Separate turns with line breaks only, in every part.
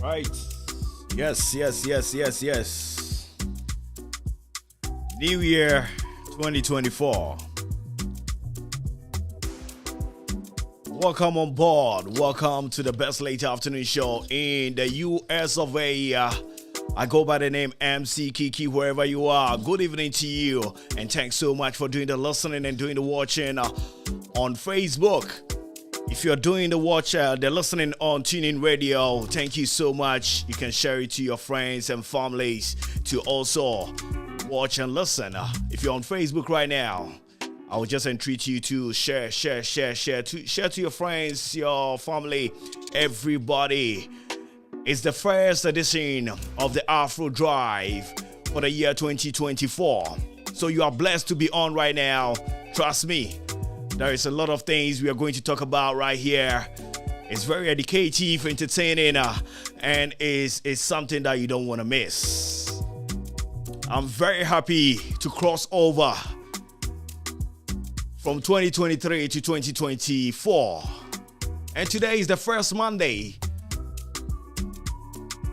Right. Yes. New Year 2024. Welcome on board. Welcome to the best late afternoon show in the US of A. I go by the name MC Kiki wherever you are. Good evening to you. And thanks so much for doing the listening and doing the watching on Facebook. If you're doing the watch, the listening on TuneIn Radio, thank you so much. You can share it to your friends and families to also watch and listen. If you're on Facebook right now, I will just entreat you to share to your friends, your family, everybody. It's the first edition of the Afro Drive for the year 2024. So you are blessed to be on right now. Trust me. There is a lot of things we are going to talk about right here. It's very educative, entertaining, and is something that you don't want to miss. I'm very happy to cross over from 2023 to 2024. And today is the first Monday.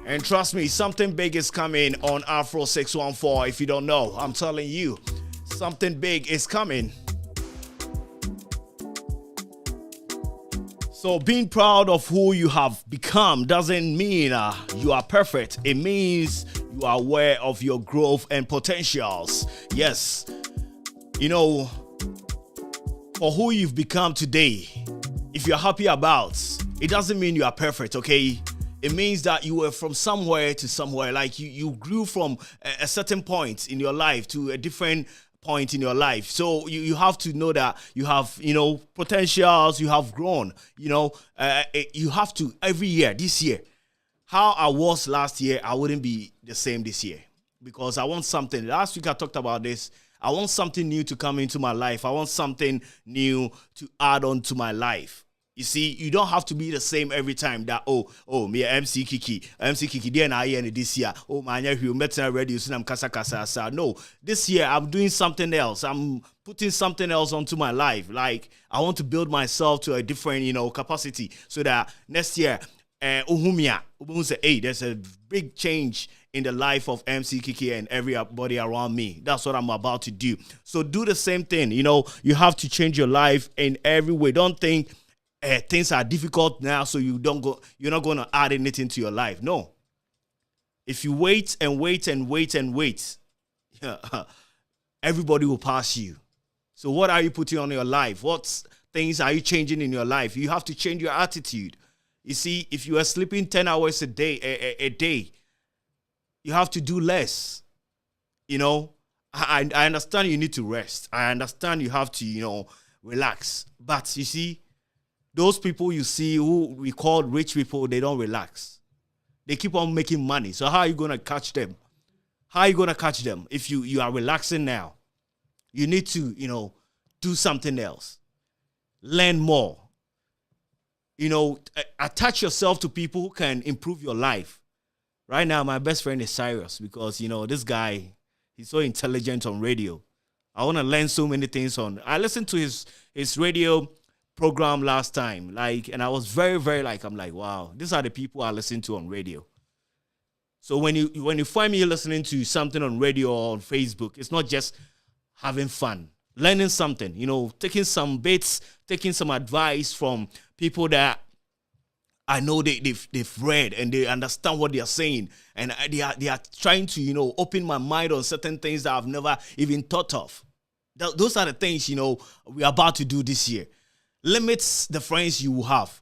And trust me, something big is coming on Afro 614. If you don't know, I'm telling you, something big is coming. So being proud of who you have become doesn't mean you are perfect. It means you are aware of your growth and potentials. Yes, you know, for who you've become today, if you're happy about, it doesn't mean you are perfect, okay? It means that you were from somewhere to somewhere. Like you grew from a certain point in your life to a different point in your life. So you have to know that you have, potentials, you have grown, you have to every year, this year, how I was last year, I wouldn't be the same this year because I want something. Last week I talked about this. I want something new to come into my life. I want something new to add on to my life. You see, you don't have to be the same every time that, me MC Kiki, then I end this year. Oh, man, you met radio, so I'm kasa. No, this year I'm doing something else. I'm putting something else onto my life. Like, I want to build myself to a different, capacity so that next year, there's a big change in the life of MC Kiki and everybody around me. That's what I'm about to do. So do the same thing. You have to change your life in every way. Don't think things are difficult now, so you're not going to add anything to your life. No. If you wait, everybody will pass you. So what are you putting on your life? What things are you changing in your life? You have to change your attitude. You see, if you are sleeping 10 hours a day, you have to do less. I understand you need to rest. I understand you have to, relax. But you see, those people you see who we call rich people, they don't relax. They keep on making money. So how are you going to catch them? How are you going to catch them if you are relaxing now? You need to, do something else. Learn more. Attach yourself to people who can improve your life. Right now, my best friend is Cyrus because, this guy, he's so intelligent on radio. I want to learn so many things I listened to his radio program last time, and I was very, very I'm like, wow, these are the people I listen to on radio. So when you find me listening to something on radio or on Facebook, it's not just having fun, learning something, taking some bits, taking some advice from people that I know they've read and they understand what they are saying, and they are trying to open my mind on certain things that I've never even thought of. Those are the things we're about to do this year. Limits the friends you have.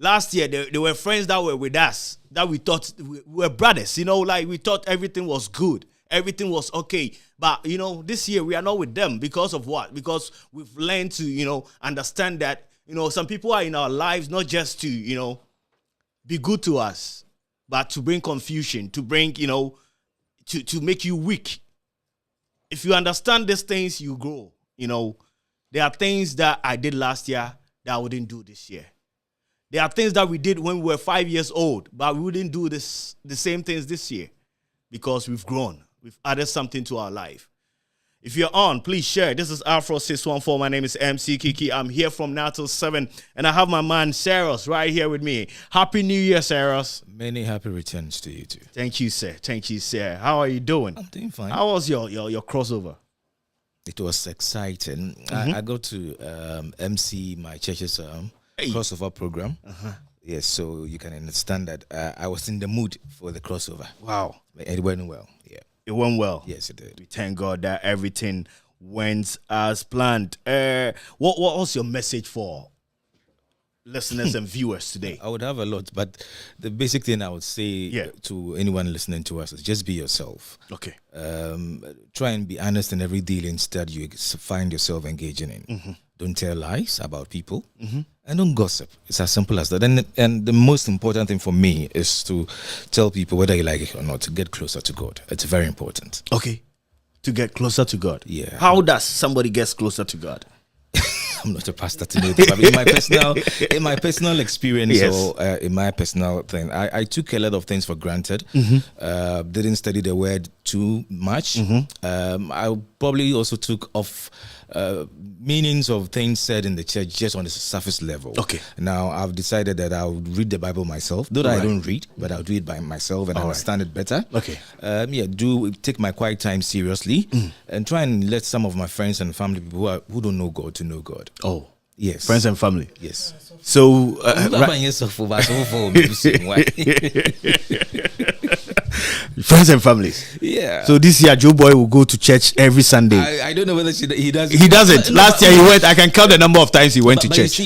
Last year there were friends that were with us that we thought we were brothers. We thought everything was good, everything was okay. But this year we are not with them because of what? Because we've learned to understand that some people are in our lives not just to be good to us, but to bring confusion, to bring to make you weak. If you understand these things, you grow. There are things that I did last year that I wouldn't do this year. There are things that we did when we were 5 years old, but we wouldn't do the same things this year because we've grown. We've added something to our life. If you're on, please share. This is Afro 614. My name is MC Kiki. I'm here from now till 7. And I have my man, Saros, right here with me. Happy New Year, Saros.
Many happy returns to you too.
Thank you, sir. Thank you, sir. How are you doing?
I'm doing fine.
How was your crossover?
It was exciting. I got to MC my church's crossover program. Yes, so you can understand that I was in the mood for the crossover.
Wow.
It went well, yeah.
It went well.
Yes, it did.
We thank God that everything went as planned. What was your message for listeners and viewers today?
I would have a lot, but the basic thing I would say to anyone listening to us is just be yourself.
Okay.
Try and be honest in every dealings that you find yourself engaging in. Don't tell lies about people. And don't gossip. It's as simple as that. And the most important thing for me is to tell people, whether you like it or not, to get closer to God. It's very important.
Okay. To get closer to God.
Yeah.
How does somebody get closer to God?
I'm not a pastor to know this, but in my personal experience or in my personal thing, I took a lot of things for granted. Didn't study the word too much. I probably also took off meanings of things said in the church just on the surface level.
Okay.
Now I've decided that I'll read the Bible myself, though I don't read, but I'll do it by myself and understand it better.
Okay.
Do take my quiet time seriously and try and let some of my friends and family people who don't know God to know God.
Oh.
Yes.
Friends and family.
Yes.
So friends and families.
Yeah.
So this year Joe Boy will go to church every Sunday.
I don't know whether he does.
He doesn't. Last year he went. I can count the number of times he went to church.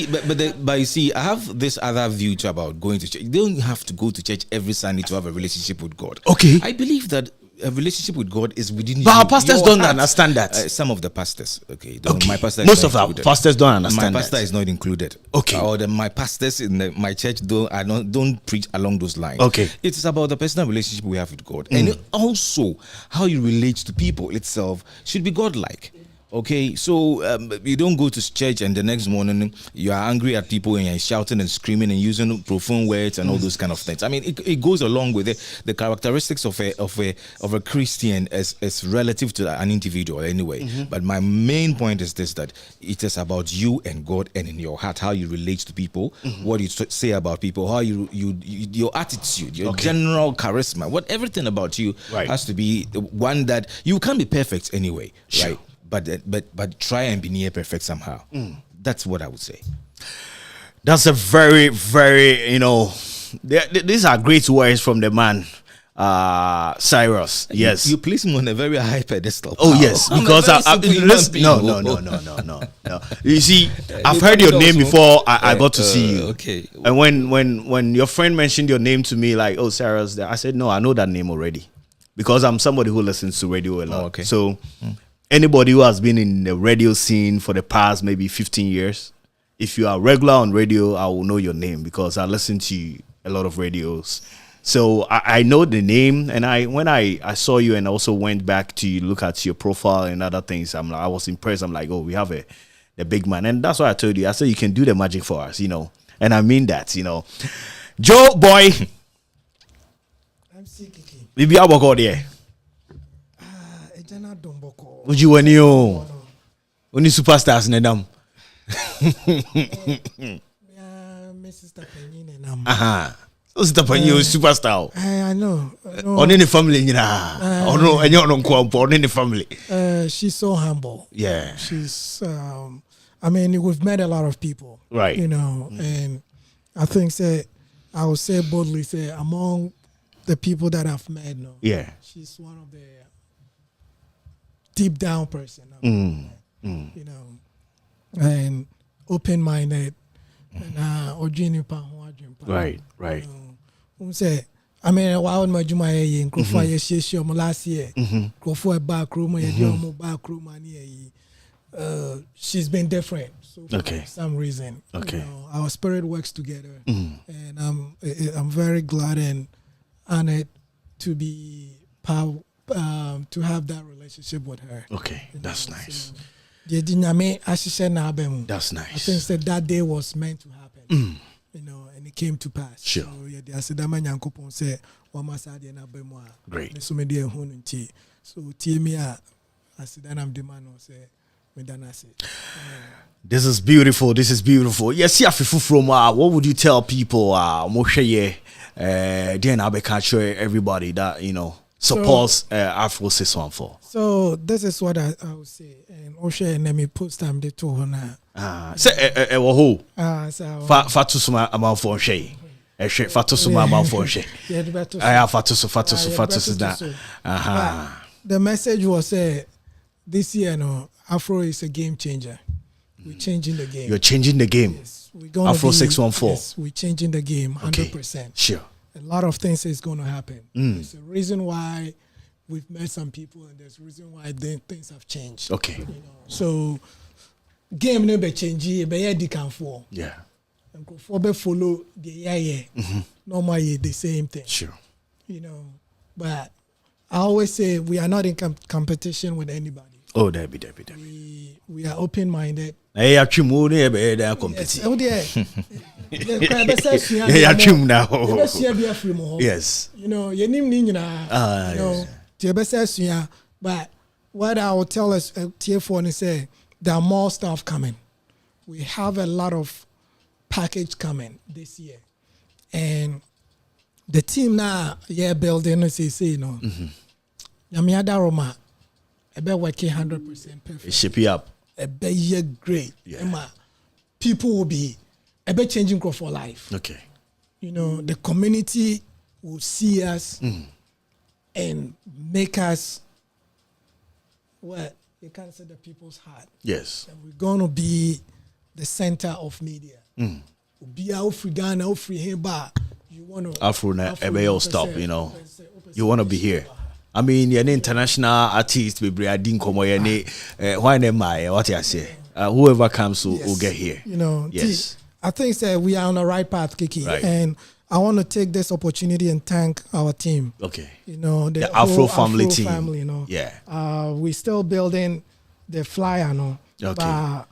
But you see, I have this other view too about going to church. You don't have to go to church every Sunday to have a relationship with God.
Okay.
I believe that a relationship with God is within you.
But our pastors don't understand that.
Some of the pastors, okay. My pastor
most of our pastors don't understand.
My pastor is not included.
Okay.
Or my pastors in my church don't preach along those lines.
Okay.
It's about the personal relationship we have with God, and also how you relate to people itself should be God-like. Okay, so you don't go to church and the next morning you are angry at people and you're shouting and screaming and using profane words and all those kind of things. I mean, it goes along with it. The characteristics of a Christian is relative to an individual anyway. But my main point is this: that it is about you and God, and in your heart, how you relate to people, what you say about people, how you your attitude, your general charisma, everything about you has to be one that you can't be perfect anyway, right? But try and be near perfect somehow. That's what I would say.
That's a very, very, these are great words from the man, Cyrus. Yes.
You place him on a very high pedestal.
Oh, yes. Because no. You see, I've heard your name before I got to see you.
Okay.
And when your friend mentioned your name to me, like, oh, Cyrus, I said, no, I know that name already. Because I'm somebody who listens to radio a lot.
Okay.
So anybody who has been in the radio scene for the past maybe 15 years, if you are regular on radio, I will know your name because I listen to a lot of radios. So I know the name, and when I saw you and also went back to look at your profile and other things, I was impressed. I'm like, oh, we have the big man. And that's why I told you. I said you can do the magic for us, And I mean that, Joe Boy.
I'm sick.
Maybe I will go there. Would you want you? Only superstars in them. So Sister Penny is superstar.
I know.
On any family, and you're on any family.
She's so humble.
Yeah.
She's. We've met a lot of people,
right?
And I think I would say boldly among the people that I've met, she's one of the deep down person, and open-minded, and
right.
While my Juma in Crofo last year, Crofo back room, back room, she's been different. So for some reason, our spirit works together, and I'm very glad and honored to be to have that relationship with her.
Okay, that's nice.
That's
nice.
I think that day was meant to happen. And it came to pass.
Sure.
So
great.
So I said, then I'm the man who say, me done I say.
This is beautiful. This is beautiful. Yes, yeah, from what would you tell people? Moshe, then I be catch everybody that supports Afro 614.
So this is what I would say. And Oshe and let me post time the two now.
Say who?
So
Fatusuma amount for Shay. Fatusuma amount for Shay.
yeah, the better.
I have Fatus that.
The message was this year, Afro is a game changer. We're changing the game.
You're changing the game.
Yes, we're going
Afro 614.
Yes, we're changing the game 100%.
Sure.
A lot of things is going to happen. There's a reason why we've met some people, and there's a reason why things have changed.
Okay.
So game never change. Be the can for.
Yeah.
And go follow the normally the same thing.
Sure.
But I always say we are not in competition with anybody.
Oh, there be.
We are open-minded.
Hey, actually, more than compete.
Oh dear.
Yes.
Your name but what I will tell us TF1 is say there are more stuff coming. We have a lot of package coming this year. And the team now building Yamiada Roma be working 100% perfect.
Ship you up.
Be great.
Yeah.
People will be changing for life.
Okay.
The community will see us and make us you can't say the people's heart.
Yes.
And we're gonna be the center of media. Be out free Ghana, out free here, but you wanna
Afro stop, You wanna be here. I mean, you're an international artist, we bring a why what I say? Whoever comes will get here. Yes.
I think we are on the right path, Kiki.
Right.
And I want to take this opportunity and thank our team.
Okay.
The
Afro family team.
Family,
Yeah.
We're still building the flyer,
Okay.
But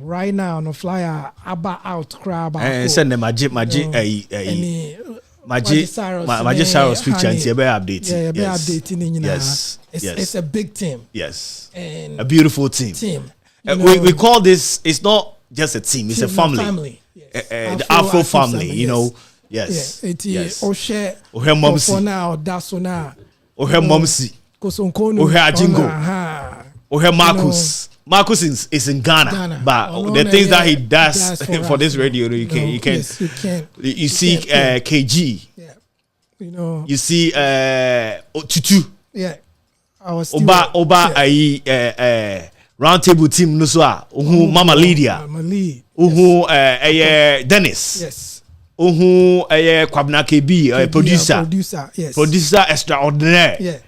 right now, the flyer about out crab.
And send them Magic Cyrus picture and see update.
Yeah, updating.
Yes.
It's a big team.
Yes.
And
a beautiful team. We call this. It's not just a team. It's a family.
Yes.
The Afro family. Yes.
Yes. Oshe.
Ohe Momsi.
For now, that's now.
Ohe Momsi. Ohe Ajingo. Ohe Marcus. Marcus is in Ghana, but the things that he does for this radio, you can. You see KG.
Yeah.
You see Tutu.
Yeah.
Oba round table team no so Mama Lydia. Dennis.
Yes.
Kwabna KB, producer.
Yes.
Producer extraordinaire.
Yeah.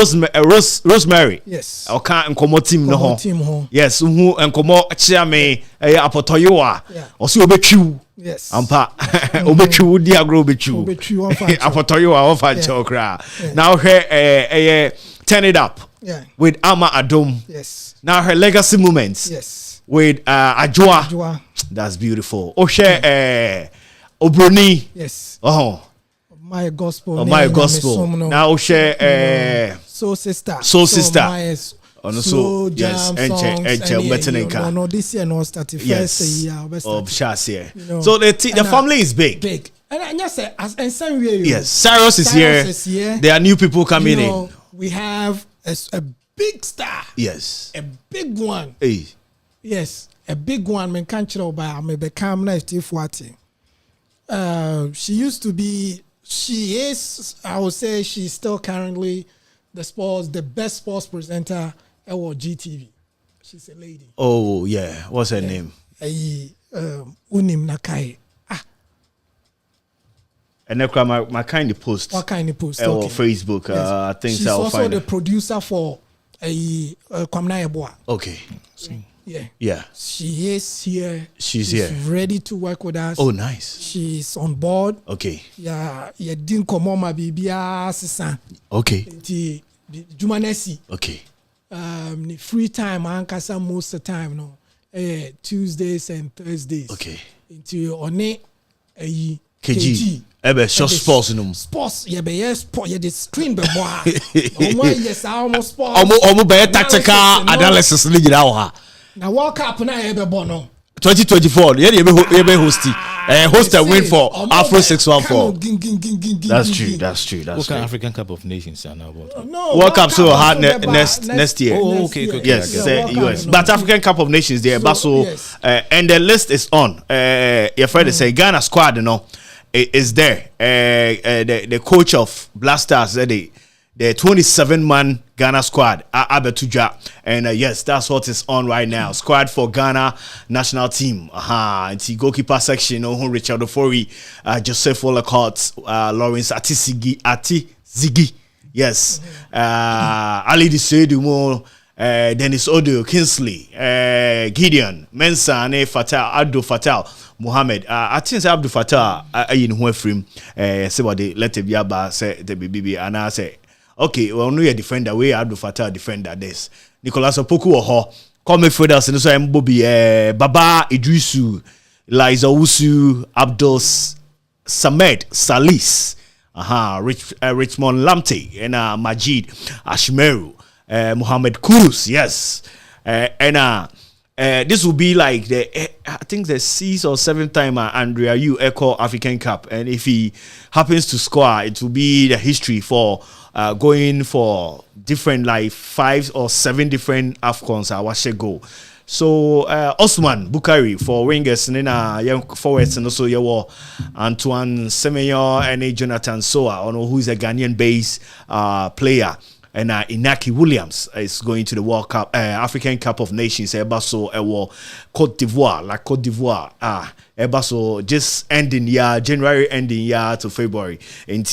Rosemary.
Yes.
Oka nkomo team no ho.
Team ho.
Yes, nkomo chiame apotoyoa.
Yeah.
Osi obetwu.
Yes.
Ampa obetwu di agro obetwu.
Obetwu
apotoyoa ofa chokra. Now her turn it up.
Yeah.
With Ama Adom.
Yes.
Now her legacy moments.
Yes.
With Ajwa. That's beautiful. Oshe Obroni.
Yes.
My gospel.
Now
Now share
Soul Sister.
Soul Sister.
So
yes,
no, this year no started first year
of Shasia. So the family is big.
Big. And I just say and some way.
Yes, Cyrus is here. There are new people coming in.
We have a big star.
Yes.
A big one.
Hey.
Yes, a big one. Me can't tell by me become nice to Fuati. She used to be. She is, I would say, she's still currently the best sports presenter at GTV. She's a lady.
Oh, yeah. What's her name?
Unim Nakai.
And my kind of post.
What kind of post?
Or Facebook.
Yes.
I think
she's also the producer for Kwamna Eboa.
Okay. Yeah.
She is here.
She's here.
Ready to work with us.
Oh, nice.
She's on board.
Okay.
Yeah. Didn't come on my baby.
Okay.
Jumanesi.
Okay.
Free time, Ankasa most of the time, no. Tuesdays and Thursdays.
Okay.
Into on
KG. Ebe short sports no.
Sports ye be yes sport ye the screen be boa. Omo yes almost sports.
Omo be tactical analysis ni gina wo ha.
Na World Cup na ye be bo no.
2024 ye be host a win for Afro 614. That's true.
What kind of African Cup of Nations are now about?
No.
World Cup so hard next year.
Oh, okay.
Yes, US.
No.
But African Cup of Nations there. So,
yes.
And the list is on. Your friend say Ghana squad, is there. The coach of Blasters, the 27-man Ghana squad, Abetuja, and yes, that's what is on right now. Squad for Ghana national team. And the goalkeeper section, Richard Ofori, Joseph Wolacott, Lawrence Ziggy. Yes, Ali Disedumo, Dennis Odo, Kingsley, Gideon, Mensah, Fatal, Abdul Fatal, Mohammed. I think Abdul Fatal, in Huefrim, say what they let it be about, say the BB, and I say, okay, well, no, you're defender, we Abdul Fatal defender this. Nicolas Opoku or Ho, come for us, and so I'm Bobby, Baba Idrisu, Liza Usu, Abdul Samed, Salis. Richmond Lamte and Majid Ashmeru, Mohammed Kudus, yes, and this will be like I think the 6th or 7th time Andrea you echo African Cup, and if he happens to score, it will be the history for going for different like 5 or 7 different AFCONs. I watch it go. So Osman Bukari for wingers and young forwards, and also your Antoine Semenyo and Jonathan Soa, who is a Ghanaian based player, and Inaki Williams is going to the World Cup, African Cup of Nations. Ebaso Cote d'Ivoire, Ebaso just ending year, January ending year to February. And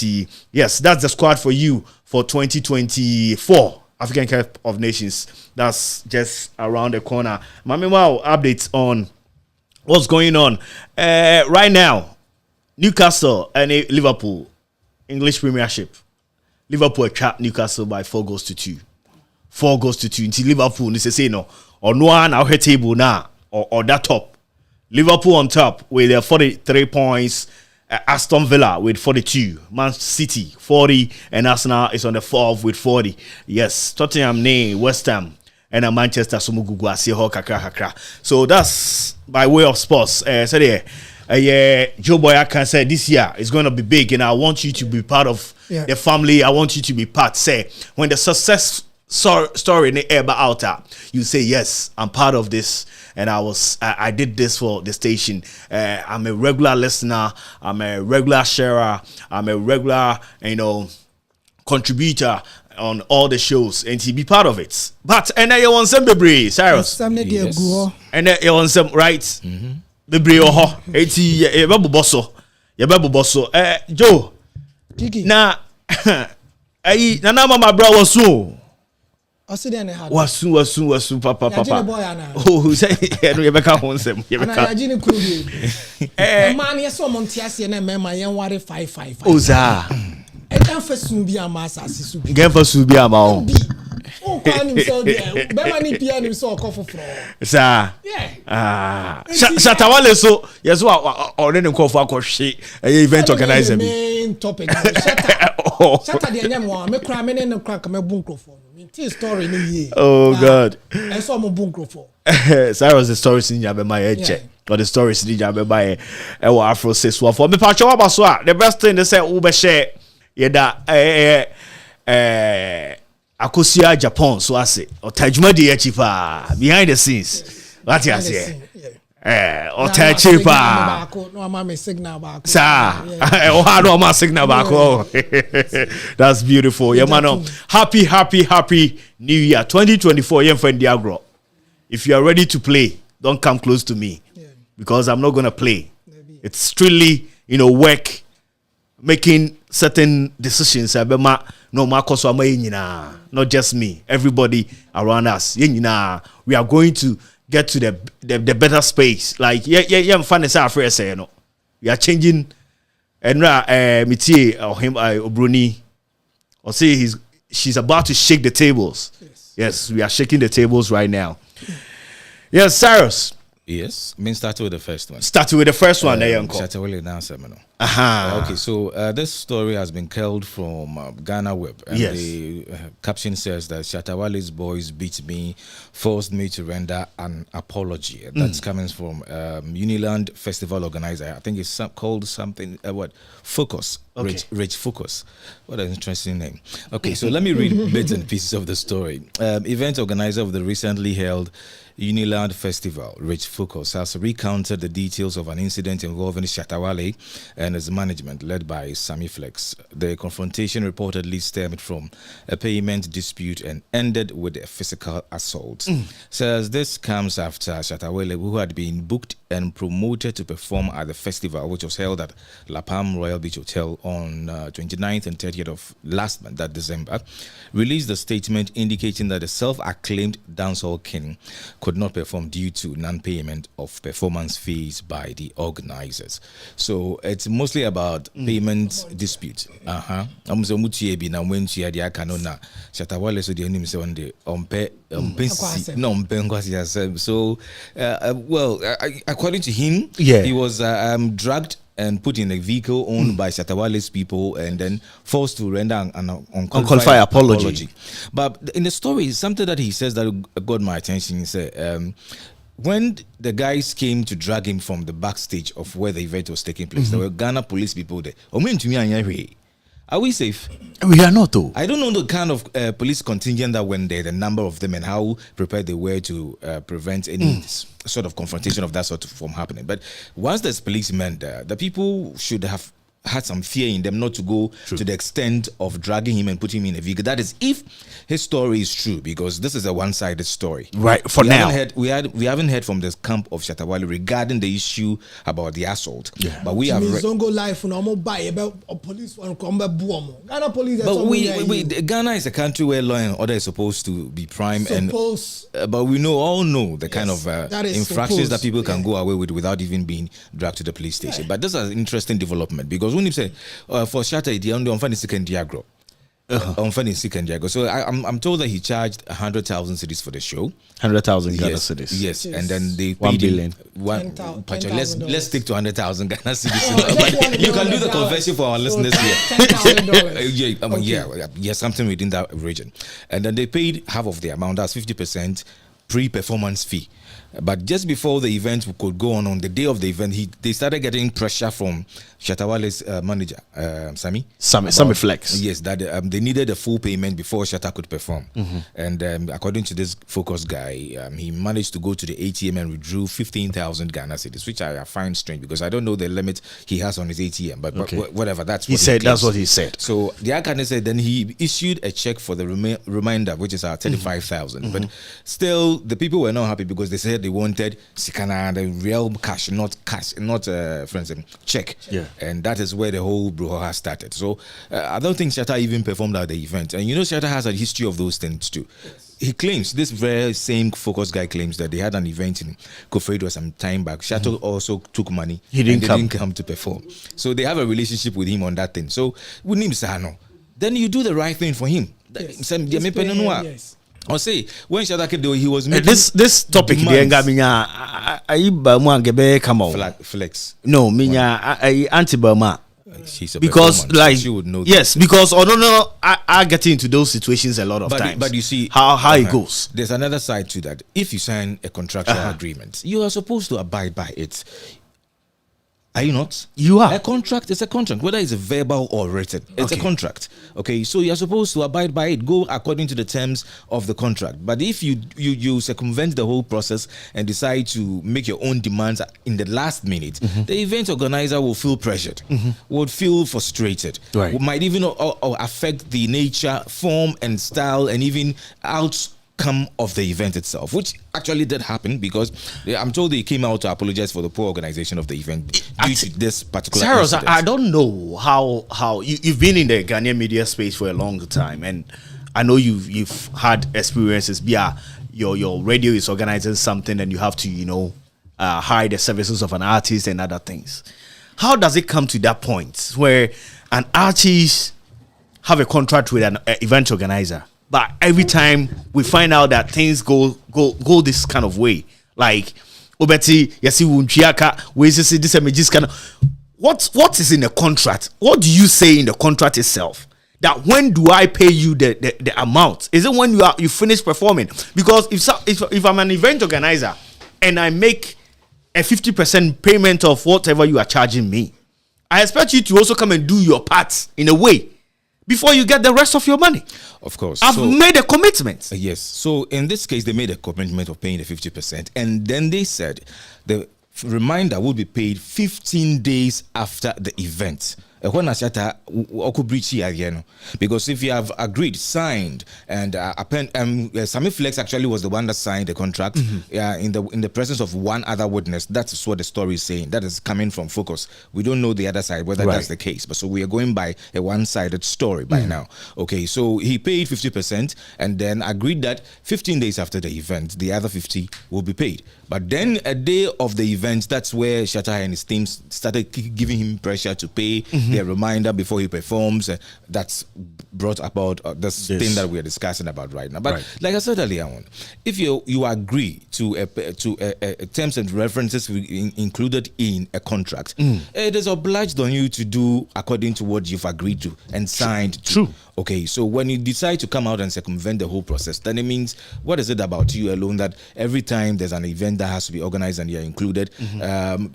yes, that's the squad for you for 2024. African Cup of Nations, that's just around the corner. Mamima updates on what's going on right now. Newcastle and Liverpool, English Premiership. Liverpool trapped Newcastle by 4-2. 4-2 until Liverpool, they say no, or no one out here table now, or that top. Liverpool on top with 43 points. Aston Villa with 42, Man City 40, and Arsenal is on the 4th with 40. Yes, Tottenham, West Ham, and Manchester Sumugugu Asiho kakra. So that's by way of sports. So there, Joe Boy can say this year is going to be big, and I want you to be part of the family. I want you to be part. Say when the success story in the air out, you say yes, I'm part of this. And I did this for the station. I'm a regular listener. I'm a regular sharer. I'm a regular, contributor on all the shows, and to be part of it. But and then you want some debris, Cyrus.
Yes.
And then you want some right. Debris oh, it's a babu bosso. Joe. Na, na mama bro was so. Wasu papa. Oh, say you beka honsem. You beka.
Man, yes, so Montiasi and Mema, young wari 5.
Oza.
And then for Subia Massa, Subi.
Get for Subia Mao.
Oh, calling himself there. Bemani piano saw coffee floor.
Sir.
Yeah.
Shatta Wale so yes, or then call for a shit event organizer.
Main topic. Shatta the name one, me cramming in the crack, me bunko for. Story in a year.
Oh God!
I saw my bunko for.
Cyrus the stories in my head. Or the stories in my Afro 614. Me patch up about the best thing they say Uber share. Akosia Japan so I say or Tajuma de cheaper behind the scenes. What you say? Or cheaper.
No, I'm signal back.
Sir, oh, no, my signal back. Oh, that's beautiful. Yeah, man. Happy New Year 2024. Yeah, friend Diagro. If you are ready to play, don't come close to me because I'm not gonna play. It's strictly, work, making certain decisions. No, Marcos, not just me. Everybody around us. We are going to get to the better space. Like I'm fun as I say, we are changing. And Mitie or him Obruni or say she's about to shake the tables. Yes, we are shaking the tables right now. Yes, Cyrus.
Yes, I mean start with the first one.
Start with the first one, there, Uncle.
Shatta Wale now, Semino. Okay, so this story has been culled from Ghana Web, and the caption says that Shatta Wale's boys beat me, forced me to render an apology. That's coming from Uniland Festival organizer. I think it's called something, Focus.
Okay.
Rich Focus. What an interesting name. Okay, so let me read bits and pieces of the story. Event organizer of the recently held Uniland Festival, Rich Focus, has recounted the details of an incident involving Shatta Wale and his management, led by Sammy Flex. The confrontation reportedly stemmed from a payment dispute and ended with a physical assault. Says this comes after Shatta Wale, who had been booked and promoted to perform at the festival, which was held at La Palm Royal Beach Hotel on 29th and 30th of last month, that December, released a statement indicating that the self-acclaimed dancehall king could not perform due to non-payment of performance fees by the organizers. So it's mostly about payment dispute. So according to him, he was dragged and put in a vehicle owned by Shatta Wale's people and then forced to render an unqualified apology. But in the story, something that he says that got my attention. He said, when the guys came to drag him from the backstage of where the event was taking place, there were Ghana police people there. Are we safe?
We are not, though.
I don't know the kind of police contingent that went there, the number of them, and how prepared they were to prevent any sort of confrontation of that sort from happening. But once there's policemen there, the people should have had some fear in them not to go to the extent of dragging him and putting him in a vehicle. That is, if his story is true, because this is a one-sided story.
Right, for now.
We haven't heard from the camp of Shatta Wale regarding the issue about the assault.
Yeah.
But we have... Ghana is a country where law and order is supposed to be prime. But we all know the kind of infractions that people can go away with without even being dragged to the police station. But this is an interesting development, because when you say for Shatta, the only on second diagram. So I'm told that he charged 100,000 cedis for the show.
100,000 Ghana cedis.
Yes, and then they paid
1 billion.
Let's stick to 100,000 Ghana cedis. But you can do the conversion for our listeners here. Something within that region. And then they paid half of the amount. That's 50% pre-performance fee. But just before the event could go on the day of the event, they started getting pressure from Shatta Wale's manager, Sammy
Flex.
Yes, that they needed a full payment before Shatta could perform. And according to this focus guy, he managed to go to the ATM and withdrew 15,000 Ghana cedis, which I find strange because I don't know the limit he has on his ATM. But whatever, that's what
that's what he said.
So the Akane said then he issued a check for the remainder, which is 35,000. But still, the people were not happy because they said they wanted Sikana, the real cash, not check.
Yeah.
And that is where the whole brouhaha started. So I don't think Shatta even performed at the event. And Shatta has a history of those things too. Yes. He claims, this very same focus guy claims that they had an event in Kofredo some time back. Shatta also took money.
He didn't
come to perform. So they have a relationship with him on that thing. So with him, then you do the right thing for him.
Yes.
Or say when Shatta came there, he was making
this topic come on
flex.
No, anti Burma. Because
she would know
yes, because I get into those situations a lot of times.
But you see
how it goes.
There's another side to that. If you sign a contractual agreement, you are supposed to abide by it. Are you not?
You are.
A contract is a contract, whether it's a verbal or written. It's a contract. Okay, so you're supposed to abide by it, go according to the terms of the contract. But if you circumvent the whole process and decide to make your own demands in the last minute, the event organizer will feel pressured, will feel frustrated, might even affect the nature, form, and style, and even outcome of the event itself, which actually did happen because I'm told they came out to apologize for the poor organization of the event due to this particular incident.
I don't know how you've been in the Ghanaian media space for a long time, and I know you've had experiences. Your radio is organizing something, and you have to hire the services of an artist and other things. How does it come to that point where an artist have a contract with an event organizer? But every time we find out that things go this kind of way, like Obeti, Yasi Wunchiaka, we see this images kind of. what is in the contract? What do you say in the contract itself? That when do I pay you the amount? Is it when you finish performing? Because if I'm an event organizer and I make a 50% payment of whatever you are charging me, I expect you to also come and do your part in a way before you get the rest of your money.
Of course.
I've made a commitment.
Yes. So in this case, they made a commitment of paying the 50%. And then they said the reminder will be paid 15 days after the event. Because if you have agreed, signed, and Sami Flex actually was the one that signed the contract in the presence of one other witness. That's what the story is saying. That is coming from Focus. We don't know the other side, whether that's the case. But so we are going by a one-sided story by now. Okay, so he paid 50% and then agreed that 15 days after the event, the other 50 will be paid. But then a day of the event, that's where Shatta and his team started giving him pressure to pay their reminder before he performs. That's brought about this thing that we are discussing about right now. But like I said earlier on, if you agree to terms and references included in a contract, it is obliged on you to do according to what you've agreed to and signed to. Okay, so when you decide to come out and circumvent the whole process, then it means, what is it about you alone that every time there's an event that has to be organized and you're included,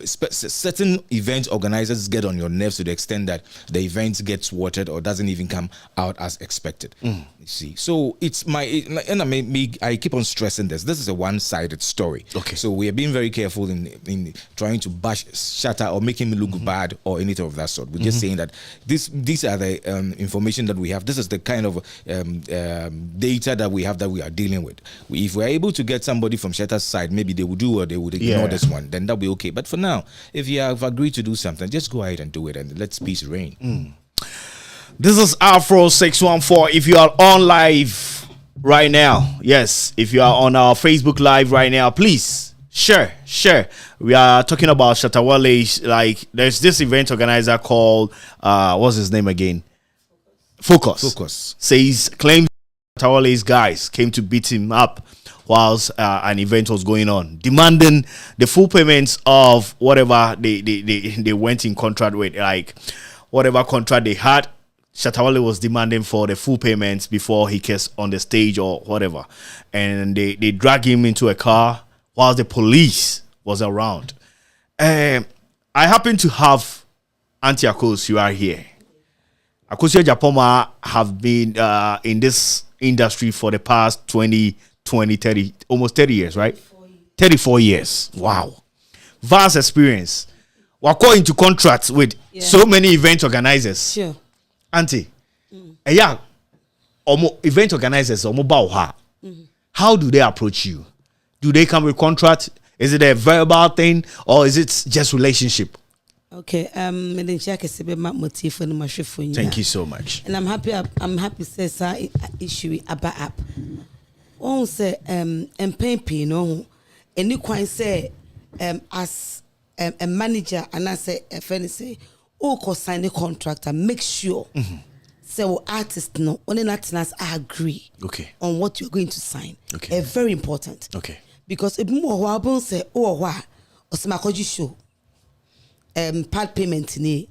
certain event organizers get on your nerves to the extent that the event gets thwarted or doesn't even come out as expected. You see, so it's I keep on stressing this. This is a one-sided story. Okay, so we are being very careful in trying to bash Shatta or make him look bad or anything of that sort. We're just saying that these are the information that we have. This is the kind of data that we have that we are dealing with. If we're able to get somebody from Shatta's side, maybe they would do or they would ignore this one, then that'll be okay. But for now, if you have agreed to do something, just go ahead and do it and let's peace reign.
This is Afro 614. If you are on live right now, yes, if you are on our Facebook live right now, please share. We are talking about Shatta Wale. Like, there's this event organizer called what's his name again? Focus claims Shatta Wale's guys came to beat him up whilst an event was going on, demanding the full payments of whatever they went in contract with, like whatever contract they had. Shatta Wale was demanding for the full payments before he gets on the stage or whatever, and they drag him into a car whilst the police was around. I happen to have Auntie Akos, you are here. Akosua Japoma have been in this industry for the past 30, almost 30 years, right? 34 years. Wow. Vast experience. We're going into contracts with so many event organizers.
Sure.
Auntie, event organizers, how do they approach you? Do they come with contract? Is it a verbal thing or is it just relationship?
Okay, thank
you so much.
And I'm happy to say that issue about app. On say pain no any quite say as a manager and I say a friend say sign a contract and make sure so artist no only not agree on what you're going to sign. Okay, very important. Okay, because if more who say or show part payment ni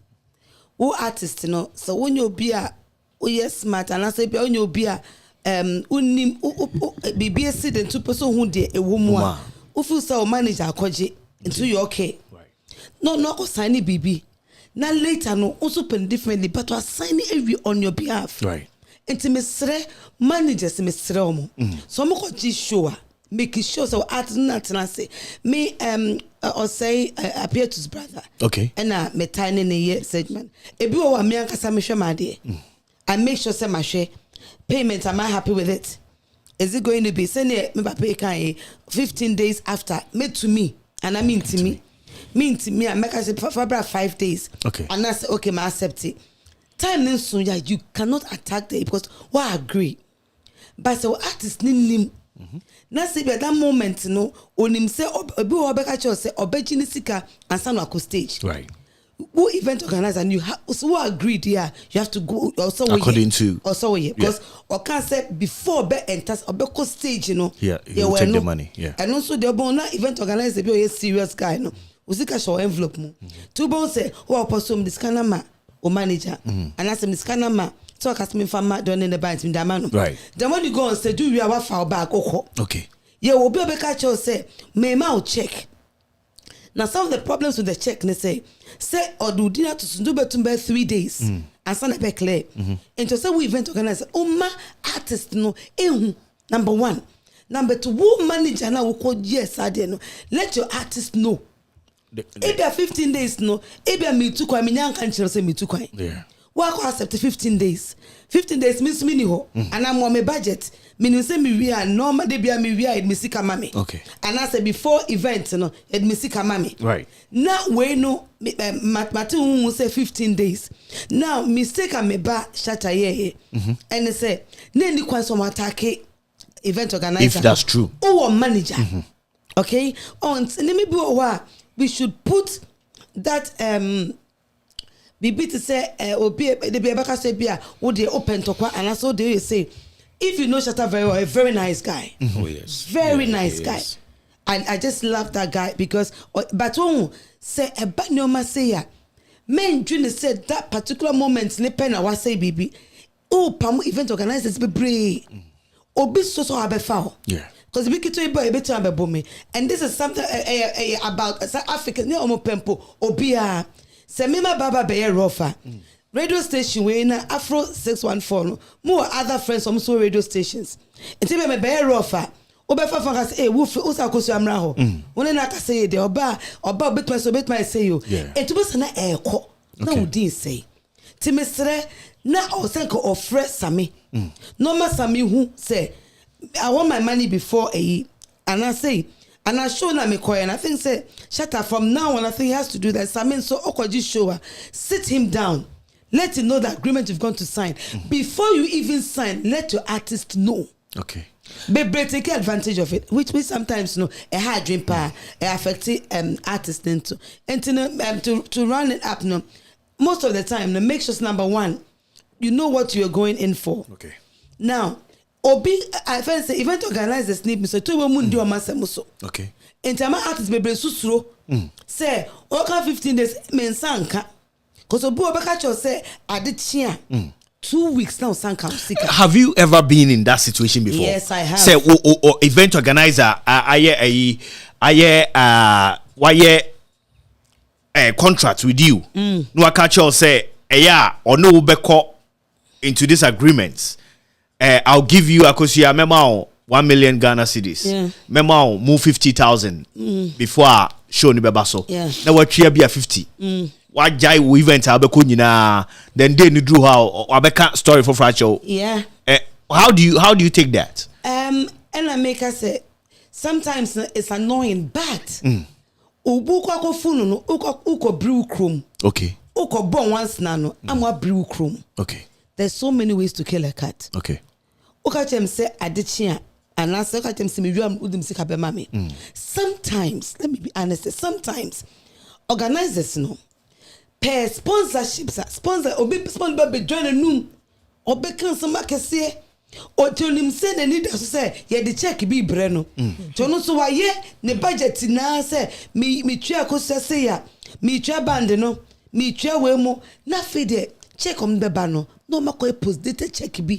artist no, so when you be a smart and I say when you be a unim BBS then 2% who de a woman who feels so manager koji into you okay, right? No sign BB. Now later no also pen differently, but was signing every on your behalf, right? And to managers omo. So I'm going to show make sure so artist not say me or say appear to his brother. Okay. And me tiny in a year segment. If you are me anka me share my dear, I make sure say my share payment. Am I happy with it? Is it going to be send me pay 15 days after made to me and I mean to me. I make us for about 5 days. Okay. And I say, okay, I accept it. Time then soon, you cannot attack them because I agree. But so artist nim. Now say at that moment, on him say obi obeka say obejini sika and stand on stage. Right. Who event organizer and you who agreed here, you have to go also according to also because or can say before be enters stage, you will take the money. Yeah. And also the event organizer be a serious guy, usika show envelope mu two bon say o oposom this kana ma o manager and asem this kana ma talk as me fama don in the bank me da manu
right
then when you go and say do we our file back okọ
okay
yeah obi obeka cho say me ma o check now some of the problems with the check they say odu dinner to do betum 3 days and sana be clear into say we event organizer o ma artist no ehu number 1 number 2 who manager na wo ko yes ade no let your artist know if there 15 days no if me too kwa me nyanka nchiro say me too kwa
yeah
what go accept 15 days means me ni ho and I'm on my budget meaning say me we are normal dey bia me we are me sika mami
okay
and I say before event no it me sika mami
right
now we no Martin say 15 days now mistake me ba Shatta Wale and they say nani kwan some attack event organizer
if that's true
or manager okay on let me be we should put that Bibi to say obi the be abaka say bia wo dey open tokwa and so they say if you know Shatta very well, a very nice guy.
Oh yes.
Very nice guy. And I just love that guy because but when say a bad no say ya men dream said that particular moment ne pen I say baby oh pam event organizers be brave obi so abefa
yeah
because we get to boy be to abebomi and this is something about African ne omo pempo obia se mema baba be rofa radio station we na Afro 614 no more other friends from so radio stations enti me be rofa obefa fa say wo usakosu amra ho woni na ka say de oba betma so betma say yo etubo se na eko na udi say ti mesre na o senko ofre same no ma same hu say I want my money before and I say and I show na me koy and I think say Shatta from now on I think he has to do that same so okoji show sit him down. Let him know the agreement you've gone to sign. Before you even sign, let your artist know.
Okay.
But take advantage of it, which we sometimes know a hard dream power affect artists into and to run it up. No, most of the time, make sure number 1, you know what you're going in for.
Okay.
Now, obi I first say event organizers need me so to women do a masamuso.
Okay.
And time artists be susuro. Say, okay, 15 days men sanka. Because Obu Obakacho say I did chia 2 weeks now sanka sika.
Have you ever been in that situation before?
Yes, I have.
Say event organizer contract with you. No catch you say or no beko into this agreement. I'll give you akosia memo 1 million Ghana cedis.
Yeah.
Memo move 50,000 before show ni bebaso.
Yeah.
Now what be a 50. What jai event abeko nyina then they drew how abeka story for fracture.
Yeah.
How do you take that?
And I make us say sometimes it's annoying, but ubu kwa phone no uko brew chrome.
Okay.
Uko bon once nano amwa brew chrome.
Okay.
There's so many ways to kill a cat.
Okay.
Uka chem say adichia and answer uka chem say me wiam udim sika be mami. Sometimes, let me be honest, sometimes organizers no per sponsorships sponsor obi sponsor be join a noom obi kan some akese o tonim say na need say ye the check be bre no to no so waye ne budget na say me twa akose ya me twa band no me twa we mu na fide check on be ba no makọ post date check bi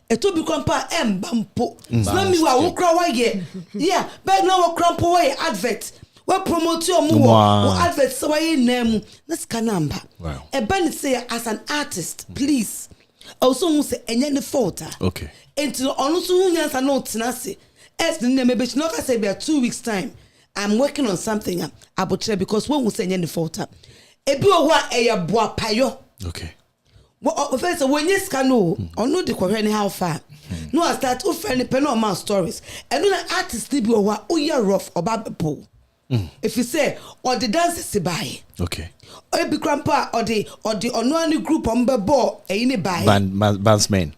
eto bi kwampa embampo so me wa wo kra wa ye yeah but no wo krampo wa advert we promote your more advert so why name let's number
wow
e ban say as an artist please also who say enye the fault
okay
into onu so hu nyansa no tenase es ne me be no ka say be 2 weeks time I'm working on something abotre because when we say enye the fault e bi o ho e ye boa payo
okay
well first when you scan no onu de kohwe ni how far no I start o friend pen on my stories and no artist bi o ho o ye rough oba people. If you say or the dancers buy
okay
or be grandpa or the only group on the ball any buy
bandsmen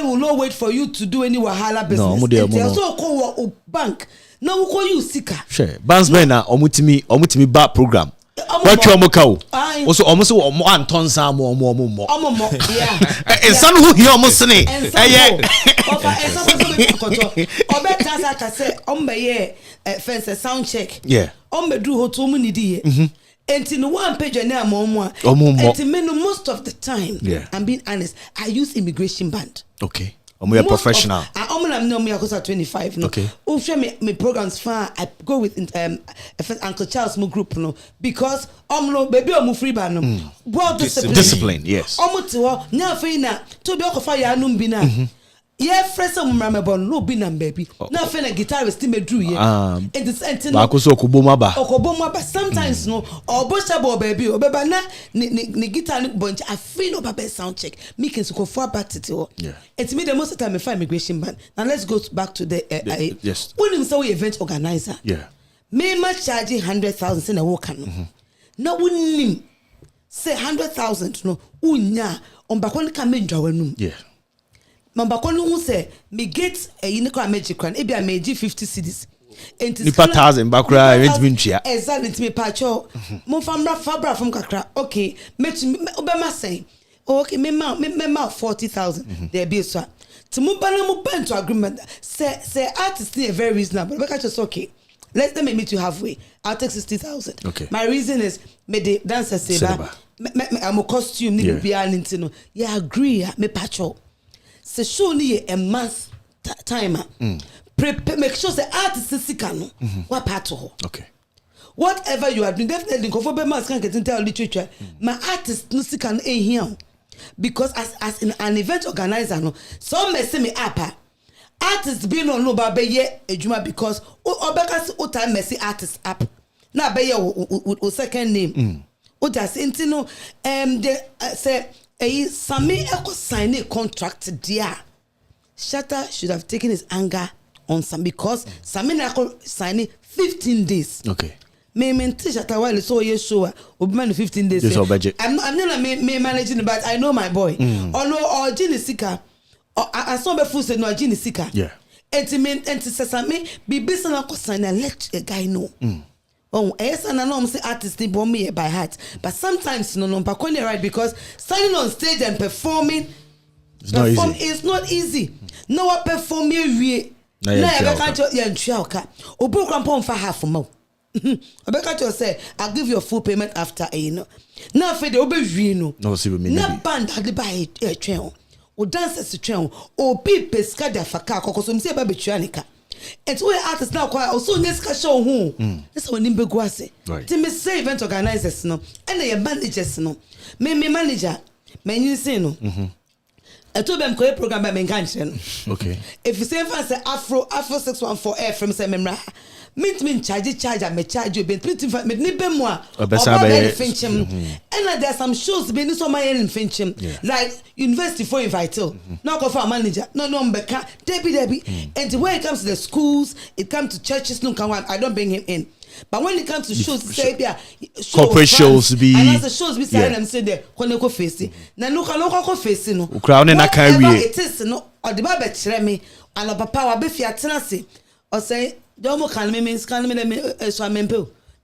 will not wait for you to do any wahala business. No, they also call bank now we call you sika
sure bandsmen na omutimi bad program
What you cow? Also, almost one ton some more.
Yeah.
And son who hear almost saying,
fence sound check.
Yeah.
Do hotel money. And in one page and now more. And most of the time,
yeah.
I'm being honest, I use immigration band.
Okay. We are professional.
I'm no me I 25 no.
Okay.
Me programs far I go with Uncle Charles mo group no because no baby free ban no. Well
discipline, yes.
To now fe na to be okofa ya no bi na. Yeah, fresh some ramebon no bi na baby. Now fe na guitarist me drew here. It is
ba ko so
okobomaba sometimes no or boshabo baby obeba na ni guitar ni bunch I feel no baba sound check me can so for back to
yeah.
It's me the most of the time I find immigration band. Now let's go back to the
yes.
When you say event organizer.
Yeah.
Me much charging 100,000 in a walk no. No wouldn't say 100,000 no unya on bakon come in draw.
Yeah.
Mambakon who say me get a unicorn magic crown, maybe I made 50 CDs.
Nipa 1,000 bakra rent minchia.
Exactly me pacho. Mo famra fabra from kakra. Okay, me obema say. Okay, me ma 40,000. There be so. To mo bana mo pen to agreement. Say artist is very reasonable. But just okay. Let me meet you halfway. I'll take 60,000.
Okay.
My reason is me the dancer say I'm a costume ni be no. Yeah, agree me pacho. Se show ni a month timer. Make sure the artist is sick no. What part to her?
Okay.
Whatever you are doing, definitely go for be mass can get into literature. My artist no sick and here. Because as in an event organizer no, some may say me up. Artists being on no babe ye ejuma because obeka o time mercy artist up. Na be ye o second name. O just intino they say Sami eko sign a contract there. Shatta should have taken his anger on some because Sami eko sign 15 days.
Okay.
Me Shatta Wale so ye show obi 15 days.
This budget.
I'm not me managing but I know my boy. Or no or Gini Sika. I saw be full say no Gini Sika.
Yeah.
And Sami be business na ko sign and let a guy know. Oh, yes, and I know say artists they bomb me by heart, but sometimes no, but right because standing on stage and performing is not easy. No, I perform you. No, I can't you and Obu grandpa for half a month. I can't say I'll give you a full payment after Now for the Obu
no, see me.
No band had buy a train or dancers to train or be pescada for car because I'm say about Chuanica. And so artists now quite also next show who that's when nimbe guase to me say event organizers no and the managers no me manager me you say no I told them ko program by me kan no
okay
if you say say afro 614 FM say memra me charge me charge you be me ni be mo and there's some shows be so my in finchim like university for invite now go for a manager no mbeka debbie and when it comes to the schools it comes to churches no can I don't bring him in but when it comes to shows say there
corporate shows be
and as the shows be say them say there when they go face na no go face no
crowd na carry
it is no or the ba kire me and papa wa be fiatena se or say don't can me so I'm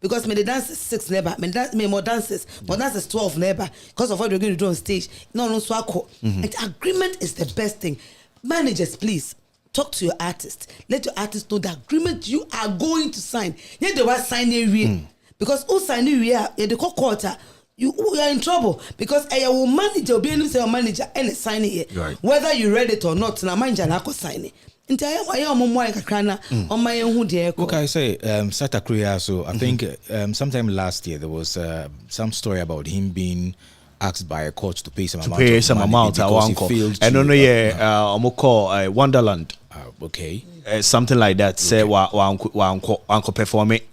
because me the dance 6 labor me more dances 12 labor because of what we're going to do on stage no so and agreement is the best thing. Managers, please talk to your artist, let your artist know the agreement you are going to sign. Yet they were signing because who sign the quarter you are in trouble because your manager will be able to say your manager and sign it whether you read it or not na manager na ko sign it. Okay,
I say Sata Korea. So I think sometime last year there was some story about him being asked by a court to pay some amount because he failed to,
I don't know. I'm call Wonderland.
Okay,
something like that. Say wa perform it.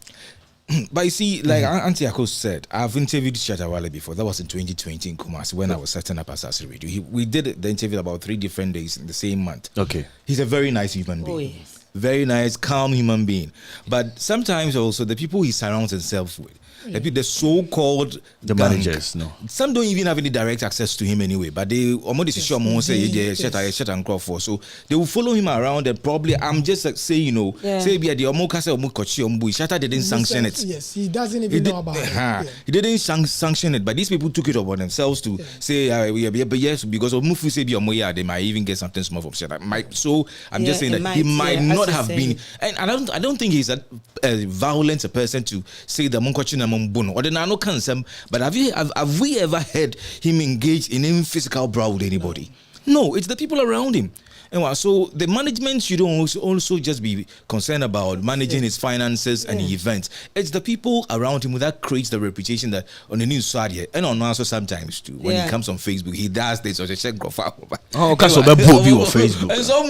But you see, like Auntie Akos said, I've interviewed Shatta Wale before. That was in 2020 in Kumasi when I was setting up Asasi Radio. We did the interview about 3 different days in the same month.
Okay.
He's a very nice human being.
Oh, yes.
Very nice, calm human being. But sometimes also the people he surrounds himself with, The so-called gang,
managers, no.
Some don't even have any direct access to him anyway, but they almost sure say Shatta and Crawford. So they will follow him around and probably I'm just saying, you know, say the Shatta didn't sanction it.
Yes, he doesn't even know about it.
He didn't sanction it, but these people took it upon themselves to say, but yes, because of Mufu say they might even get something small from Shatta. So I'm just saying that he might not have been, and I don't think he's a violent person to say the Munkochina Mumbuno or the Nano cancer. But have we ever heard him engage in any physical brawl with anybody? No, it's the people around him. And so the management should also just be concerned about managing his finances and the events. It's the people around him that creates the reputation that on the news side here and on also sometimes too. When he comes on Facebook, he does this or they check profile.
Oh, because of that view on Facebook.
And some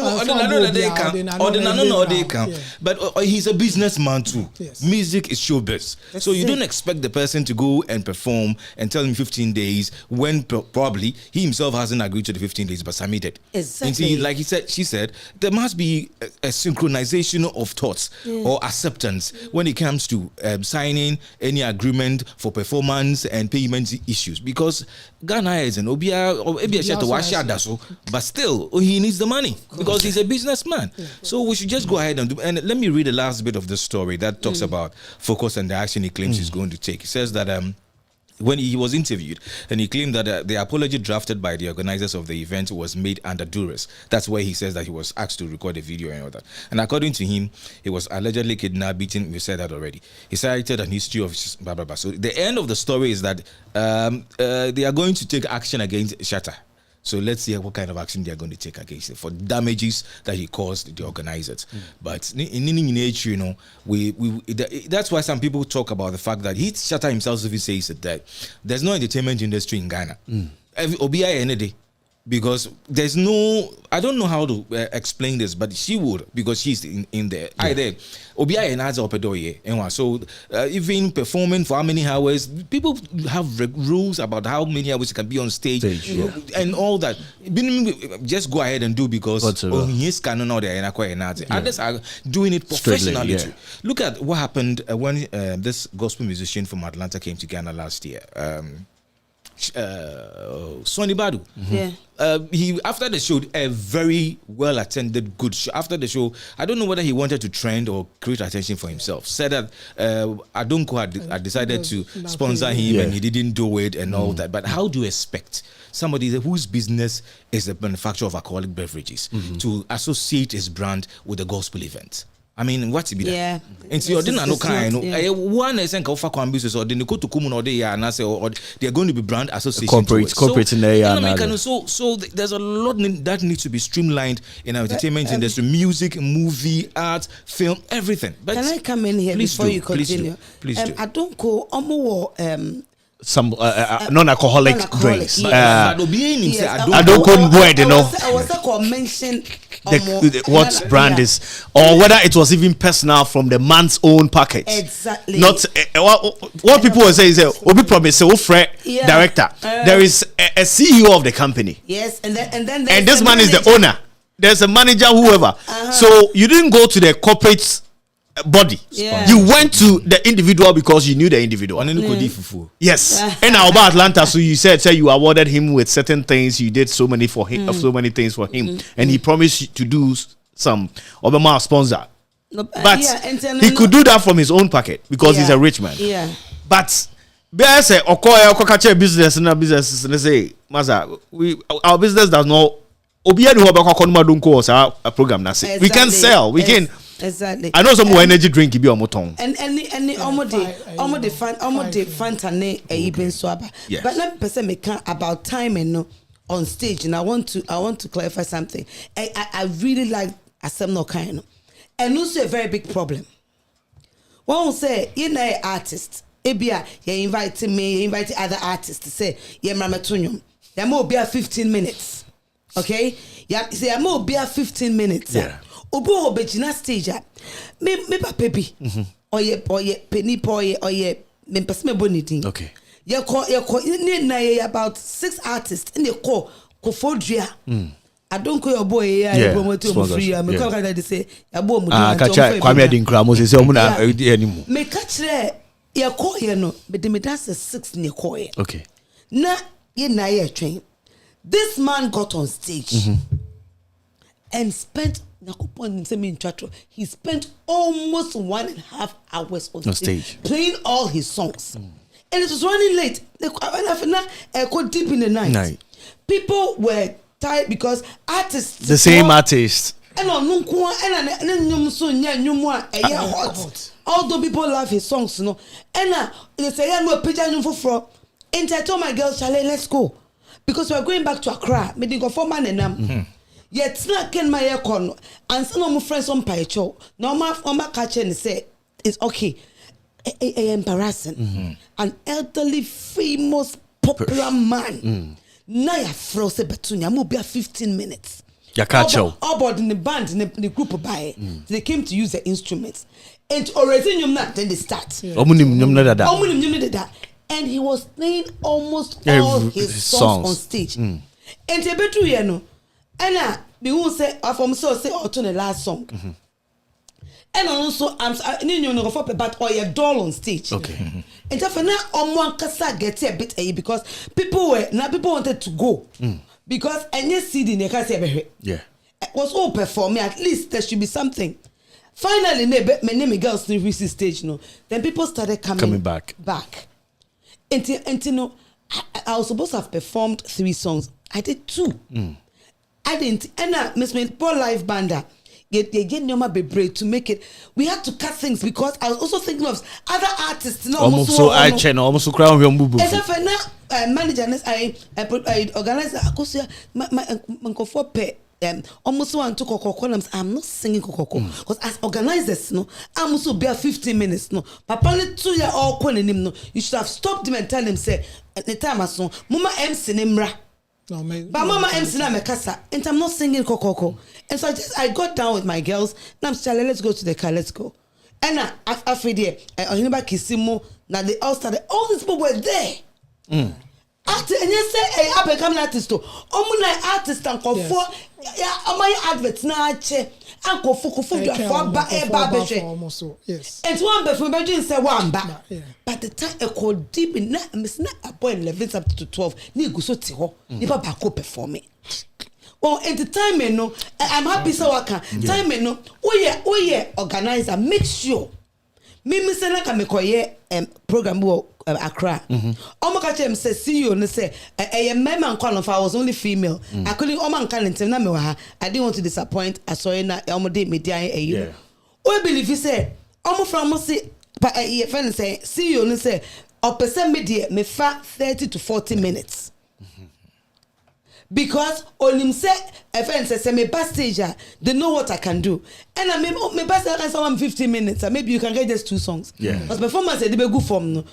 they can. But he's a businessman too. Yes. Music is showbiz. So you don't expect the person to go and perform and tell him 15 days when probably he himself hasn't agreed to the 15 days but submitted.
Exactly.
And like she said, there must be a synchronization of thoughts or acceptance when it comes to signing any agreement for performance and payment issues. Because Ghana is an but still he needs the money because he's a businessman. So we should just go ahead and do. And let me read the last bit of the story that talks about focus and the action he claims he's going to take. He says that when he was interviewed, and he claimed that the apology drafted by the organizers of the event was made under duress. That's where he says that he was asked to record a video and all that. And according to him, he was allegedly kidnapped, beaten. We said that already. He cited an history of blah, blah, blah. So the end of the story is that they are going to take action against Shatta. So let's see what kind of action they are going to take against it for damages that he caused the organizers. But in nature, you know, that's why some people talk about the fact that Shatta himself even says that there's no entertainment industry in Ghana. OBI any day. Because there's no, I don't know how to explain this, but she would, because she's in there. Either Obi and Aza Opedoye, and so even performing for how many hours, people have rules about how many hours you can be on stage and all that. Just go ahead and do because he's canon out there and others are doing it professionally too. Look at what happened when this gospel musician from Atlanta came to Ghana last year. Sonny Badu. He after the show, a very well attended good show. After the show, I don't know whether he wanted to trend or create attention for himself. Said that Adonko had decided to sponsor him and he didn't do it and all that. But how do you expect somebody whose business is the manufacture of alcoholic beverages to associate his brand with a gospel event? I mean, what's it be that? And so you didn't know kind. One is saying offer business or they go to Kumun or they are and say or they are going to be brand association.
Corporate in there.
So there's a lot that needs to be streamlined in our entertainment industry, music, movie, art, film, everything. But
can I come in here before you continue?
Please do.
I don't call
some non-alcoholic drinks.
I
don't call word, you know.
I was mention
what brand is, or whether it was even personal from the man's own pocket.
Exactly.
Not what people will say is Obi promise director. There is a CEO of the company.
Yes, and then
this man is the owner. There's a manager, whoever. So you didn't go to the corporate body. You went to the individual because you knew the individual. Yes. And now about Atlanta, so you said you awarded him with certain things. You did so many for him, so many things for him, and he promised to do some Obama sponsor. But he could do that from his own pocket because he's a rich man. But there say Okoye business and business and say, Maza, our business does not. A program we can sell. We can.
Exactly.
I know some more energy drink be on moton.
And almost fantane even swaba. But let me person make about timing on stage, and I want to clarify something. I really like Asem no kind, and also a very big problem. One say you know artist, ebia you invite me, you invite other artists to say yeah mamatunyo. There may be 15 minutes, okay? Yeah, say there may be 15 minutes. Obo obejina stage me papa bi oye penny boy oye me person me bonidin
okay
ye call na about 6 artists in the call Kofodria I don't call your boy here promote to free me come can say ya bo mu
Kwame Adinkra mo say omu na anymore
me catch there ye call ye no, but the that's a 6 near call.
Okay.
Na ye na ye train. This man got on stage and spent he spent almost 1.5 hours on stage playing all his songs. And it was running late. Go deep in the night. People were tired because artists
the same artist.
And on hot. Although people love his songs, you know. And they say, "Yeah, no picture for." And I told my girls, "Charlie, let's go." Because we're going back to Accra. Me go for man and yet not can my aircon. And some of my friends on Paicho. No ma catch and say it's okay. Embarrassing. An elderly, famous, popular man. Naya froze betunya mo be 15 minutes. All about in the band in the group by they came to use the instruments. And already then they start. And he was playing almost all his songs on stage. And te betu ye no. And me who say from so say or to the last song. And also I'm go for but or a doll on stage.
Okay.
And therefore now one kasa get a bit because people wanted to go. Because any CD ne can say
yeah.
It was all performing. At least there should be something. Finally, my name girls to reach the stage, no. Then people started coming back. And you know, I was supposed to have performed 3 songs. I did 2. I didn't. And Miss Paul live bander. Get Nyoma be brave to make it. We had to cut things because I was also thinking of other artists. No,
almost so I channel, almost so crown your boo.
As a now, manager, I organize my for pay. Almost one to Coco. I'm not singing Coco because as organizers, no, I'm also be 15 minutes. No, Papa, 2 year old calling him. No, you should have stopped him and tell him say at the time I saw Mama MC Nimra. No, but Mama MC na mekasa, and I'm not singing Coco. And so I got down with my girls. Now I'm saying, let's go to the car, let's go. And after there, I remember Kissimo. Now they all started. All these people were there. After and you say, "Hey, I become an artist too." Artist and for my adverts now. Uncle Fuku yes. And one before bedroom say one back. But the time I called deep in that miss not a point 11 up to 12. Ni go so ti ho. Ni papa ko perform it. Oh, and the time no, I'm happy so I can. Time no, oh yeah, organizer, make sure. Me say na ka me koye program wo Accra. Omo ka chem say CEO no say man qualify I was only female. I couldn't omo kan ntem na me wa ha. I didn't want to disappoint. I saw na omo dey media you. O believe you say omo from say friend say CEO no say o person media me fa 30 to 40 minutes. Because onim say friend say me backstage they know what I can do. And I me backstage can someone 15 minutes and maybe you can get just 2 songs. Because performance they be good form no.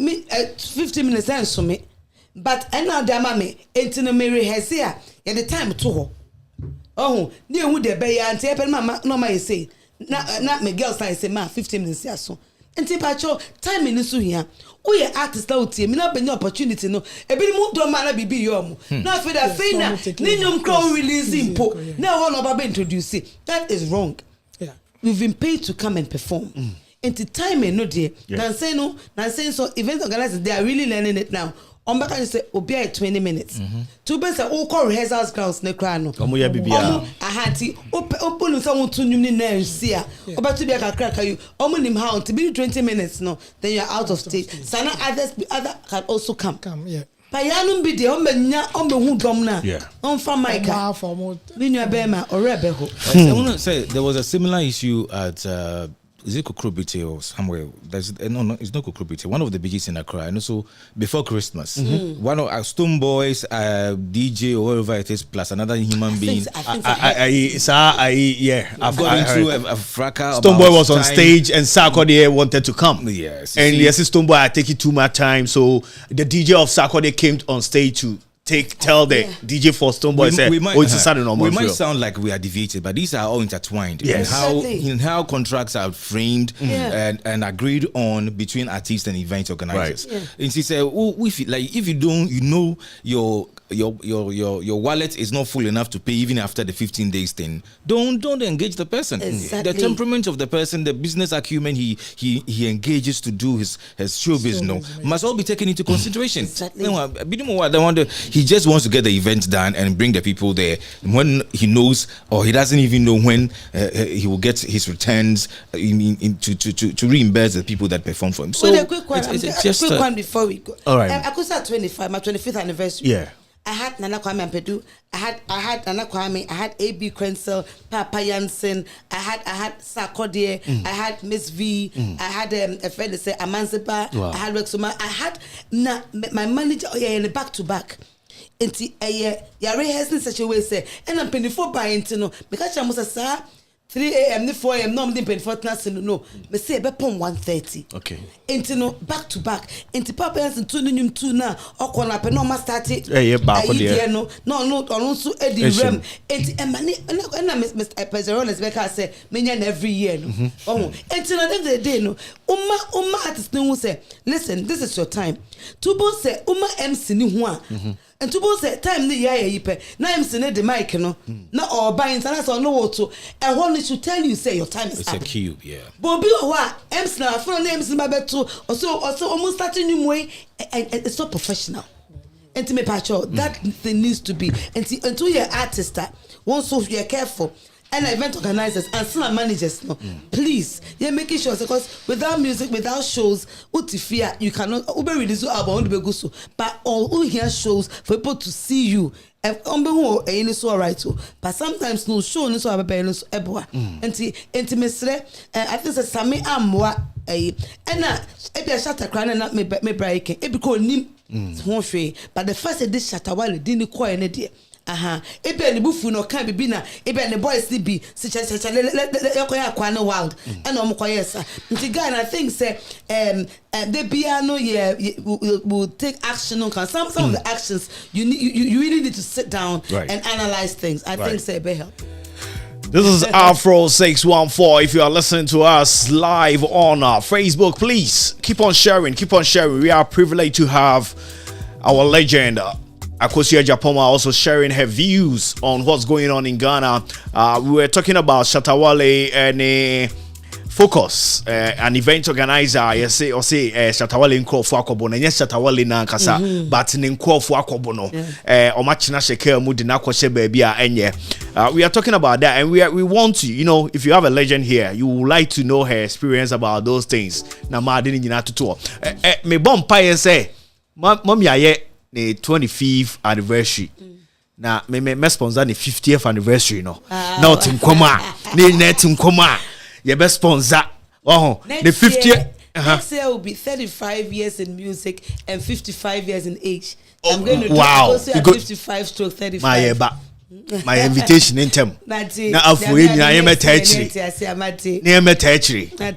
Me 15 minutes and so me. But and now the mama entino me rehearse here. Ya the time to ho. Oh, ni hu de be ya ante pe mama no ma say. Na me girls say ma 15 minutes ya so. Enti pacho time ni so here. Who ye artist na utie me na be opportunity no. E bi mu do ma na bibi yo mu. Na fe da fe na ni nyum crow releasing po. Na one oba be introduce. That is wrong. Yeah. We've been paid to come and perform. Into time no dear. Nancy so event organizers they are really learning it now. On back and say obi 20 minutes. 2 best all call rehearsals grounds ne kra no. Omo ya bibia. Ahati open someone to nyum ni na nsia. Oba to be aka crack you. Omo nim how to be 20 minutes no. Then you are out of stage. Sana other can also come. Yeah. Payanum bi de ombe hu dom na. On fa mic. Me nua be ma orebe ho.
I want to say there was a similar issue at is it Kokrobite or somewhere? There's no, it's not Kokrobite. One of the BGs in Accra, and also before Christmas, one of our Stone Boys, DJ or whatever it is, plus another human being.
Yeah,
I've got into a fracas.
Stone Boy was on stage, and Sarkodie wanted to come.
Yes,
and yes, Stone Boy had taken too much time, so the DJ of Sarkodie came on stage to tell the DJ for Stone Boy it's a Saturday normal.
We might sound like we are deviated, but these are all intertwined. Yes. In how contracts are framed and agreed on between artists and event organizers. Right. And she said, if you don't, you know your your wallet is not full enough to pay even after the 15 days thing, don't engage the person.
Exactly.
The temperament of the person, the business acumen he engages to do his show business must all be taken into consideration.
Exactly.
He just wants to get the event done and bring the people there when he knows, or he doesn't even know when he will get his returns to reimburse the people that perform for him. So
a quick one, quick one before we go.
All right.
I could start 25, my 25th anniversary.
Yeah.
I had Nana Kwame Ampedu. I had Nana Kwame. I had A.B. Krenzel, Papa Jansen. I had Sarkodie. I had Miss V. I had a friend that said Amanzipa.
Wow.
I had Rexoma. I had my manager. Oh yeah, in the back to back. Enti yeah rehearsing such a way say, and I'm paying for buying to know because I must say 3 a.m. 4 a.m. No, I'm paying for nothing. No, me say be pon 1:30.
Okay.
Enti no back to back. Enti Papa Jansen 2 na okona pe no ma start it.
Yeah, back on there.
No so edi rem. Enti emani na Mr. President Lesbeka say menya every year no. Oh, enti no the day no. Uma artist no say, listen, this is your time. Tubo say uma MC ni ho a. And Tubo say time ni ya yipe. Na MC ne the mic no. Na or buy international no water. And one should tell you say your time is up.
it's a cube, yeah.
Bobi wa MC na phone names ma beto. Also almost starting new way and it's not professional. And to me patcho that thing needs to be until you're artist one so you're careful. And event organizers and some managers, no, please, you're making sure because without music, without shows, utifia you cannot Uber release your album but all here shows for people to see you. And so right but sometimes no show no so ababa eboa enti I think say Sami amwa and na e be Shatta Wale na me break e be ko nim ho hwe but the first edition Shatta Wale di ni ko ene de ebe ne bufu no kan bibi na ebe ne boys ni bi se yakoya kwa no wild and omkoyesa nti guy I think say the piano will take action on some of the actions you really need to sit down and analyze things. I think say be help.
This is Afro 614. If you are listening to us live on Facebook, please keep on sharing. We are privileged to have our legend Akosia Japoma also sharing her views on what's going on in Ghana. We were talking about Shatta Wale and Focus, an event organizer. Say Shatta Wale nko fu akobono. Yes, Shatta Wale na kasa, but nko fu akobono. Omachina sheke mudi na kwashe baby a enye. We are talking about that, and we want to, if you have a legend here, you would like to know her experience about those things. Na ma dini nyina tuto. Me bom pa ye say, mom ya the 25th anniversary. Na me sponsor the 50th anniversary no. Now Tim Koma. Ne Tim Koma. Your best sponsor. The 50th
next year will be 35 years in music and 55 years in age. I'm going to do
wow.
55 stroke 35.
My invitation in them. Now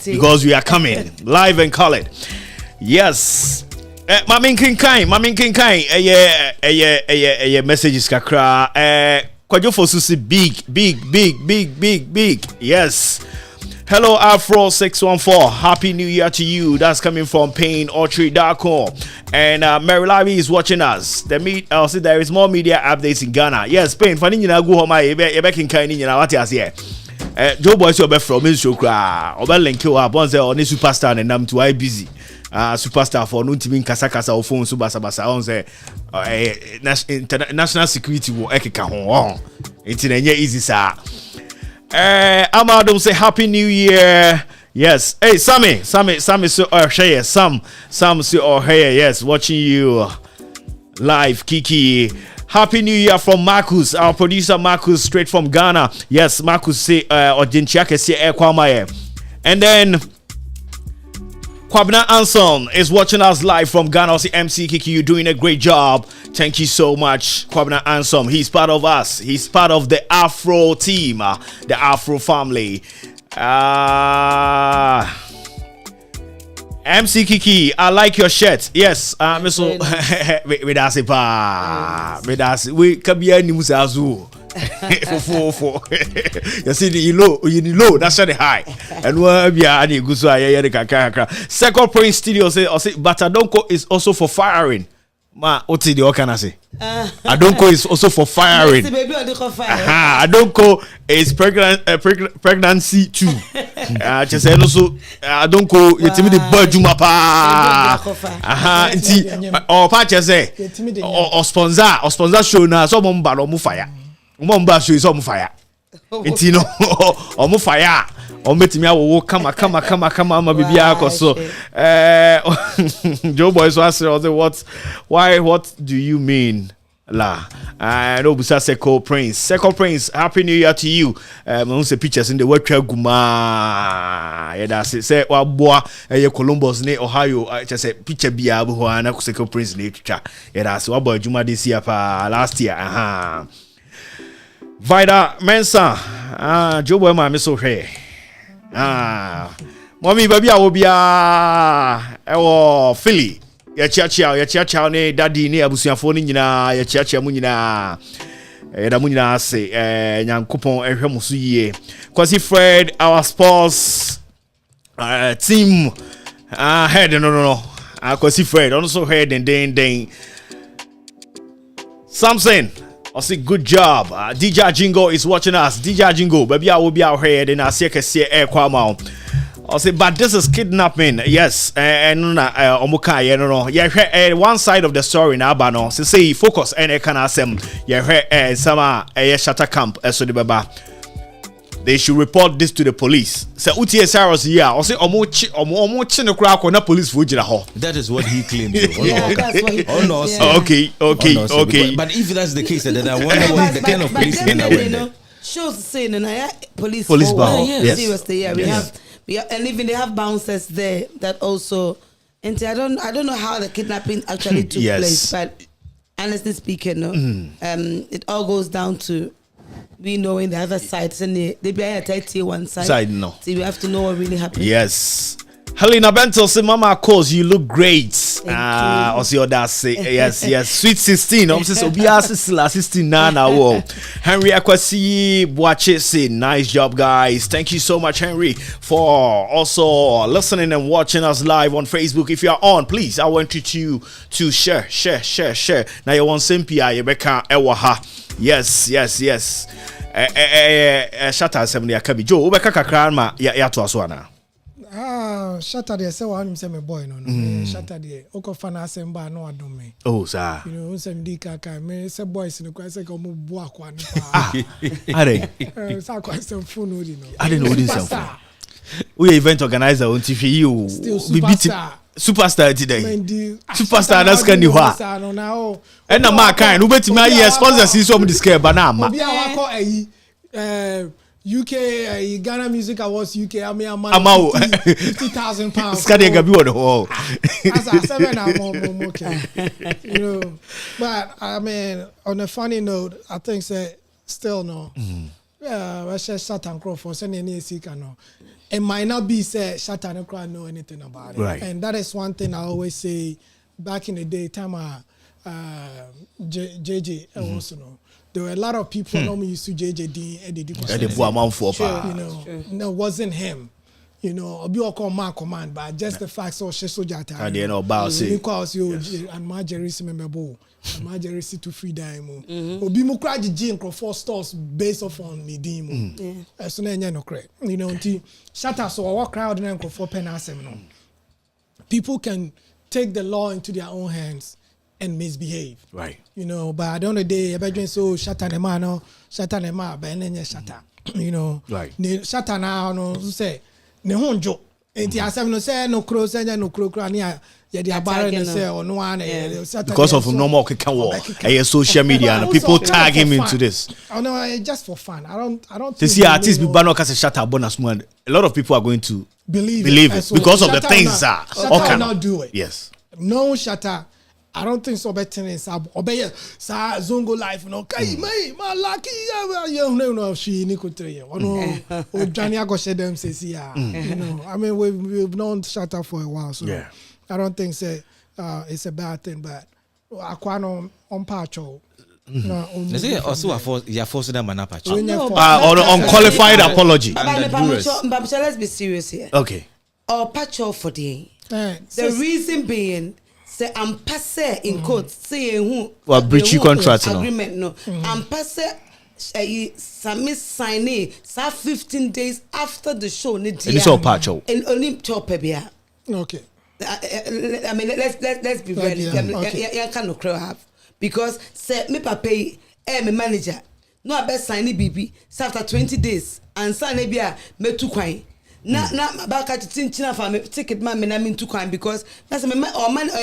because we are coming live and call it. Yes. Mamin Kinkai, messages kakra. Kwajo Fosusi big. Yes. Hello Afro 614. Happy New Year to you. That's coming from PainOrchard.com. And Mary Lavi is watching us. I'll say there is more media updates in Ghana. Yes, Pain. Funny you know go home. You back in Kaini. You know what you here. Joe Boys your best from Mr. Kra. Oba link you up. Once on the superstar and I'm too busy. Superstar for no team kasa or phone subasa on say national security will ekeka ho. It's easy sir. Amadum say Happy New Year. Yes. Hey Sammy so share Sam so hey yes watching you live Kiki. Happy New Year from Marcus, our producer Marcus straight from Ghana. Yes, Marcus say Ojinchiake say Kwamaye. And then Kwabena Anson is watching us live from Ghana. See MC Kiki, you're doing a great job. Thank you so much, Kwabena Anson. He's part of us. He's part of the Afro team, the Afro family. MC Kiki, I like your shirt. Yes, Miss Medasi. We can be any musazu. For you see the low that's the high and second point studio say Batadonko is also for firing. Ma, what's the can I say? Adonko is also for firing. Adonko is pregnancy too. Just say no so Adonko you tell me the bird juma pa. Or pa say or sponsor show na so mo ba no mo fire. Mo ba show so mo fire. Enti no o mo fire. O metimi awo kama ma bibia akoso. Joe boy so ask what do you mean? La, no busa Second Prince, happy new year to you. I see pictures in the web guma. Yeah, that's it. Say boy, Columbus ne Ohio. Just say picture biya buho na Second Prince ne picture. Yeah, that's what boy Juma this year pa last year. Vida Mensa, Joe boy ma miso he. Mommy baby awobia Philly. Ya chia ne daddy ne abusuafo ni nyina ya chia mu nyina da mu nyina ase nyankopon ehwe mo so yie Kwasi Fred our sports team head no Kwasi Fred also head and then Samson I say good job. DJ Jingo is watching us. DJ Jingo, baby, I will be out here. Then I see air kwama. I say, but this is kidnapping. Yes, and omuka, no. Yeah, one side of the story now, but no. Say focus and can ask them. Yeah, sama Shatta camp. So the baba. They should report this to the police. Say UTA Cyrus here. I say omo no kra ko na police for jira ho.
That is what he claims.
That's what he claims.
Okay.
But if that's the case, then I wonder what the kind of police men that went there.
Shows saying and police
bar. Yes.
Seriously, yeah, we have, and even they have bouncers there that also. And I don't know how the kidnapping actually took place, but honestly speaking, no, it all goes down to we knowing the other sides and they be at one side.
No.
So we have to know what really happened.
Yes. Helena Bento say, Mama, of course, you look great. Also, that's say, yes. Sweet 16. I'm saying, so be 16 now. Henry Akwasi Boache say, nice job, guys. Thank you so much, Henry, for also listening and watching us live on Facebook. If you're on, please, I want you to share. Now you want Simpia, Rebecca, Ewaha. Yes. Shatta assembly akabi. Joe, Rebecca Kakranma, ya to aswana.
Shatta de say one say me boy no. Shatta de oko fana asemba no adom me.
Oh sir.
You know say me kaka me say boys no kwa say ko mo bo akwa no pa.
Are.
Say kwa say phone no di no.
I didn't know this stuff. We event organizer on TV you. Superstar today. Superstar that's can you ha. And na ma kind we betimi aye sponsors is some discount banana.
Obi awako UK Ghana Music Awards UK
amount
£50,000.
Skadi gabi on the hall.
As I said, I'm okay. You know, but I mean, on a funny note, I think say still no. Yeah, I said Shatta and Crawford send any seeker no. It might not be say Shatta and Crawford know anything about it.
Right.
And that is one thing I always say. Back in the day, time JJ also know. There were a lot of people normally used to JJD and they did.
You know,
no, it wasn't him. You know, Obi Oko man command, but just the fact so she soldier time.
And they know about it.
Because you and my Jerry member and my Jerry to free dime. Obi mu cry G and Crawford stores based off on the demo. So na no correct. You know, until Shatta so our crowd and Crawford pen asem no. People can take the law into their own hands and misbehave.
Right.
You know, but at the end of the day, everybody so Shatta nema no, Shatta nema, but then Shatta. You know. Right. Shatta now no say ne honjo. Enti asem no say no crow say no crow ni ya dey abare no say or no one
because of normal social media and people tag him into this.
Oh no, just for fun. I don't
to see artists be ban cause Shatta bonus man. A lot of people are going to believe it because of the things that
Shatta not do it.
Yes.
No Shatta. I don't think so. Better than obey sa Zongo life. No, kai my lucky. No, she nikotre. Oh no, Johnny Ago said them says yeah. You know, I mean we've known Shatta for a while, so yeah. I don't think say it's a bad thing, but Aquano on pacho.
They say also forcing them an apache.
Or unqualified apology.
But let's be serious here.
Okay.
Or pacho for the reason being say I'm passe in court say who
breach contract
agreement no I'm passe submit sign 15 days after the show
and it's all patch out
and only top bia
Okay.
I mean let's be ready I cannot have because say me papa me manager no I best sign BB after 20 days and sign bia me too kwan na back at tinchina for me ticket man me na me too kwan because that's my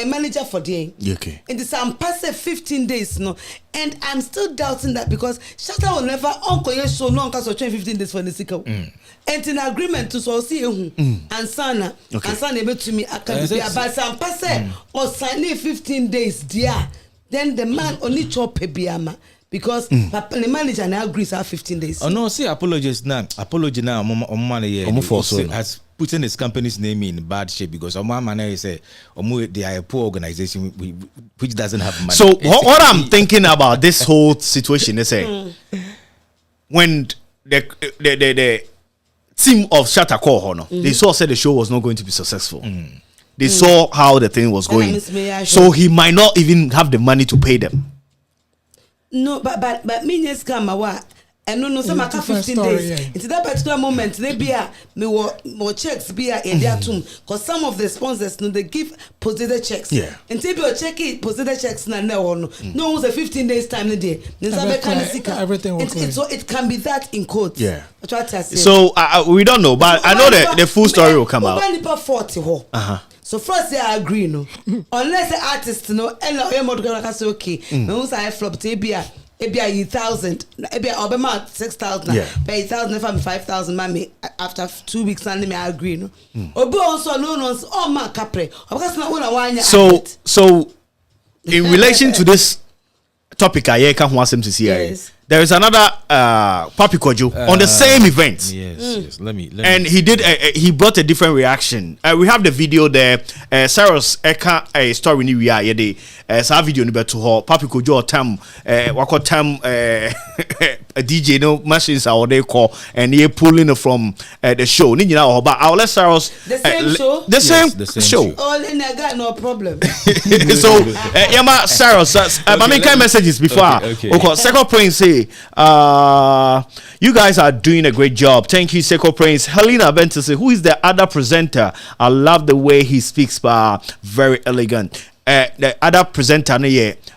manager for the
okay
and this I'm past 15 days no and I'm still doubting that because Shatta will never uncle show no cause of 15 days for the sickle and in agreement to so see and sana and sana able to me I can be about some pass or sign 15 days dear then the man only chop a biama because the manager now agrees 15 days.
Oh no, see apologies now. Apology now. Has putting his company's name in bad shape because man say they are a poor organization which doesn't have money.
So what I'm thinking about this whole situation is when the team of Shatta Wale they saw said the show was not going to be successful. They saw how the thing was going, so he might not even have the money to pay them.
No, but me yes come what and no some 15 days. Into that particular moment, they be me more checks be in their tomb because some of the sponsors no they give positive checks.
Yeah.
And take your check it positive checks na no was a 15 days time the day.
Everything
so it can be that in court.
Yeah.
So
we don't know, but I know that the full story will come out.
40 So first they agree no unless the artist no and no say okay no say flop to be a 1,000 obama 6,000 pay 1,000 if I'm 5,000 mommy after 2 weeks and me agree no obi also no oh man capre because na one
so in relation to this topic I can want to see there is another Papi Kojo on the same event.
Yes. Let me.
And he did. He brought a different reaction. We have the video there. Cyrus Eka a story ni we are yede. Sa video ni beto ho. Papi Kojo tam. Wako tam. A DJ no machines are what they call and he pulling from the show. Ni na but I'll let Cyrus.
The same show.
The same show.
Oh, then I got no problem.
So Yama Cyrus. I mean, kind messages before. Okay. Second point say. You guys are doing a great job. Thank you, Seko Prince. Helena Bentese, who is the other presenter? I love the way he speaks, very elegant. The other presenter,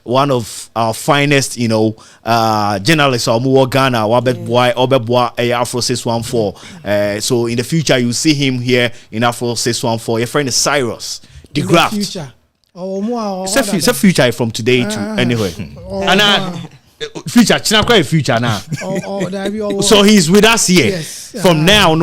one of our finest, journalists, Ghana, Obebwa, Afro 614. So in the future, you see him here in Afro 614. Your friend is Cyrus, the Graft.
Future.
It's a future from today to anyway. And future now. So he's with us here.
Yes.
From now on,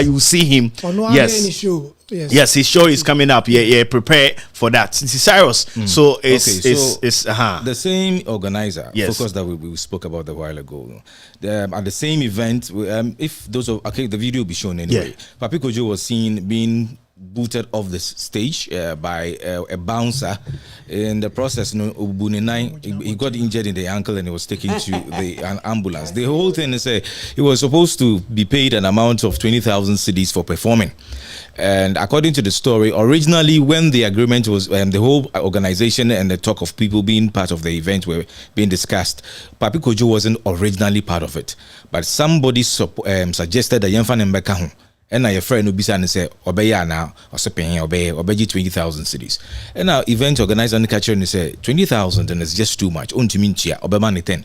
you see him. Yes. Yes, his show is coming up. Yeah, prepare for that. Since Cyrus, so it's
the same organizer.
Yes.
Focus that we spoke about a while ago. At the same event, if those are okay, the video will be shown anyway.
Yeah.
Papi Kojo was seen being booted off the stage by a bouncer. In the process, he got injured in the ankle and he was taken to an ambulance. The whole thing is he was supposed to be paid an amount of 20,000 cedis for performing. And according to the story, originally when the agreement was, the whole organization and the talk of people being part of the event were being discussed, Papi Kojo wasn't originally part of it. But somebody suggested that Yemfa Nembeka and your friend will be saying, Obeya now, or paying obey 20,000 cedis. And now event organizer and catcher and say 20,000 and it's just too much. Unto minchia, Obemani 10.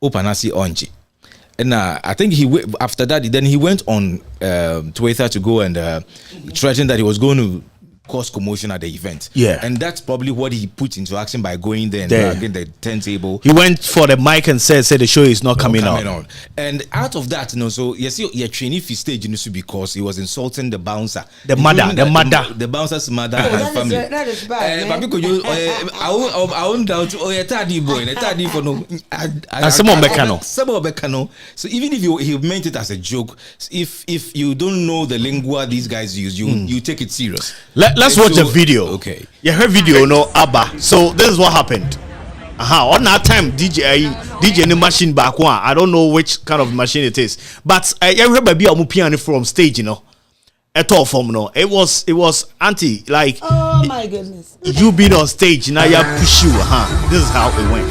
Opanasi onji. And I think after that, then he went on Twitter to go and threaten that he was going to cause commotion at the event.
Yeah.
And that's probably what he put into action by going there and dragging the turntable.
He went for the mic and said the show is not coming on.
And out of that, so you see, you're training for stage because he was insulting the bouncer.
The
bouncer's mother and family.
That is bad.
I won't doubt, you're tardy boy, a tardy for no.
And someone
Bekano. So even if he meant it as a joke, if you don't know the lingua these guys use, you take it serious.
Let's watch the video.
Okay.
You heard video, no Abba. So this is what happened. On that time, DJ in the machine back one. I don't know which kind of machine it is, but you heard piano from stage, At all from no. It was anti like
Oh my goodness.
You been on stage, now you push you, This is how it went.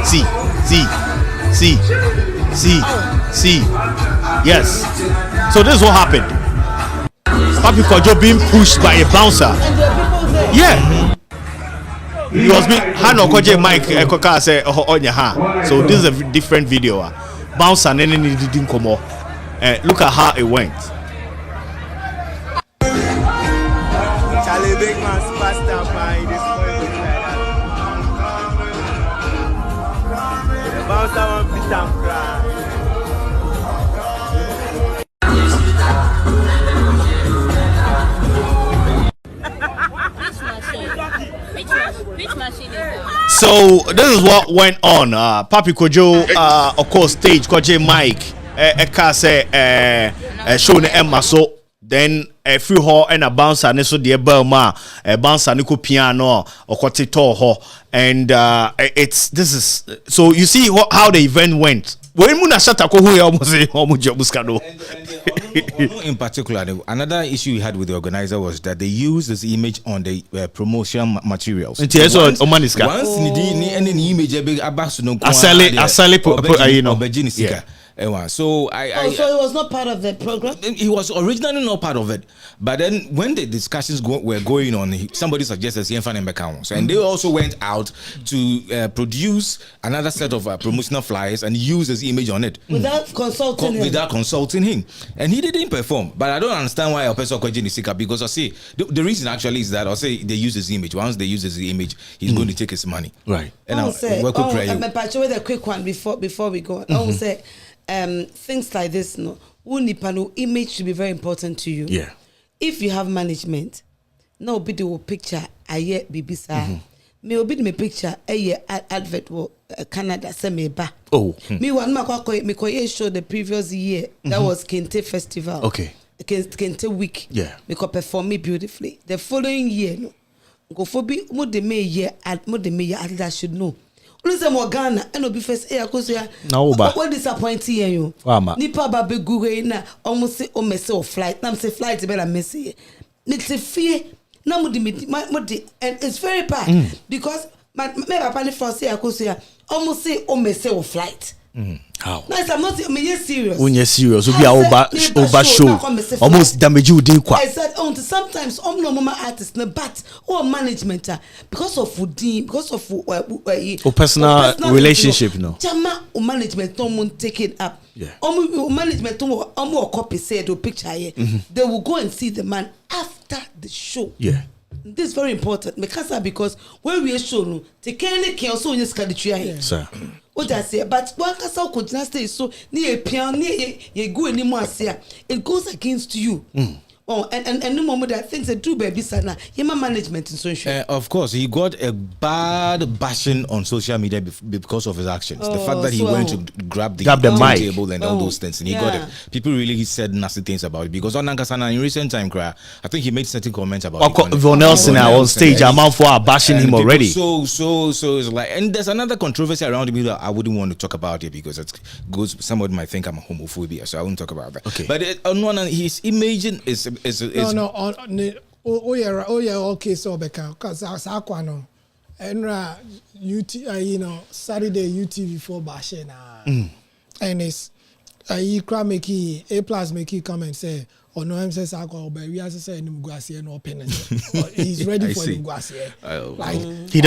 See. Yes. So this is what happened. Papi Kojo being pushed by a bouncer.
And there are people there.
Yeah. He was being hand on Kojo Mike Koka say on your hand. So this is a different video. Bouncer and then he didn't come up. Look at how it went.
Charlie Big Man superstar by this point like that. The bouncer won't beat and cry.
Which machine is that?
So this is what went on. Papi Kojo, of course, stage Kojo Mike, Eka say, show Emma so. Then a free hall and a bouncer and so the Burma, a bouncer and piano or quatito ho. And this is so you see how the event went. When Muna Shatta Wale
in particular, another issue we had with the organizer was that they used this image on the promotion materials.
Once
any image so
so it was not part of the program.
He was originally not part of it, but then when the discussions were going on, somebody suggested and they also went out to produce another set of promotional flyers and use his image on it
Without consulting
him, and he didn't perform. But I don't understand why a person question is sicker, because I say the reason actually is that I say they use his image. Once they use his image, he's going to take his money,
right?
And
I'll say, with a quick one before we go on. I will say things like this, no, image should be very important to you.
Yeah.
If you have management, no video picture aye bibisa. Me obi me picture aye advert wo Canada say me ba.
Oh.
Me one me show the previous year that was Kente Festival.
Okay.
Kente week.
Yeah.
Me ko perform me beautifully. The following year no go for be mo de me year Adidas should know. Listen, more Ghana and obi first akosia. What disappointing you? Nipa ba be gure na almost say o mess or flight. Nam say flight better messy. Me say fear. Na mo di and it's very bad because me papa ni first akosia almost say o mess or flight.
How?
Nice, I'm not serious.
When you're serious, will be over show. Almost damage you did
I said, sometimes no mama artists, but management because of food, because of
personal relationship, no.
Jama management don't take it up.
Yeah.
Management don't copy said or picture here. They will go and see the man after the show.
Yeah.
This is very important because when we are shown, take care also in this country.
Sir.
What I say, but one castle could not stay so near piano, you go anymore. It goes against you. And no moment that things that do baby sana, my management in social.
Of course, he got a bad bashing on social media because of his actions. The fact that he went to grab the
mic
table and all those things, and he got it. People really said nasty things about it because on Nankasana in recent time, I think he made certain comments about
Von Nelson on stage. I'm out for bashing him already.
So it's like, and there's another controversy around him that I wouldn't want to talk about it because it goes. Somebody might think I'm a homophobia, so I won't talk about that.
Okay,
but on one hand, his imaging is
okay, so because Sakwano and Saturday UTV for Bashena and it's A+ make come and say no I'm says but we as say Nguasie no open he's ready for Nguasie like
he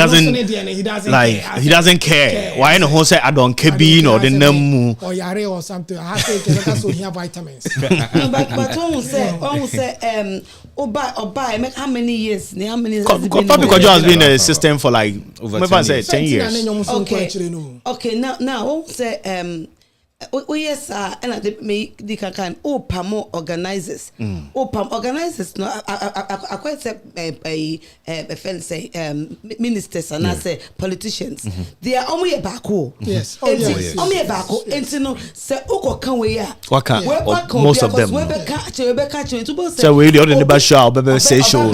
doesn't care why no say I don't care being or the name
or yare or something I have to take so here vitamins
but one say Oba make how many years
Papi Kojo has been in the system for like over 10 years.
Okay now one say yes, and me the can pam organizers. Pam organizers no I quite say a friend say ministers and I say politicians. They are only back.
Yes.
Only back. And no say uko kan we ya.
Most of them.
So
we the other show say show.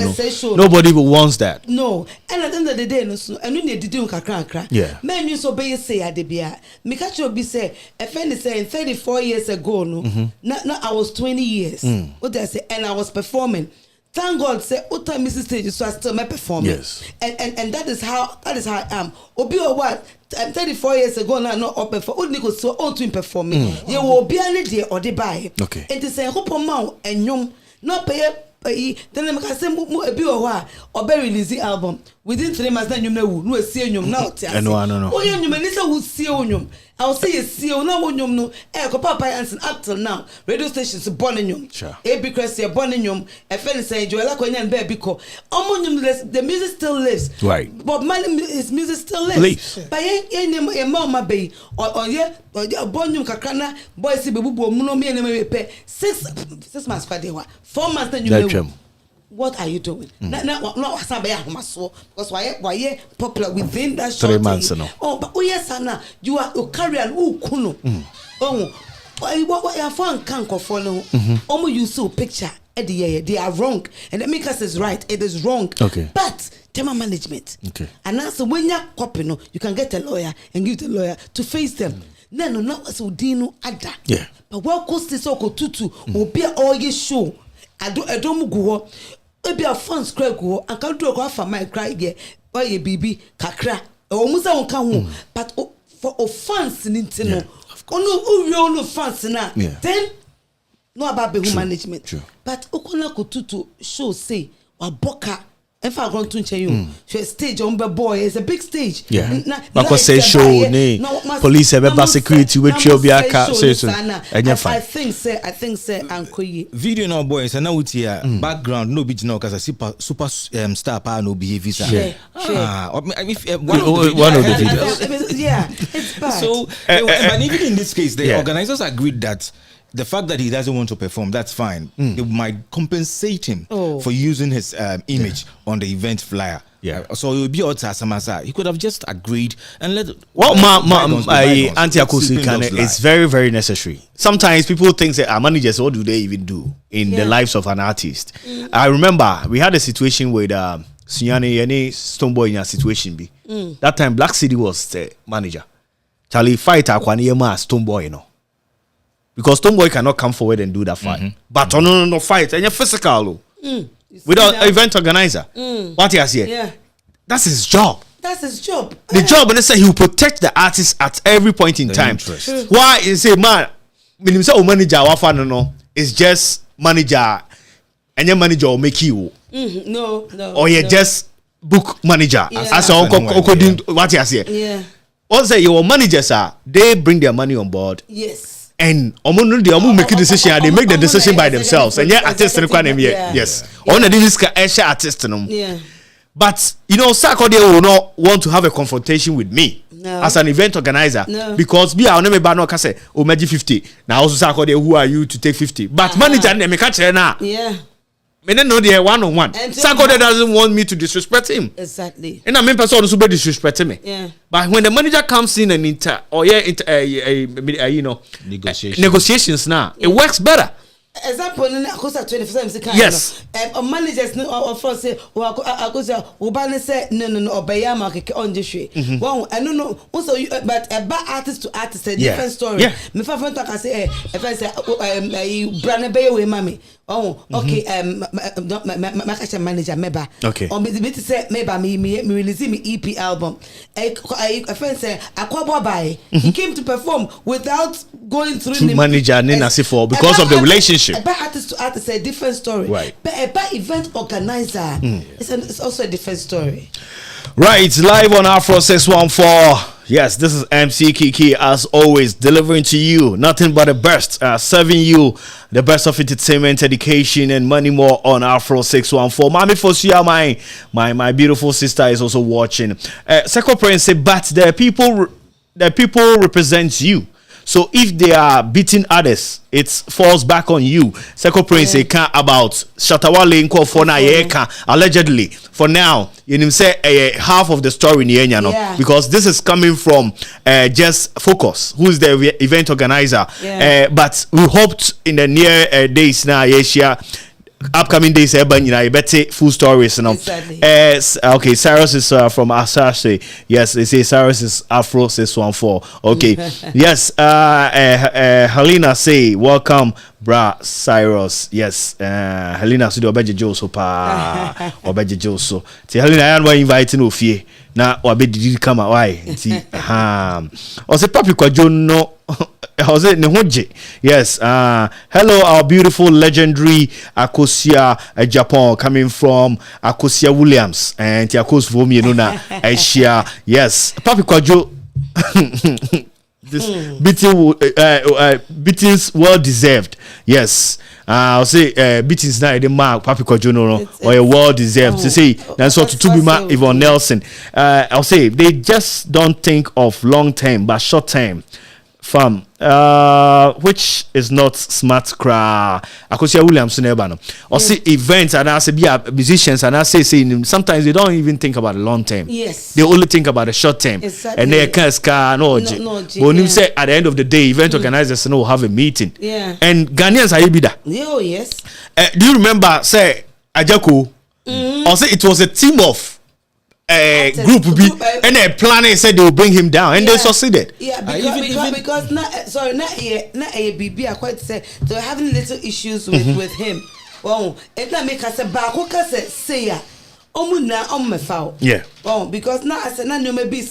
Nobody wants that.
No. And at the end of the day no so and we did kakra. Yeah. Men you so be say adebia. Me catch you be say a friend saying 34 years ago, no, I was 20 years. What did I say? And I was performing. thank God say uta Mrs. Stage so I still may perform.
Yes.
And that is how I am. Obi or what 34 years ago now not up for old niggas so on to perform. You will be any day or the buy.
Okay.
It is a hope amount and yum not pay. Then I can say a bit or very release album within 3 months. Then you know no see you now.
No.
Oh, you minister will see you. I'll say you see you now. You know, Papa Hansen up till now. Radio stations born in you.
Sure.
AB Cressy born in you. A friend saying Joella Coin and Baby Co. The music still lives.
Right.
But his music still lives. But a mama bay or yeah, born you Kakana, boys, Babu, Muno, me and pay 6 months for the 4 months. Then you know. What are you doing? Not because why popular within that short
3 months no.
Oh, but yes, Anna, you are carrying kuno. Oh, what your phone can't follow. You saw picture at the year. They are wrong, and the makers is right. It is wrong.
Okay.
But tema management.
Okay.
And that's when you copy no, you can get a lawyer and give the lawyer to face them. No, so dino ada.
Yeah.
But what cost this oko tutu will be all your show. I don't go. Maybe a funds crack go and can't do a for my cry here. Or ye baby kakra. Almost I won't come. But for funds in Nintendo. Oh no funds now. Then no about the management.
True.
But Okona Kututu show say or Boka. If I want to tell you, stage on the boy is a big stage.
Yeah. Because say show ne police have security with you be aka say so.
I think say ankoyi.
Video now boys and now with here background no be no cause super star pa no behave visa. One
of the videos.
Yeah, it's bad.
So but even in this case the organizers agreed that the fact that he doesn't want to perform, that's fine. They might compensate him for using his image on the event flyer.
Yeah.
So it would be Samasa. He could have just agreed and let.
Well, anti-acoustic it's very, very necessary. Sometimes people think that our managers, what do they even do in the lives of an artist? I remember we had a situation with Sunyane Stoneboy in a situation. That time Black City was the manager. Charlie fight Aquaniema Stoneboy, you know. Because Tomboy cannot come forward and do that fight. But no fight. And you're physical. Without event organizer. What he has here.
Yeah.
That's his job.
That's his job.
The job, and they say he will protect the artist at every point in time. Why is say, man, when you say manager, no, it's just manager, and your manager will make you.
No.
Or you just book manager. As what he has here.
Yeah.
Also, your managers they bring their money on board.
Yes.
And they make a decision. They make the decision by themselves. And yeah, artist yes. On the artist.
Yeah.
But you know, Sarkodie will not want to have a confrontation with me as an event organizer because me I'll never ban say oh maybe 50. Now also Sarkodie, who are you to take 50? But manager me catch now.
Yeah.
Me don't know the one-on-one. Sarkodie doesn't want me to disrespect him.
Exactly.
And I mean person also be disrespecting me.
Yeah.
But when the manager comes in and negotiations now, it works better.
Example, Akosa 25
yes.
Managers no first say Akosa Ubane say no Obayama keke on the street. Well, I don't know. Also, but a bad artist to artist a different story. Me fa friend talk say if I say brand bay we mami. Oh, okay. My manager meba.
Okay.
Or me say meba me release me EP album. A friend say Akwabo buy. He came to perform without going through
the manager for because of the relationship.
A bad artist to artist a different story.
Right.
But a bad event organizer it's also a different story.
Right, it's live on Afro 614. Yes, this is MC Kiki as always, delivering to you nothing but the best, serving you the best of entertainment, education, and money more on Afro 614. Mami Fosia, my beautiful sister is also watching. Second Prince say, but the people represent you. So if they are beating others, it falls back on you. Second Prince say about Shatta Wale for na allegedly. For now, you know say half of the story in the because this is coming from just Focus, who is the event organizer. But we hoped in the near days now, upcoming days, you better full stories.
Exactly.
Okay, Cyrus is from Asase. Yes, they say Cyrus is Afro 614. Okay, yes. Helena say welcome, bra Cyrus. Yes, Helena so the obeje Joso pa obeje Joso. Helena, I am inviting Ofie. Na obeje come why? O se papi kwajo no. Yes. Hello, our beautiful, legendary Akosia Japan, coming from Akosia Williams and Tiakos Vomi Nuna Asia. Yes, Papi Kwajo. This beatings well deserved. Yes. I'll say beatings now the mark Papi Kwajo no or a well deserved. To say that's what to be ma Yvonne Nelson. I'll say they just don't think of long term but short term. Fam, which is not smart cra. Akosia Williamson Ebano. Or see events and I say be musicians and I say sometimes they don't even think about the long term.
Yes.
They only think about the short term.
Exactly.
And they can't no. But when you say at the end of the day, event organizers will have a meeting.
Yeah.
And Ghanaians are be that.
Oh yes.
Do you remember say Ajako? Or say it was a team of group and a planning said they will bring him down and they succeeded.
Yeah, because not BB I quite say they're having little issues with him. Oh, it not make us a back say ya. Yeah. Oh, because now I said no maybe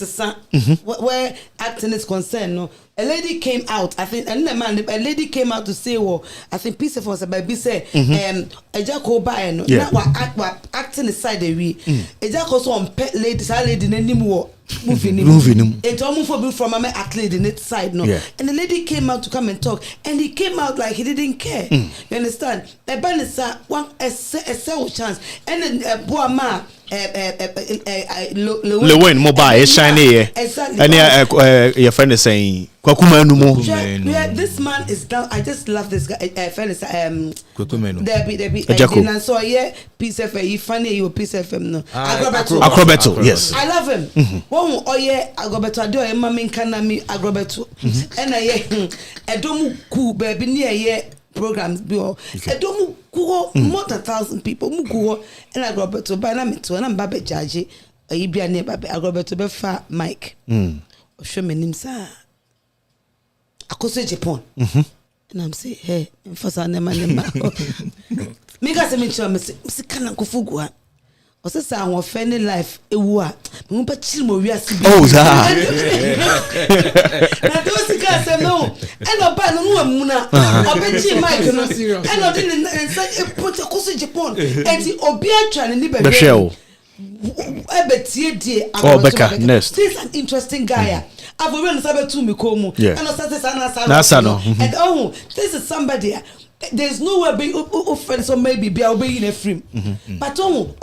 where acting is concerned. No, a lady came out. I think a lady came out to say, well, I think piece of us about say a Jacko by no what acting aside the we a Jacko so on pet ladies our lady anymore moving him. It's almost from my act lady in its side no. And the lady came out to come and talk and he came out like he didn't care. You understand? A banisa one a cell chance and then Boama
Lewin mobile shiny.
Exactly.
And your friend is saying
this man is down. I just love this guy. Fellas, Debbie. So yeah, piece of funny you piece of him no.
Acrobato, yes.
I love him. One yeah, Agrobeto. I do a mammy can me Agrobeto. And I don't cool baby near yeah programs be all. I don't go more than 1,000 people. Mugo and Agrobeto. By na me to and I'm Babe Jaji. I be a neighbor Agrobeto be fa Mike. Show me name sir. Akoso Japan. And I'm say, hey, for sa nema. Me ka se me cho me se kana kofugua. O se sa won fe ni life ewu a. Me pa chiri mo wi ase bi.
Oh, that.
Na do se ka se no. E no ba no amu na. Obechi Mike no serious. E no dey say e put Akoso Japan. E ti obi atwa ni be.
The show.
Oh,
Becca, next.
This is an interesting guy. I've already said to me, Komu.
Yeah.
And
And
this is somebody. There's no way being offense or maybe be in a frame. But on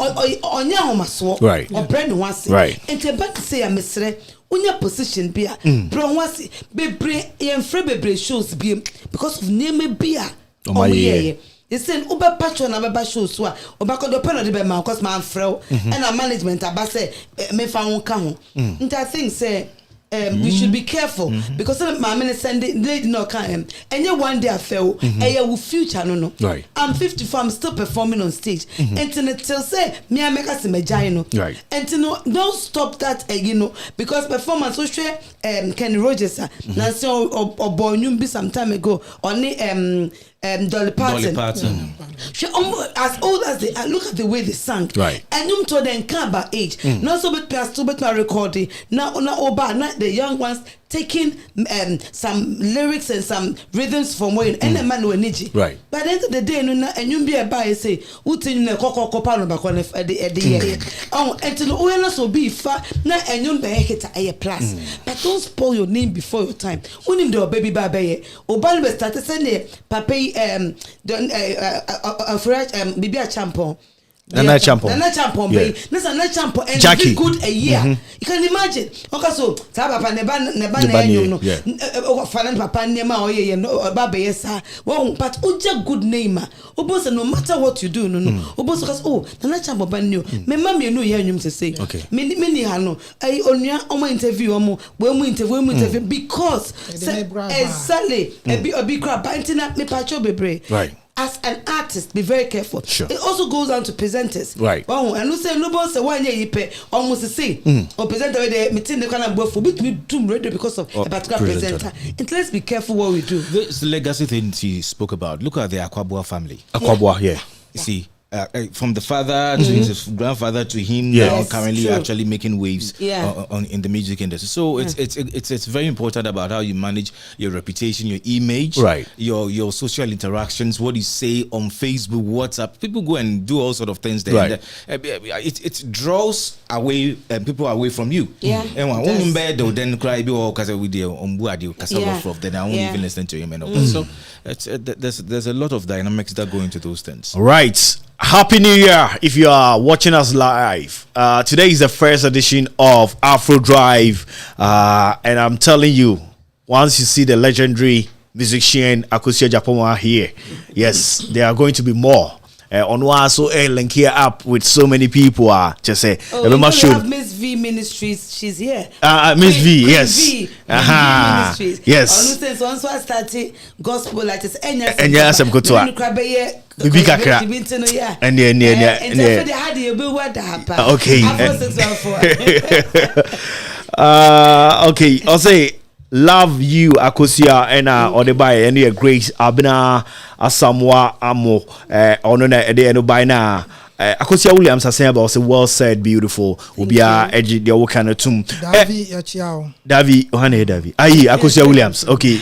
Yamaso,
right,
or brand once,
right.
And to back to say a misre, on your position beer, bro once be and free shows be because of name beer. Oh, my yeah. They send Uber patron about shows so Obako the pen of the man cause man fro and our management about say me found come. And I think say we should be careful because my minister lady no come and you one day I fell and future no.
Right.
I'm 54, I'm still performing on stage. And till say me I make us a majino.
Right.
And to know don't stop that because performance so share Kenny Rogers Nancy or boy be some time ago only Dolly Parton. She as old as they are, look at the way they sang.
Right.
And you told them come about age. Not so bit past 2 bit recording. Now not the young ones taking some lyrics and some rhythms from where and the man will need you.
Right.
By the end of the day, and you be a buy say, who tell you coco copano back on the year. Oh, and to the owners will be far now and you be a plus. But don't spoil your name before your time. Who named your baby baby? Obama started sending Papa Bibi a champon.
Nana Champon.
Yes. Nana Champon and
Jackie.
Good a year. You can imagine. Okay, so Papa Neban you know. Fanan Papa Nema or ye no Baba yes. Well, but Uja good name. Obos no matter what you do, no. Obos Nana Champon ban you. Me mam you know here you to say.
Okay.
Many hano. I onya omo interview omo. When we interview because exactly. A big crab biting up me pacho bebre.
Right.
as an artist, be very careful.
Sure.
It also goes down to presenters.
Right.
Oh, and you say no boss one year you pay almost the same. Or presenter where they meeting the kind of work for we do radio because of a particular presenter. And let's be careful what we do.
This legacy thing she spoke about. Look at the Akwabua family.
Akwabua, yeah.
You see, from the father to his grandfather to him, now currently
true.
actually making waves in the music industry. So it's very important about how you manage your reputation, your image,
right?
Your social interactions, what you say on Facebook, WhatsApp. People go and do all sort of things there.
Right.
It draws away people away from you.
Yeah.
And when in bed, they'll then cry because with the then I won't even listen to him and all that. So there's a lot of dynamics that go into those things.
Right. Happy New Year if you are watching us live. Today is the first edition of Afro Drive. And I'm telling you, once you see the legendary musician Akosua Japoma here, yes, there are going to be more. On also link here up with so many people. Just say,
we have Miss V Ministries. She's here.
Miss V, yes.
V
Ministries. Yes.
Once I started gospel like this,
Bibi kakra. And okay. I'll say love you Akosua and Odebai and your grace Abina Asamoah Amo ono na ede no by na Akosua Williams are saying about say well said beautiful Obia edge the wo kana tum
Davi yachiao
Davi ohane Davi ayi Akosua Williams okay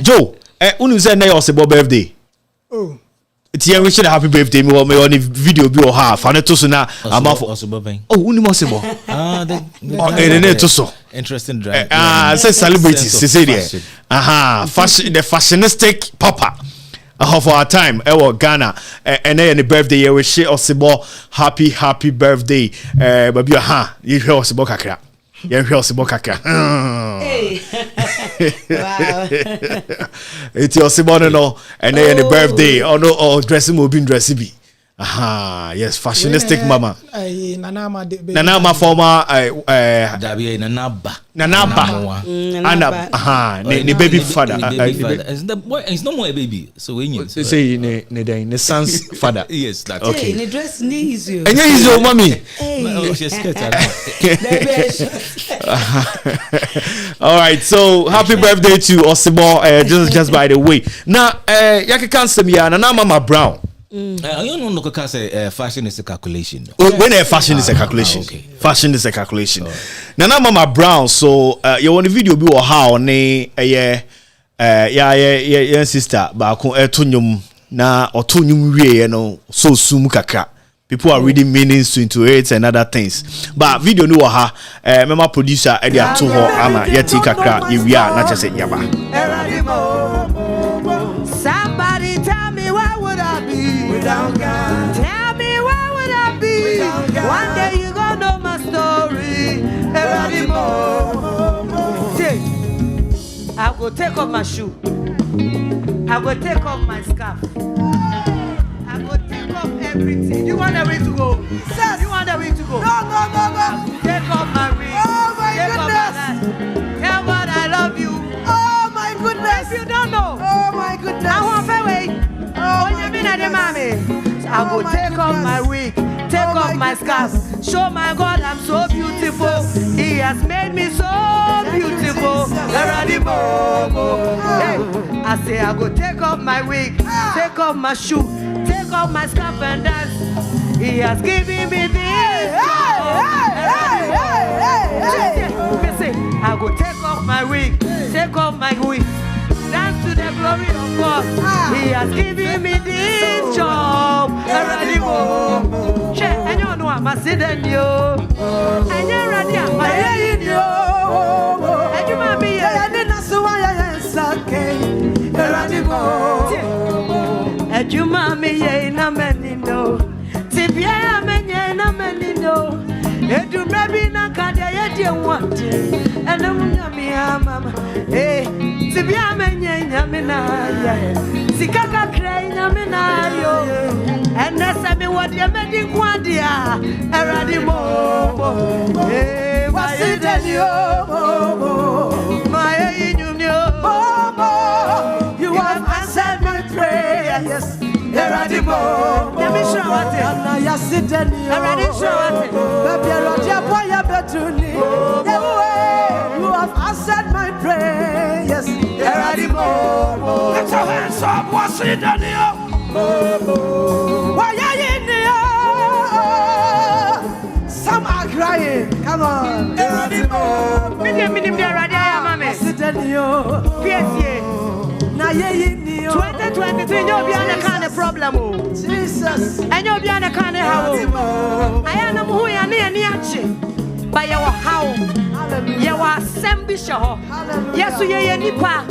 Joe unu say na your birthday
oh
ti yan wish you happy birthday me on the video bi o ha fa ne to so na amafo uni mo sebo ne to so
interesting drive
say celebrities say there fashion the fashionistic papa of our time Ghana and then the birthday we share Osebo happy birthday baby you hear Osebo kakra you hear Osebo kakra
hey wow
it's Osebo no and then the birthday no dressing will be dressing be yes fashionistic mama Nanama former Nanaba the baby father
it's no more a baby so when you
say the son's father
yes that's
okay
the dress needs you
and he's your mommy all right so happy birthday to Osimo just by the way now yaki cancel me na Mama Brown.
You don't know fashion is a calculation.
When fashion is a calculation, fashion is a calculation. Now Mama Brown, so you want the video be or how ne sister ba ko etunyum na otunyum wie no so sum kakra. People are reading meanings into it and other things. But video no ha mema producer e dia to ho ama yeti kakra ewia na chese yaba.
Somebody tell me where would I be without God? Tell me where would I be without God? One day you gonna know my story. I will take off my shoe. I will take off my scarf. I will take off everything. You want everything to go? Yes. You want everything to go? No. Take off my ring. Oh my goodness. Tell God I love you. Oh my goodness. If you don't know. Oh my goodness. I want to wait. Oh you mean at the mommy? I will take off my wig. Take off my scarf. Show my God I'm so beautiful. He has made me so beautiful. Hey, I say I go take off my wig. Take off my shoe. Take off my scarf and dance. He has given me this. I go take off my wig. Take off my wig. Dance to the glory of God. He has given me this job. And you know I'm a citizen, yo. And you're ready, I'm a yo. And you might be a and you mammy, ye, no menino. Tibia, many, no menino. And you maybe not can't yet you want it. And I'm mamma. Eh, Tibia, many, Yamina. Sikaka crying, Yaminayo. And that's I mean what you're making one dear. Eradimo. Eh, what's it that you? My you have answered my prayer. Yes. Eradimo. Let me show what it. And I sit in you. Already show what it. Baby, Roger, boy, I bet you need. You have answered my prayer. Yes. Eradimo. Get your hands up. What's it in you? Why are you in here? Some are crying. Come on. Eradimo. Minimum, they're ready. I'm a sit in you. Yes. 2023, you'll be on a kind of problem. Jesus. And you'll be on a kind of how. I am who you are near by your how. You are Sambisha. Yes, you are Nipa.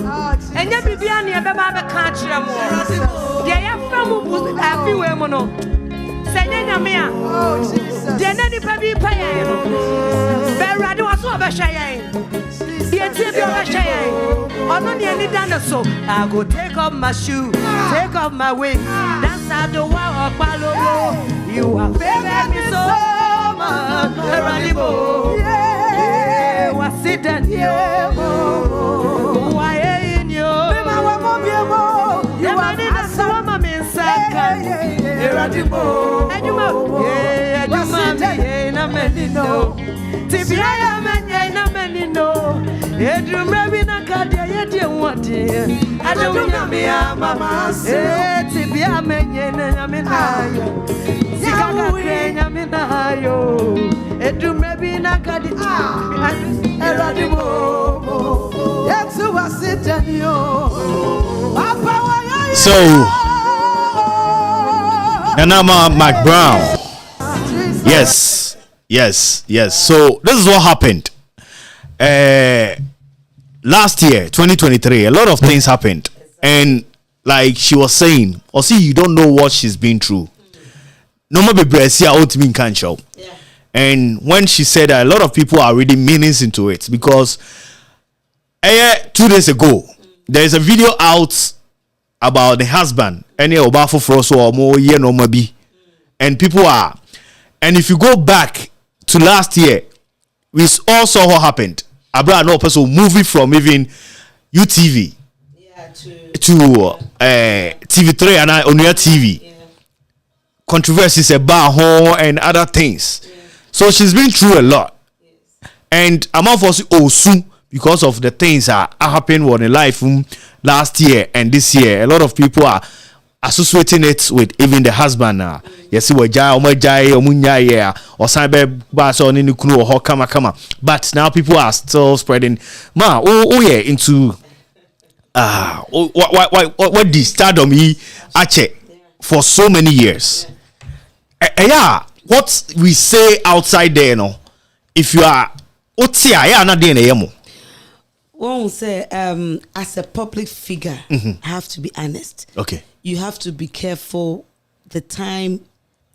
And you be on your Baba country. They are from everywhere. Mono. Sanya Mia. Then any baby pay. Berrado was over Cheyenne. I go take off my shoe, take off my wig. That's how the world follow. You have favored me so much. Yeah, what's it and why in you? You are the summer inside. And you know, yeah, you know. Tibia man, na many no. Edrum Rabina Kadia, you want it. I don't know me, Mamma. Tibia man, Yaminayo. Yaminayo. Edrum Rabina Kadia. Eradimo. Yes, who was it and you?
So, Nanama McBrown. Yes. So this is what happened. Last year, 2023, a lot of things happened, and like she was saying, or see, you don't know what she's been through. No more be breasia ultimate can't show. And when she said that, a lot of people are reading meanings into it because 2 days ago there is a video out about the husband and Obafo Froso or more year no maybe, and people are, and if you go back to last year, we all saw what happened. Abra no person moving from even UTV to TV3 and Onuya TV. Yeah. Controversies about her and other things. Yeah. So she's been through a lot. Yes. And I'm also soon because of the things that happened in her life last year and this year. A lot of people are associating it with even the husband. Yes, we jai omunya yeah or cyber bas on in the crew or kama. But now people are still spreading into what the stardom he ache for so many years. Yeah, what we say outside there, no. If you are not doing
won't say as a public figure, I have to be honest.
Okay.
You have to be careful the time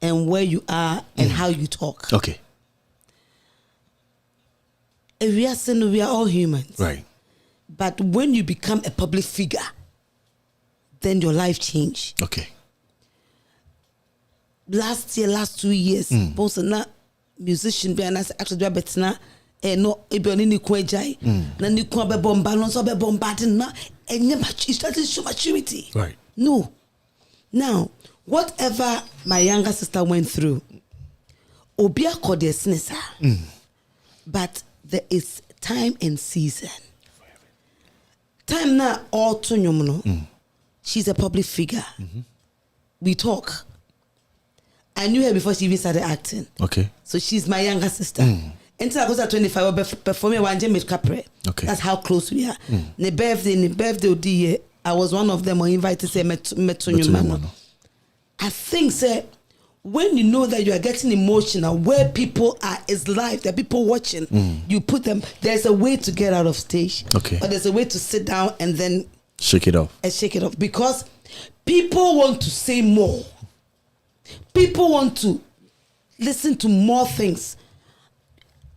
and where you are and how you talk.
Okay.
We are all humans.
Right.
But when you become a public figure, then your life change.
Okay.
Last 2 years, both not musician be anasa actually better na no eboni ni kwejai na ni kwa be bomba no so be bombarding na enye started show maturity.
Right.
No. Now, whatever my younger sister went through, obia called the snessa. But there is time and season. Time now all to no. She's a public figure. We talk. I knew her before she even started acting.
Okay.
So she's my younger sister. Until I was at 25, I was performing one James Capre.
Okay.
That's how close we are. The birthday, I was one of them who invited to say Metunyo. I think, sir, when you know that you are getting emotional, where people are is live, there are people watching, you put them, there's a way to get out of stage.
Okay.
Or there's a way to sit down and then
shake it off.
Because people want to say more. People want to listen to more things.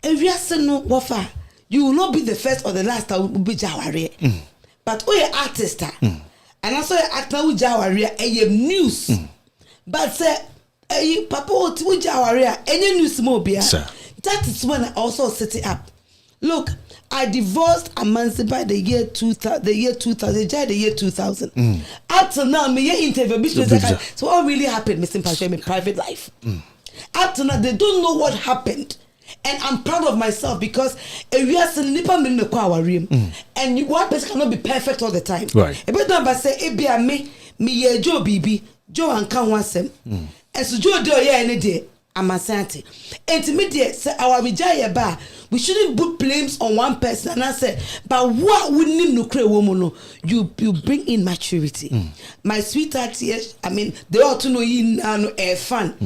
You will not be the first or the last that will be Jawari. But oh, you're artist. And also you're actor with Jawari and you news. But say, Papa, what with Jawari any news more beer. That is when I also set it up. Look, I divorced Amanziba the year 2000. The year 2000. Up till now, me interview. So what really happened, Mr. Pastor, in my private life? Up till now, they don't know what happened. And I'm proud of myself because we are and one person cannot be perfect all the time.
Right.
But number say, me Joe Bibi, Joe and Kanwasem. And so Joe do any day. I'm a santi. Intermediate say our Vijaya bar. We shouldn't put blames on one person. And I said, but what would no create woman? You bring in maturity. My sweetheart, yes, I mean they ought to know you fun.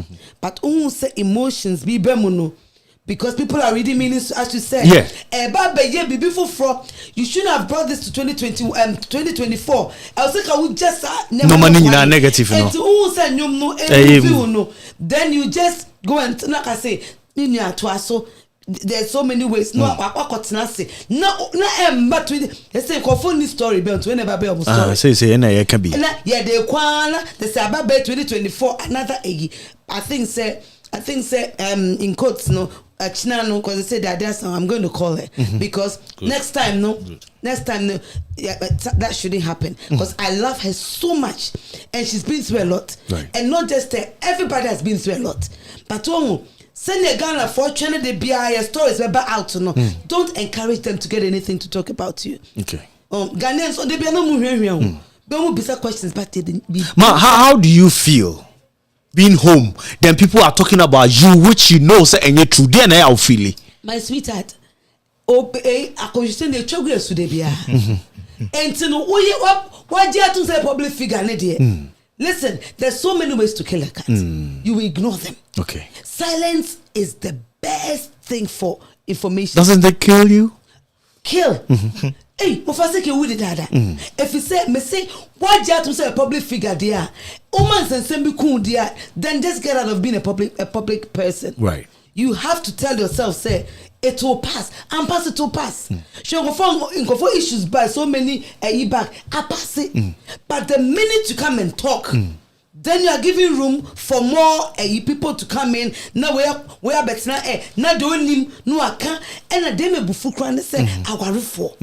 But say emotions be bemono. Because people are reading meanings, as you said.
Yeah.
You shouldn't have brought this to 2024. I was like, I would just
no money in negative.
And then you just go and like I say, there's so many ways. No, but say funny story. But whenever be story.
Say it can be.
Yeah, they say about 2024 another I think say in quotes no. Because they said that I'm going to call it because next time that shouldn't happen because I love her so much and she's been through a lot and not just her, everybody has been through a lot. But send a Ghana for China the BIA stories about out no. Don't encourage them to get anything to talk about you. Okay. Ghanaians they be no more don't be questions but they didn't be.
Ma, how do you feel? Being home, then people are talking about you, which you know, say, and you're true. Then I'll feel it.
My sweetheart, I understand the progress today, and to know what you have to say, public figure, listen, there's so many ways to kill a cat. You ignore them. Okay. Silence is the best thing for information.
Doesn't that kill you?
Kill. Hey, if you say, me say, why do you have to say a public figure there? Then just get out of being a public person.
Right.
You have to tell yourself, say, it will pass. And pass it will pass. Sure, go for issues by so many back. I pass it. But the minute you come and talk, then you are giving room for more people to come in. Now we are better now doing him no aka and a deme bufu kran say our for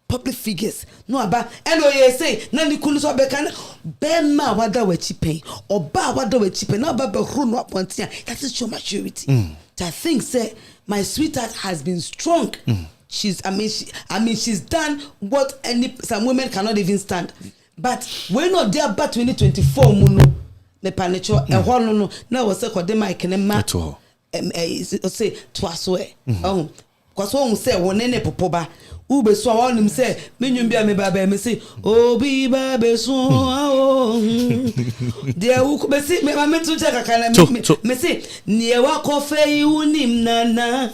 public figures no about and you say na ni kunu so be kan be ma wada we chipen or ba wada we chipen na ba be ru no apontia. That is your maturity. I think say my sweetheart has been strong. She's she's done what some women cannot even stand. But we're not there but 2024 muno me panicho e ho no na wo se kode mic ne ma say twaso cause won say won ne popoba u be so won nim say menwum bia me baba me say obi ba be so there u be say me to check akana me say nie wa kofe yi unim nana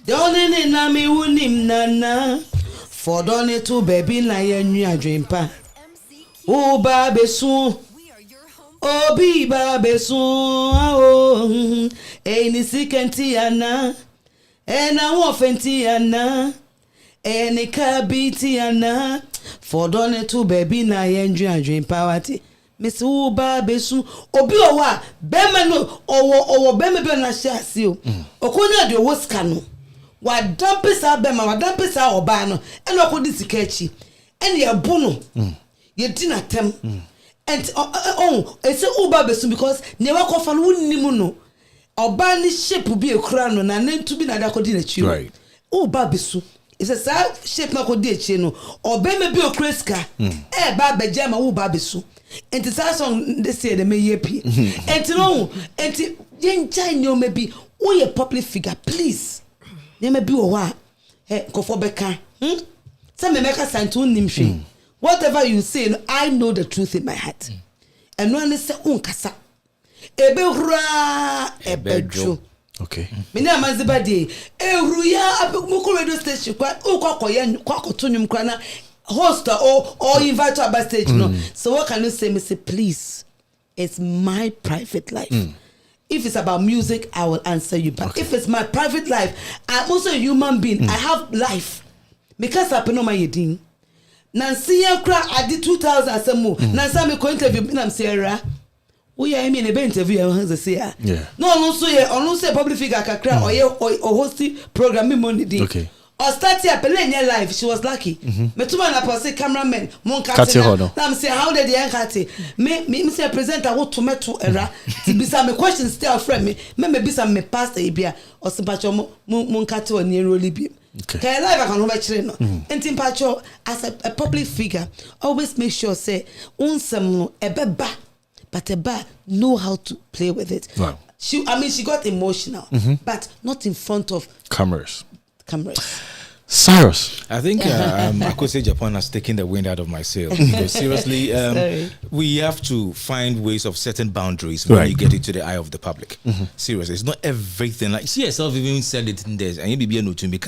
de onene na me unim nana for don it to baby na yanyu adwempa o ba be so obi ba be so eni sikenti ana ena wo fenti ana eni kabiti ana for don to baby na yanju adwempa wati Miss o ba be so obi o wa be me no owo be me be na hye o okonya de wo ska no wa dampesa be ma wa dampesa oba no ena okodi sika echi ene ye bu no ye dina tem and it's a uba besu because never kofa no nimu no oba ni shape bi ekura no na nentu bi na da kodi na chi right uba besu it's a shape na kodi echi no oba me bi okura ska ba beje ma uba besu and it's a song this year the me yepi and no and yencha nyoma bi wo ye public figure please ne me bi wo wa kofo beka say me meka santu nimhwe. Whatever you say, I know the truth in my heart. And when they say, unkasa, ebehura, ebejo. Okay. Many a man's body, ruya, muku radio station, kwa kotunyum kwana, host or invite to a backstage. No. So what can you say? Me say, please, it's my private life. If it's about music, I will answer you. But if it's my private life, I'm also a human being. I have life. Because I know my yedin. Nancy Yakra, I did 2000 as a move. Nancy, I'm going to interview Nam Sierra. We are in a interview, yeah. No, say public figure, or hosting programming money. Okay. or start here Pelenya live, she was lucky. Metuma na pose cameraman, mon
Kati hono.
Now I'm saying how did the Kati? Me say presenter what tomato era. Bisa me question still friend me bisa me pastor ibia or simpacho mon Kati or near Libya. Okay, live I can over no. And Timpacho as a public figure, always make sure say unsam a beba, but a ba know how to play with it.
Wow.
She got emotional, but not in front of
Cameras.
Cyrus.
I think I could say Japan has taken the wind out of my sail. Because seriously, we have to find ways of setting boundaries when you get into the eye of the public. Seriously, it's not everything. Like she herself even said it in this, and you be no to make.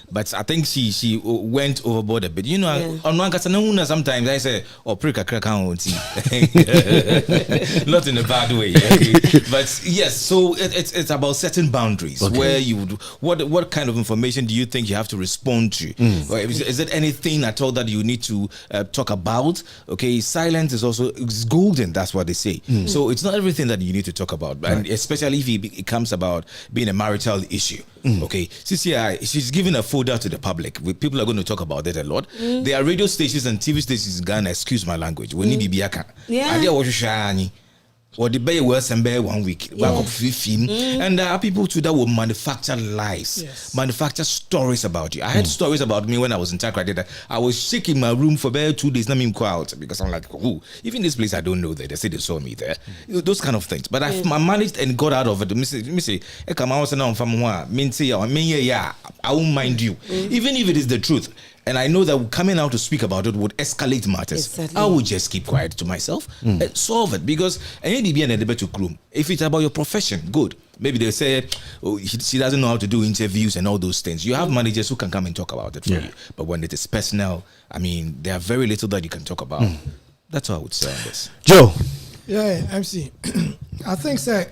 But I think she went overboard a bit. You know, on one sometimes I say, "Oh, prick a crack on not in a bad way." Okay? But yes, so it's about setting boundaries. Where you would, what kind of information do you think you have to respond to? Is it anything at all that you need to talk about? Okay, silence is also golden. That's what they say. So it's not everything that you need to talk about, and especially if it comes about being a marital issue. Okay, CCI, she's giving a folder to the public. People are going to talk about that a lot. There are radio stations and TV stations in Ghana. Excuse my language. We need bibiaka. Or the bay worse and bear 1 week. And there are people too that will manufacture lies, manufacture stories about you. I had stories about me when I was in Takrady that I was shaking my room for about 2 days, not even out because I'm like, oh, even this place I don't know that they say they saw me there. Those kind of things. But I managed and got out of it. Let me say, I won't mind you. Even if it is the truth. And I know that coming out to speak about it would escalate matters. Exactly. I would just keep quiet to myself and solve it. Because if it's about your profession, good. Maybe they say, oh, she doesn't know how to do interviews and all those things. You have managers who can come and talk about it for you. But when it is personal, I mean, there are very little that you can talk about. That's what I would say on this.
Joe.
Yeah, MC. I think say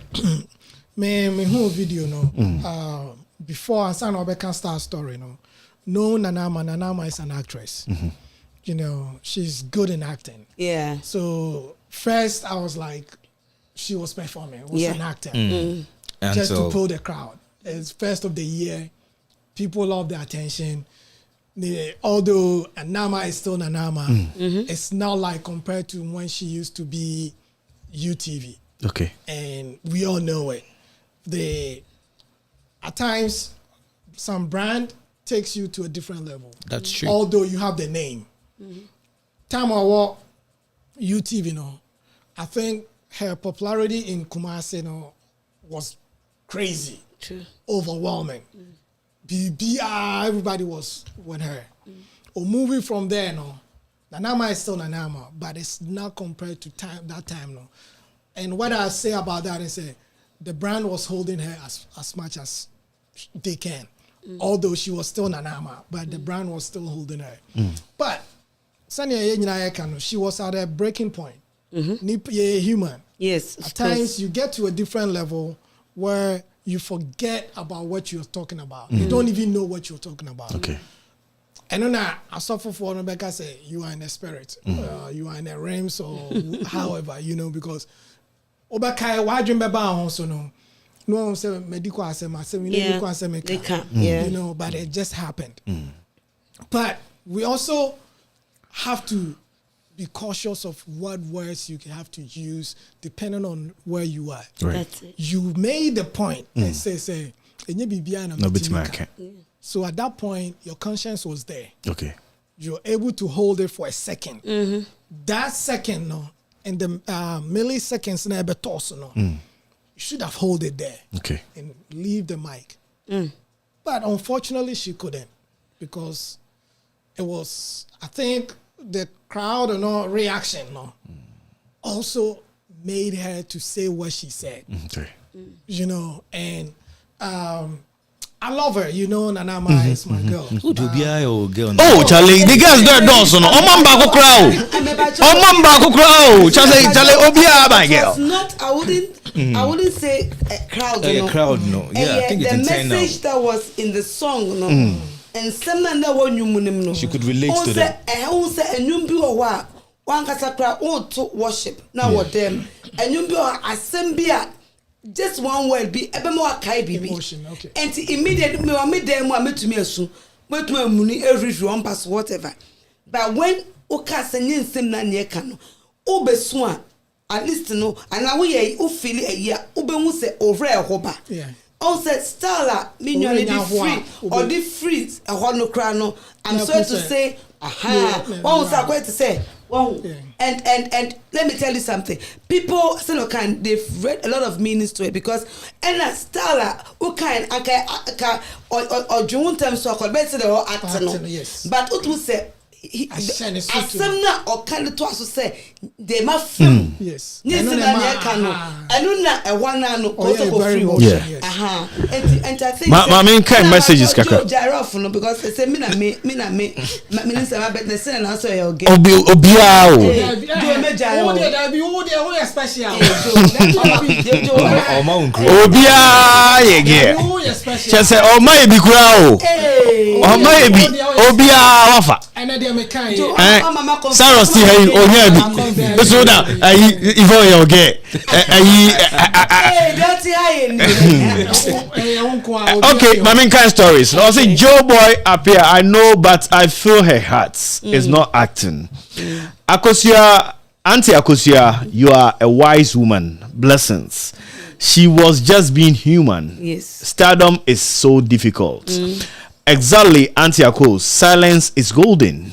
me whole video before I sign up can start story no, Nanama is an actress. You know, she's good in acting. Yeah. So first I was like, she was performing, was an actor. Just to pull the crowd. It's first of the year. People love the attention. Although Nanama is still Nanama, it's not like compared to when she used to be UTV. Okay. And we all know it. At times, some brand takes you to a different level.
That's true.
Although you have the name. Time I walk UTV, I think her popularity in Kumasi, was crazy. True. Overwhelming. Everybody was with her. Or moving from there, Nanama is still Nanama, but it's not compared to that time. And what I say about that is the brand was holding her as much as they can. Although she was still Nanama, but the brand was still holding her. But she was at a breaking point. Human. Yes. At times you get to a different level where you forget about what you're talking about. You don't even know what you're talking about. Okay. And then I suffer for Rebecca say you are in a spirit, you are in a realms or however, because Obaka why do you remember also no say medical but it just happened. But we also have to be cautious of what words you have to use depending on where you are. Right. That's it. You made the point and say so at that point your conscience was there. Okay. You're able to hold it for a second. That second and the milliseconds never toss you should have held it there. Okay. And leave the mic. But unfortunately, she couldn't because it was, I think, the crowd reaction also made her to say what she said. Okay. And I love her, Nanama is my girl.
Oh, Charlie, the girls there Dawson. Omamba crowd. Charlie, Obia, my girl.
Not, I wouldn't say a crowd.
A crowd, no. Yeah, I think
the message that was in the song, and someone that one you
she could relate to that.
And you be one casacra to worship now what them, and you be assembly. Just one word be ebe more kai bibi. Okay. And immediately me wa me dem wa me to me asu. But when money every one pass whatever. But when Oka sending sim na near cano, Ube swan, at least to know, and now we feel a year, Ube will say over a hoba.
Yeah.
Also, Stella, mean free or the free a hono crano. I'm sorry to say, aha, what was I going to say? Well, and let me tell you something. People still can they've read a lot of meanings to it because and a Stella who can or June terms so called better the acting,
yes.
But what will say Asemna or can to us say they must
film. Yes.
I don't know a one no also for free.
Yeah.
Aha. And I think
my main kind messages kaka.
Because they say me minister my bet say na so you get.
Obia o.
Special.
Obia ye get. She say o ma bi kura o. O ma bi obia wafa. Sarah still hey o here bi. So that if you get okay, my main kind stories. I say Joe boy appear. I know, but I feel her heart is not acting. Akosia, Auntie Akosia, you are a wise woman. Blessings. She was just being human.
Yes.
Stardom is so difficult. Exactly, Auntie Akos. Silence is golden.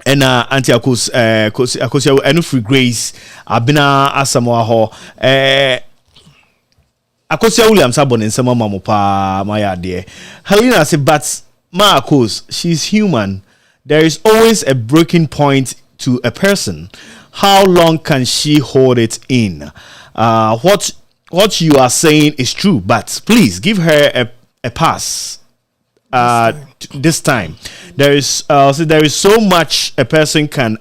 And Auntie Akos, Akosia, enu free grace. Abina asamoah ho. Akosia Williams abon in sama mamu pa maya dear. Helena said, but ma Akos, she's human. There is always a breaking point to a person. How long can she hold it in? What you are saying is true, but please give her a pass. This time there is so much a person can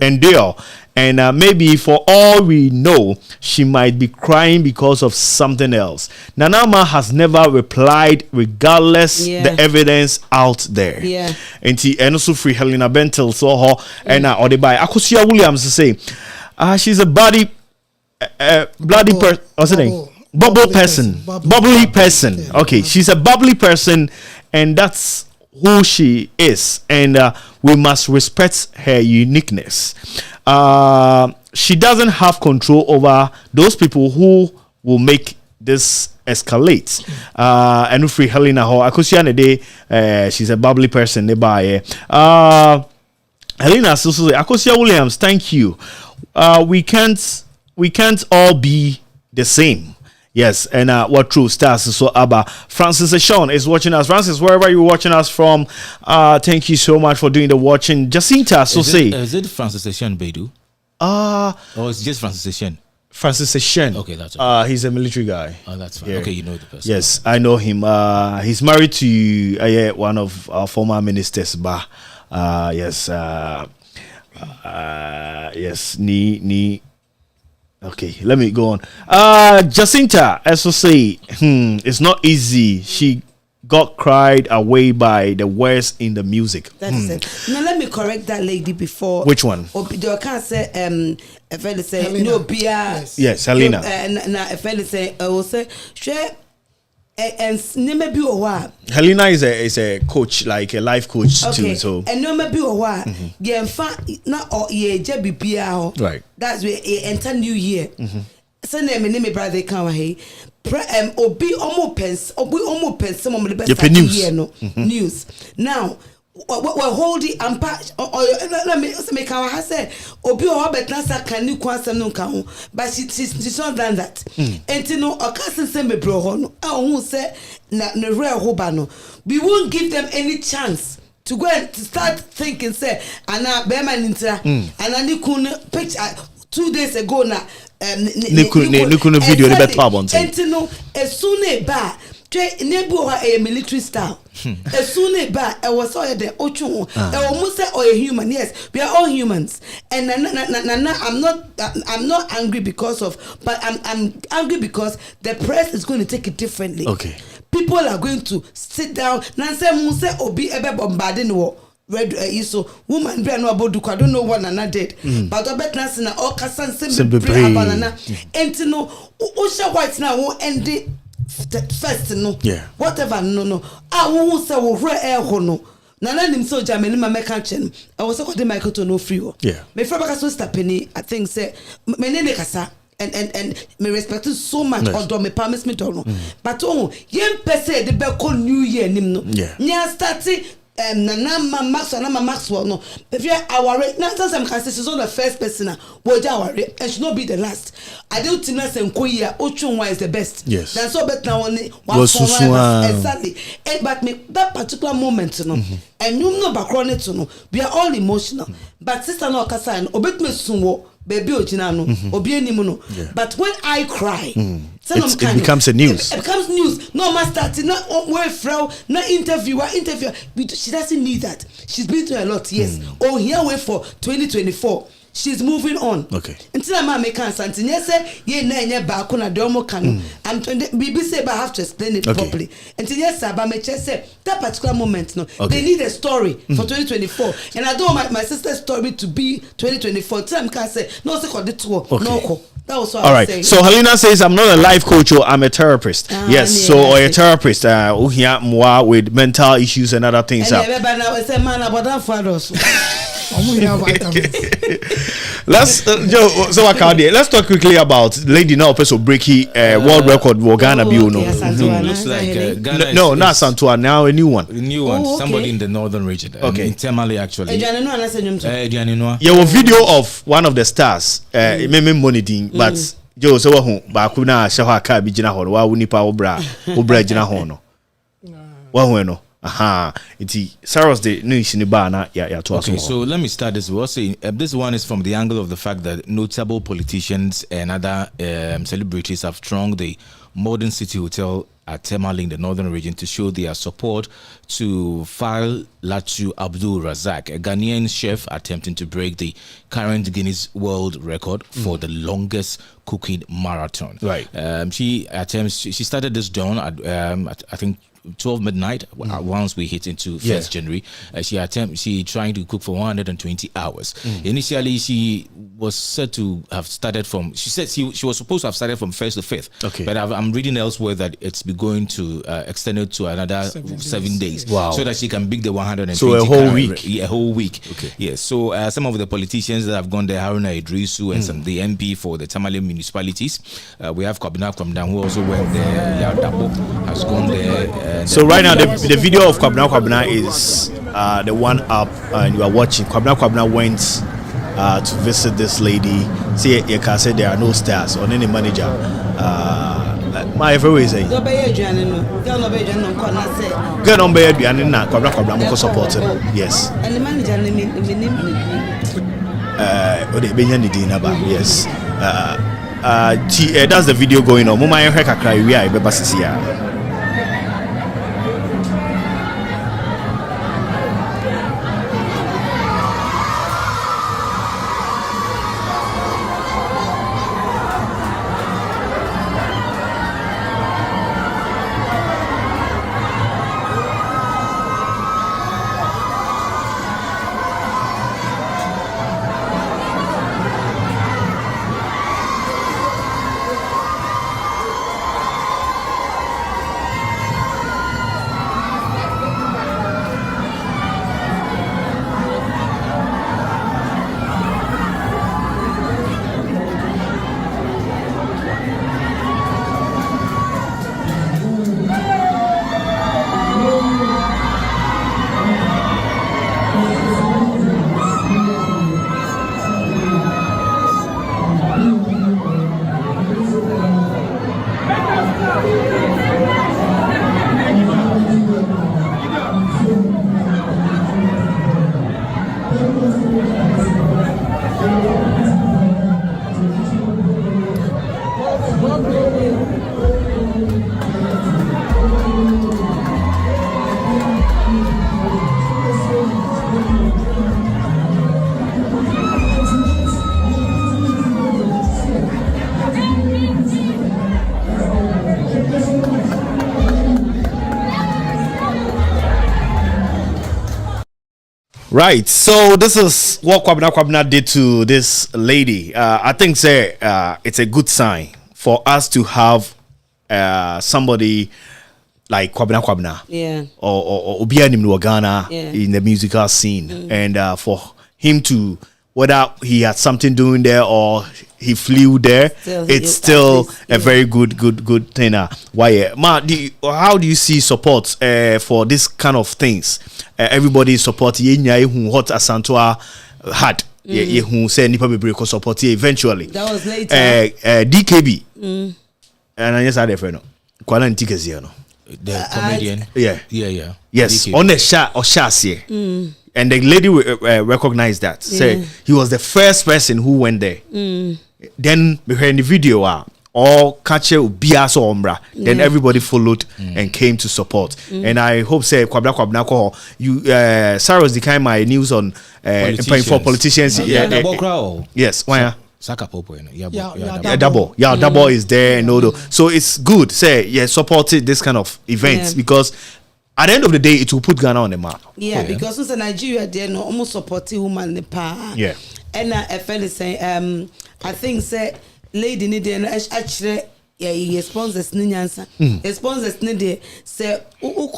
endure, and maybe for all we know she might be crying because of something else. Nanama has never replied regardless the evidence out there. And also free Helena Bentel saw her and Odebai Akosia Williams to say she's a bubbly person. Okay, she's a bubbly person, and that's who she is, and we must respect her uniqueness. She doesn't have control over those people who will make this escalate. And free Helena Ho Akosia day, she's a bubbly person. Helena Akosia Williams, thank you. We can't all be the same. Yes, and what true stars so Abba Francis Sean is watching us. Francis, wherever you're watching us from, thank you so much for doing the watching. Jacinta, so
is it Francis Sean Bedu? Or it's just Francis Sean?
Francis Sean.
Okay, that's okay.
He's a military guy.
Oh, that's fine. Yeah. Okay, you know the person.
Yes, I know him. He's married to one of our former ministers. Yes, yes, okay, let me go on. Jacinta, as I say, it's not easy. She got cried away by the words in the music.
That's it. Now let me correct that lady before.
Which one?
I can't say a fella say no Bia.
Yes, Helena.
Now a fella say I will say share and never be a while.
Helena is a coach, like a life coach too. So
and no maybe a while. Yeah, in fact, not all year Jebby Bia.
Right.
That's where enter New Year. So name brother come here. Obi almost pence some of the best
news.
News. Now we're holding and patch let me make our say Obi or better can you question no can but she's not done that. And you know a cousin send me bro who say na real hobano. We won't give them any chance to go and to start thinking say ana beman intra and ani kun picture 2 days ago na
Nikuno video the better one say.
And you know as soon as ba nebu a military style. As soon as ba I was all the ochu almost say or a human. Yes, we are all humans. And I'm not angry because of, but I'm angry because the press is going to take it differently.
Okay.
People are going to sit down. Nancy Muse Obi ebe bombarding war. Red so woman be no about I don't know what Nana did. But I bet Nancy na all kasan sembe banana. And no Osha White now who end first no.
Yeah.
Whatever no. I won't say we air no. Nana nim so Germany ma make chen. I was say the Michael to no free.
Yeah.
Me friend baka so stapeni I think say me name kasa and me respect so much although me promise me don't know. But yen pese the be call new year nim no.
Yeah.
Nya starting Nana Maxwell no. If you our now some can say she's not the first person and should not be the last. I don't think that Nkoya Ochunwa is the best.
Yes.
That's so better now one exactly. But me that particular moment no and you know background no we are all emotional. But sister no kasa and obet me sunwo baby ojina no obi enimu no. But when I cry
it becomes a news.
It becomes news. No man starting, no way frail, no interviewer. She doesn't need that. She's been through a lot, yes. Oh, here wait for 2024. She's moving on.
Okay.
Until I'm making something. Yes, ye na back on a domo canoe. And BBC I have to explain it properly. Until yes, but me say that particular moment, no, they need a story for 2024. And I don't want my sister's story to be 2024. Until I'm can say no, say called it tour. No. That was what
All
I
right.
was saying.
So Helena says, I'm not a life coach, or I'm a therapist. Yes. So or a therapist, with mental issues and other things. Let's Joe. So let's talk quickly about Lady Now also breaking world record for Ghana.
Looks like Ghana.
No, not Santua. Now a new one.
A new one. Somebody in the northern region. In Tamale actually. Yeah,
a video of one of the stars. But Joe, so Bakuna Shahaka Bijina Hon, wa Unipa Obra Jina Hono. Wahweno. Aha. It's Sarah's the new Shinibana. Yeah,
okay, so let me start this. We'll say this one is from the angle of the fact that notable politicians and other celebrities have thronged the Modern City Hotel at Temali in the northern region to show their support to Fal Latu Abdul Razak, a Ghanaian chef attempting to break the current Guinness World Record for the longest cooking marathon.
Right.
She started this dawn at I think 12 midnight once we hit into 1st January. She trying to cook for 120 hours. Initially she was said to have started from, she said she was supposed to have started from 1st to 5th.
Okay.
But I'm reading elsewhere that it's going to extend it to another 7 days.
Wow.
So that she can beat the 120.
So a whole week.
Yeah, a whole week.
Okay.
Yes. So some of the politicians that have gone there, Haruna Idrisu and some the MP for the Tamale municipalities. We have Kwabena Kwamdan who also went there. Yao Dabo has gone there.
So right now the video of Kwabena is the one up and you are watching. Kwabena went to visit this lady. See, you can say there are no stars or any manager. My everywhere say. Get on bed and na Kwabena support him. Yes.
And the manager
Yes. That's the video going on. Mama Heka cry we are beba. Right, so this is what Kwabena did to this lady. I think it's a good sign for us to have somebody like Kwabena
Yeah.
or Obia Nimno Ghana in the musical scene, and for him to, whether he had something doing there or he flew there, it's still a very good thing. Why, Ma? How do you see support for this kind of things? Everybody support what Asantua had. Who said Nipa Bebre support eventually.
That was later.
DKB. And I just had a friend. Kwala Ntikezi,
the comedian.
Yeah. Yes,
DKB.
on the shot or chassis. And the lady recognized that. Say he was the first person who went there. Then we heard in the video, all catcher bias or umbra. Then everybody followed and came to support. And I hope say Kwabna you Sarah's the kind my news on for politicians. Yes, why?
Saka Popo,
double is there and all. So it's good. Say supported this kind of events because at the end of the day, it will put Ghana on the map.
Yeah, because it's Nigeria, they're no almost supporting woman in the power.
Yeah.
And a fellow say, I think say lady need actually yeah, sponsors Ninyansa. Sponsors need say who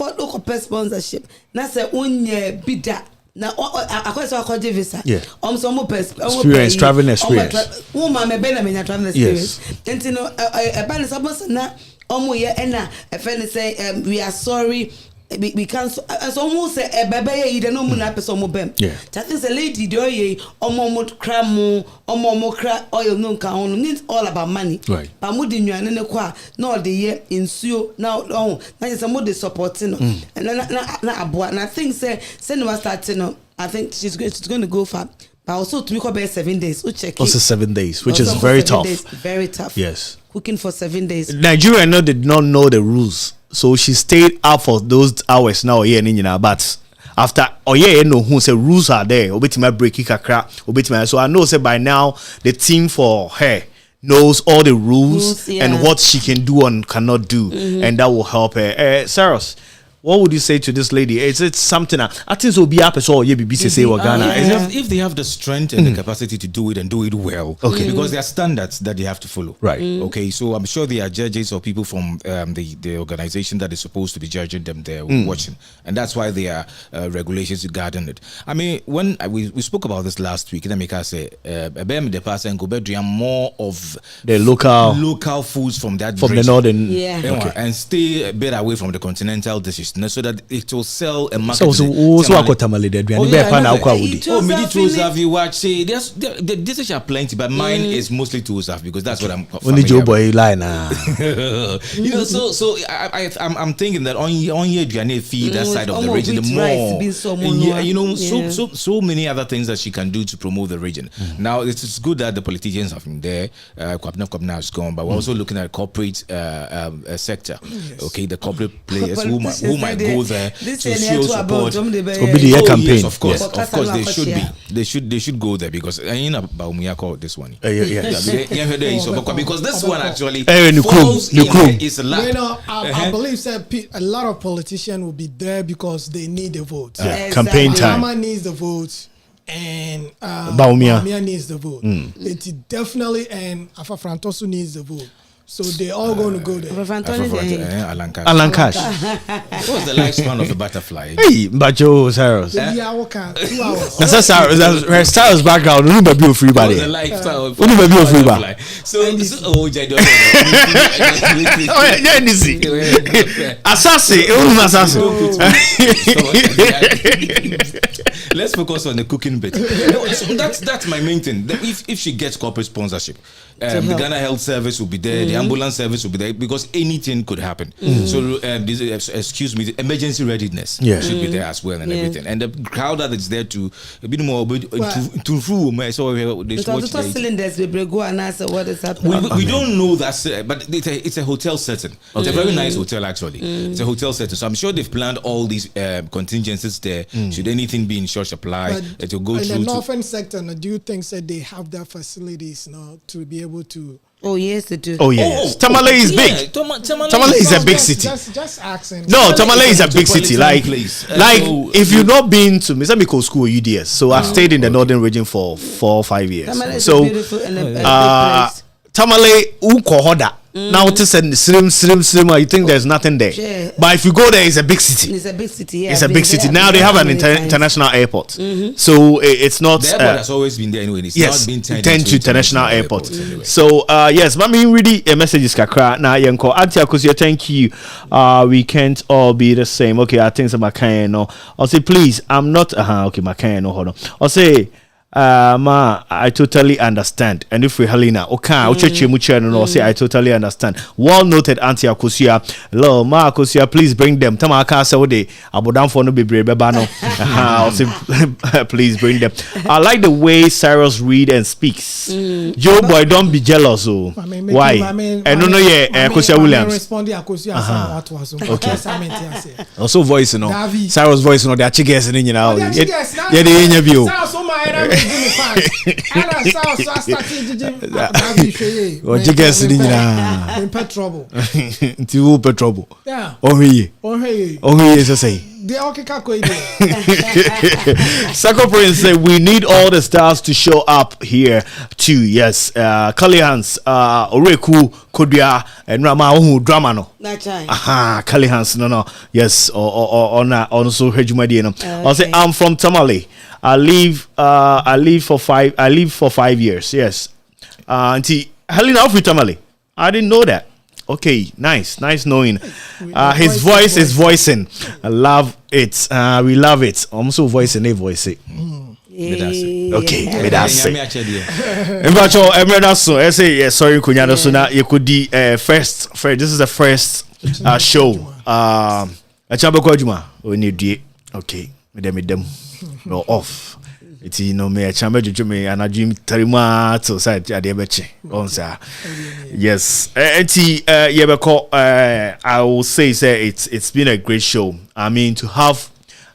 sponsorship. Na say unye bida. Na I visa.
Yeah.
Experience,
traveling experience.
Woman me traveling experience. And you know a balance about na ye ena a fellow say we are sorry. We can't so almost say a baby you don't know na person mo bem.
Yeah.
That is a lady do ye omo kramo omo kra oil no ka on needs all about money.
Right.
But mo di nwane ne kwa na the year insuo now na just mo dey supporting no. And na aboa na think say no starting no. I think she's going to go for but also to make about 7 days. We check
also 7 days, which is very tough.
Very tough.
Yes.
Cooking for 7 days.
Nigeria did not know the rules. So she stayed up for those hours now but after who say rules are there obetima break kakra so I know say by now the team for her knows all the rules and what she can do and cannot do and that will help her. Saros, what would you say to this lady? Is it something I think so be up so BBC say Ghana
if they have the strength and the capacity to do it and do it well, because there are standards that they have to follow,
right?
Okay, so I'm sure there are judges or people from the organization that is supposed to be judging them there watching, and that's why there are regulations regarding it. I mean, when we spoke about this last week, let me say the person go more of
the local
foods from that
from
region.
the northern
and stay a bit away from the continental dishes. So that it will sell a market. Have you watched? Say the dishes are plenty, but mine is mostly tools because that's what I'm.
Only Joe boy line.
You know, so I'm thinking that on your journey feed that side of the region the more. You know, so many other things that she can do to promote the region. Now it's good that the politicians have been there. Kwabna is gone, but we're also looking at corporate sector. Okay, the corporate players who might go there to show support.
Campaign.
Yes, of course they should go there because I ain't about me. I call this one. Because this one actually falls in is a lot.
You know, I believe that a lot of politicians will be there because they need the votes.
Campaign time.
Mama needs the votes. And Baumia needs the vote. It definitely and Afa Frantosu needs the vote. So they're all going to go there.
Alan
Cash.
What was the lifespan of a butterfly?
Hey, Bajo Saros.
2 hours.
That's her Saros background. Only be a free body.
The lifestyle of
only be a free body.
So let's focus on the cooking bit. So that's my main thing. If she gets corporate sponsorship, the Ghana Health Service will be there, the ambulance service will be there because anything could happen. So the emergency readiness should be there as well and everything. And the crowd that is there to a bit more to room. So
cylinders will go and answer what is happening.
We don't know that, but it's a hotel setting. It's a very nice hotel actually. It's a hotel setting. So I'm sure they've planned all these contingencies there. Should anything be in short supply, it will go through.
In the northern sector, do you think that they have their facilities now to be able to?
Oh yes, they do.
Oh yes, Tamale is big. Tamale is a big city.
Just asking.
No, Tamale is a big city. Like if you've not been to Mizamiko School or UDS, so I've stayed in the northern region for 4 or 5 years.
Tamale is
so
beautiful and a big place.
Tamale ukohoda Now it is a slim. You think there's nothing there.
Yeah.
But if you go there, it's a big city.
It's a big city. Yeah,
It's a big city. Now they have an international airport. So it's not.
The airport has always been there anyway. It's
Yes,
not been
turned to international airport.
Anyway.
So yes, but me really a message is kakra. Now yenko Auntie Akosia, thank you. We can't all be the same. Okay, I think some Makaya no. I'll say please, I'm not. Okay, Makaya no. Hold on. I'll say. Ma, I totally understand. And if we Helena, okay, no, say I totally understand. Well noted, Auntie Akosia. Hello, Ma Akosia, please bring them. Tama Akasa Ode, Abodan for no be brave bano. I'll say, please bring them. I like the way Cyrus read and speaks. Joe boy, don't be jealous. Oh, why? And no, Akosia Williams.
Respond Akosia. Okay.
Also, voice, you know, Cyrus voice, you know, they're chickens in now. Yeah, the interview.
Trouble.
Trouble.
Yeah.
Oh, yes, say. Sako Prince said we need all the stars to show up here too. Yes, Kalihans, Oreku, Kodia, and Rama drama no. Aha, Kalihans, no. Yes, or also Hejumadi. I'll say I'm from Tamale. I live for 5 years. Yes. Auntie Helena of Tamale. I didn't know that. Okay, nice knowing. His voice is voicing. I love it. We love it. I'm also voicing a voice. Okay, that's it. I say sorry, Kunyada. So now you could be first. This is the first show. We need okay. With them. No off. It's me a chamber me and a dream terima to side at the beche. Yes. I will say it's been a great show. I mean to have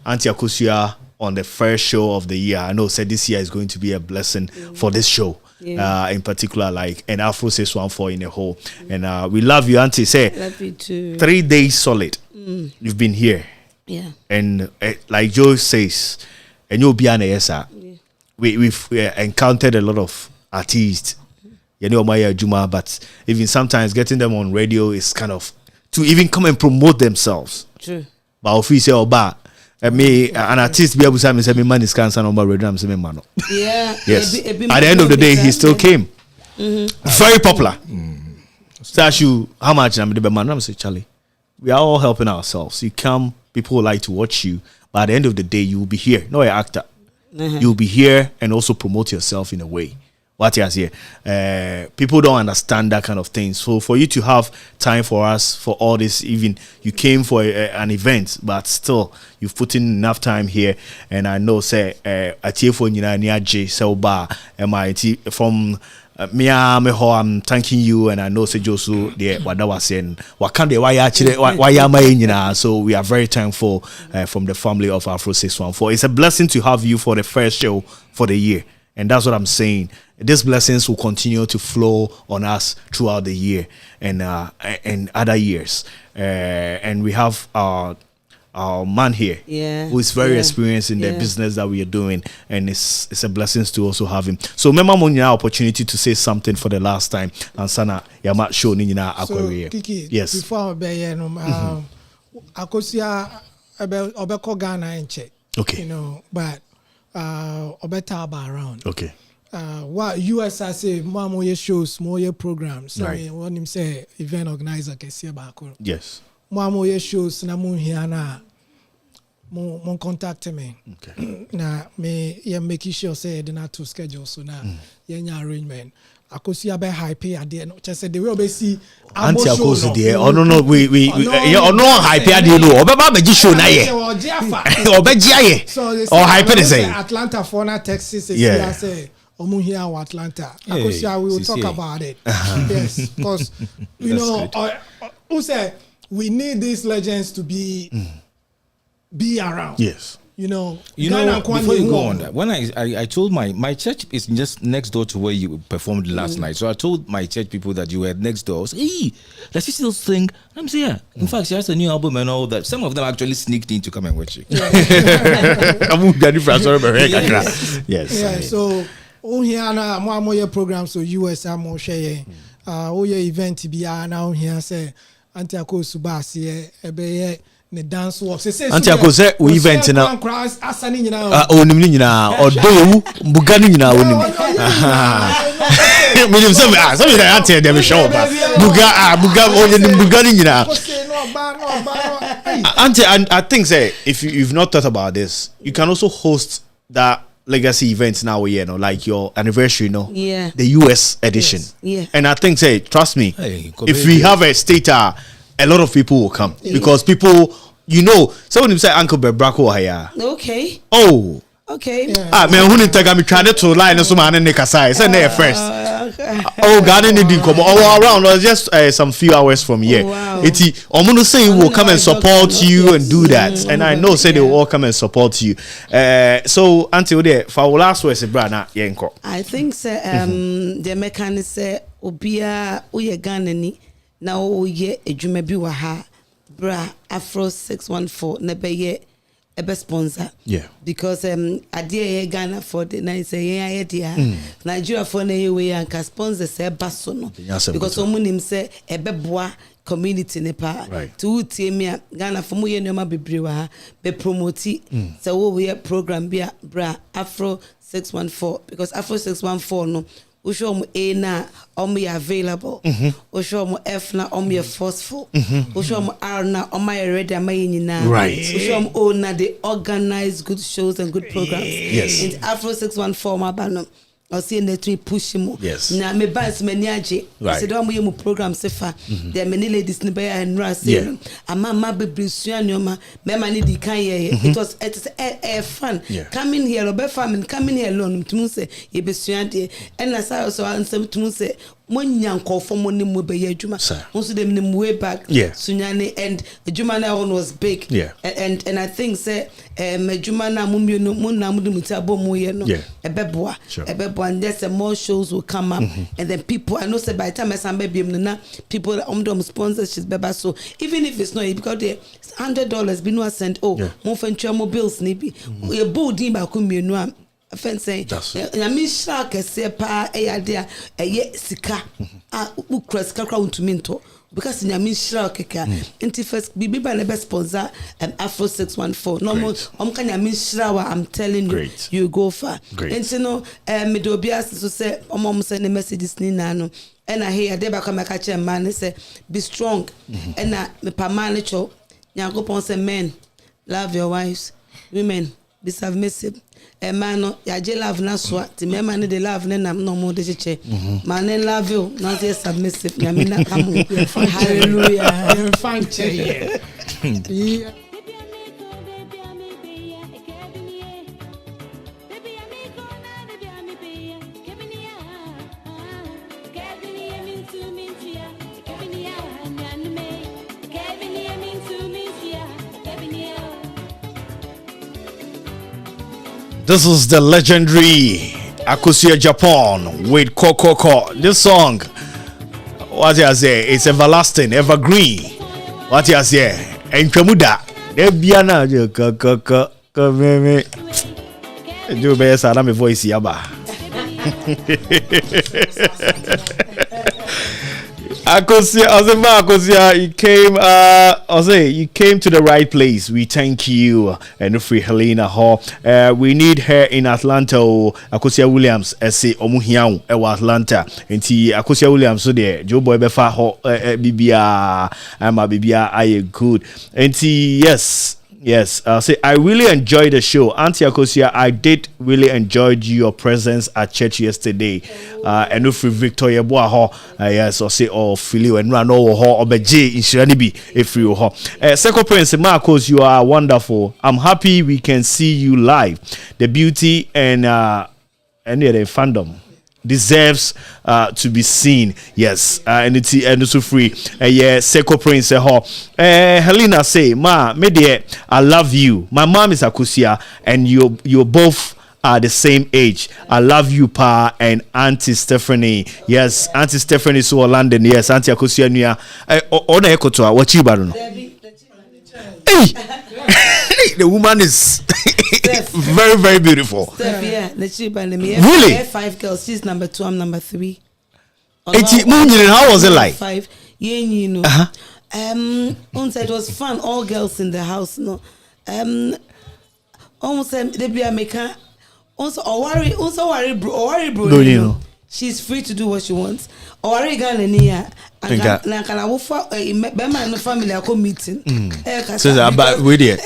Auntie Akosia on the first show of the year. I know said this year is going to be a blessing for this show. Yeah. In particular, like an Afro 614 in a whole. And we love you, Auntie. Say
love you too.
3 days solid. You've been here.
Yeah.
And like Joe says, and you'll be an ASA. We've encountered a lot of artists, Juma, but even sometimes getting them on radio is kind of to even come and promote themselves.
True.
But official an artist be able to say me man is cancer number radio. I'm saying man.
Yeah.
Yes. At the end of the day, he still came. Very popular. So ask you how much I'm the man. I'm saying Charlie, we are all helping ourselves. You come, people like to watch you. But at the end of the day, you will be here. No, an actor. You'll be here and also promote yourself in a way. What you here? People don't understand that kind of thing. So for you to have time for us, for all this, even you came for an event, but still you've put in enough time here. And I know, say, at MIT from I'm thanking you, and I know say Josu the what that was saying. So we are very thankful from the family of Afro 614. It's a blessing to have you for the first show for the year, and that's what I'm saying. These blessings will continue to flow on us throughout the year and other years. And we have our man here, who is very experienced in the business that we are doing, and it's a blessing to also have him. So remember Monia opportunity to say something for the last time, and Sana Yama show Nina Aquaria.
Kiki,
yes.
Before Akosia Obeko Ghana and check.
Okay.
But Obetaba around.
Okay.
What US I say more shows, more programs. So
right.
When him say event organizer can see about.
Yes.
More shows na mun here na mon contact me.
Okay.
Na me make sure say the not to schedule so na arrangement. Akosia be hype ade no just say the way we see
Auntie Akosi there. Oh no we hype ade no. Obeba beji show na ye. Obeji aye. Or hype dey say
Atlanta for na Texas say here Atlanta. Akosia we will talk about it. Yes, because who say we need these legends to be around.
Yes.
Before you go on that, when I told my church is just next door to where you performed last night. So I told my church people that you were next door. I was, hey, does she still sing? I'm saying, yeah. In fact, she has a new album and all that. Some of them actually sneaked in to come and watch you.
Yes.
Yeah, so here na more program so US more share. woyɛ event bi na wo hia sɛ anti akosu ba ase ɛbɛyɛ ne dance work say
anti akose we event na
asane nyina
onim ni nyina odowu mbuga ni nyina onim minim some that anti dem show ba buga onim mbuga ni nyina anti. And I think say if you've not thought about this, you can also host that legacy events now, like your anniversary, the US edition.
Yeah.
And I think say trust me, if we have a state, a lot of people will come because people, someone say Uncle Bebrako here.
Okay.
Oh.
Okay.
Yeah. Man, who need to me try to line so man and Nekasai. Say there first. Oh, God, didn't come all around. Or just some few hours from here.
Wow.
It's almost saying will come and support you and do that. And I know say they will all come and support you. So until there, for our last words, Brana Yenko.
I think the mechanic say Obia Uye Ganani now Uye Ejumebi Waha Bra Afro 614 Nebeye ebe sponsor.
Yeah.
Because adie Ghana for the night say idea Nigeria for na we anka sponsor say baso no because omunim say ebe boa community ne pa to tie me Ghana for mu ye nyoma bebre wa ha be promote say we program bia bra Afro 614 because Afro 614 no we show mu A na we available. We show mu F na we forceful. We show mu R na we ready nyina.
Right.
We show mu O na they organize good shows and good programs.
Yes.
In Afro 614 ma ba I see in the tree push him.
Yes.
Na me ba so many aje. So do am mu program sefa. There many ladies ni be and ras. Ama bebre sua nyoma. Me ma ni di kan ye. It was fun. Coming here obe family coming here alone to say ye be sua de. And na say so ansem to say Monya nkofo mo ni mo be ye adwuma. Also them nim way back. Sunyane and adwuma na one was big. And I think say adwuma na mo mienu mo na mo de mutabo mo ye no. Ebeboa. Ebeboa and there's more shows will come up and then people I know say by the time I sam baby na people sponsorships beba so even if it's not because they $100 be no send mo fentua mo bills ni bi. We bold in ba ko mienu am Fencing, I mean, shark a sepa a idea a ye sika a cross crowd to minto because in a mean shark into first be by the best sponsor and Afro 614. No more, can I mean shower? I'm telling you, you go far. And so no, Medobias to say, mom send a message Nino. And I hear Deba come catch a man, say, be strong. And I, me pa manacho, Yango Pon say, men, love your wives, women, be submissive. Man, ya je love na so ti me man de love na nam no mo de cheche man love you na say submissive na me na come hallelujah
you're fine che
This is the legendary Akusia Japan with Kokoko. This song, what you say, it's everlasting, evergreen. What you say, and Kamuda, Debiana, do best. I am voice yaba. Akosia, you came to the right place. We thank you, and free Helena Hall. We need her in Atlanta. Akosia Williams, say Omuhiao, Atlanta. And Akosia Williams, so there, Joe Boy Befa Ho, Bibia, I'm a Bibia, I good. And Yes, say I really enjoyed the show. Auntie Akosia, I did really enjoy your presence at church yesterday. And if Victoria Boaho, yes, or say Filio and Rano or Beji in Shiranibi, if you ho. Second Prince Marcos, you are wonderful. I'm happy we can see you live. The beauty and the fandom deserves to be seen. Yes, and it's also free. Yeah, Seko Prince Helena say, Ma, me dear, I love you. My mom is Akusia, and you both are the same age. I love you, Pa, and Auntie Stephanie. Yes, Auntie Stephanie is London. Yes, Auntie Akusia Nia. Ona ekotoa what you baruno. Hey, the woman is very, very beautiful.
Steph, yeah, let's see by me.
Really?
5 girls. She's number 2. I'm number 3.
How was it like?
5. Yeah, you know. It was fun. All girls in the house. No. Almost they be a maker. Also worry, bro. You know. She's free to do what she wants. Or worry, Ghana niya. And can I offer a member family a meeting?
So about with it.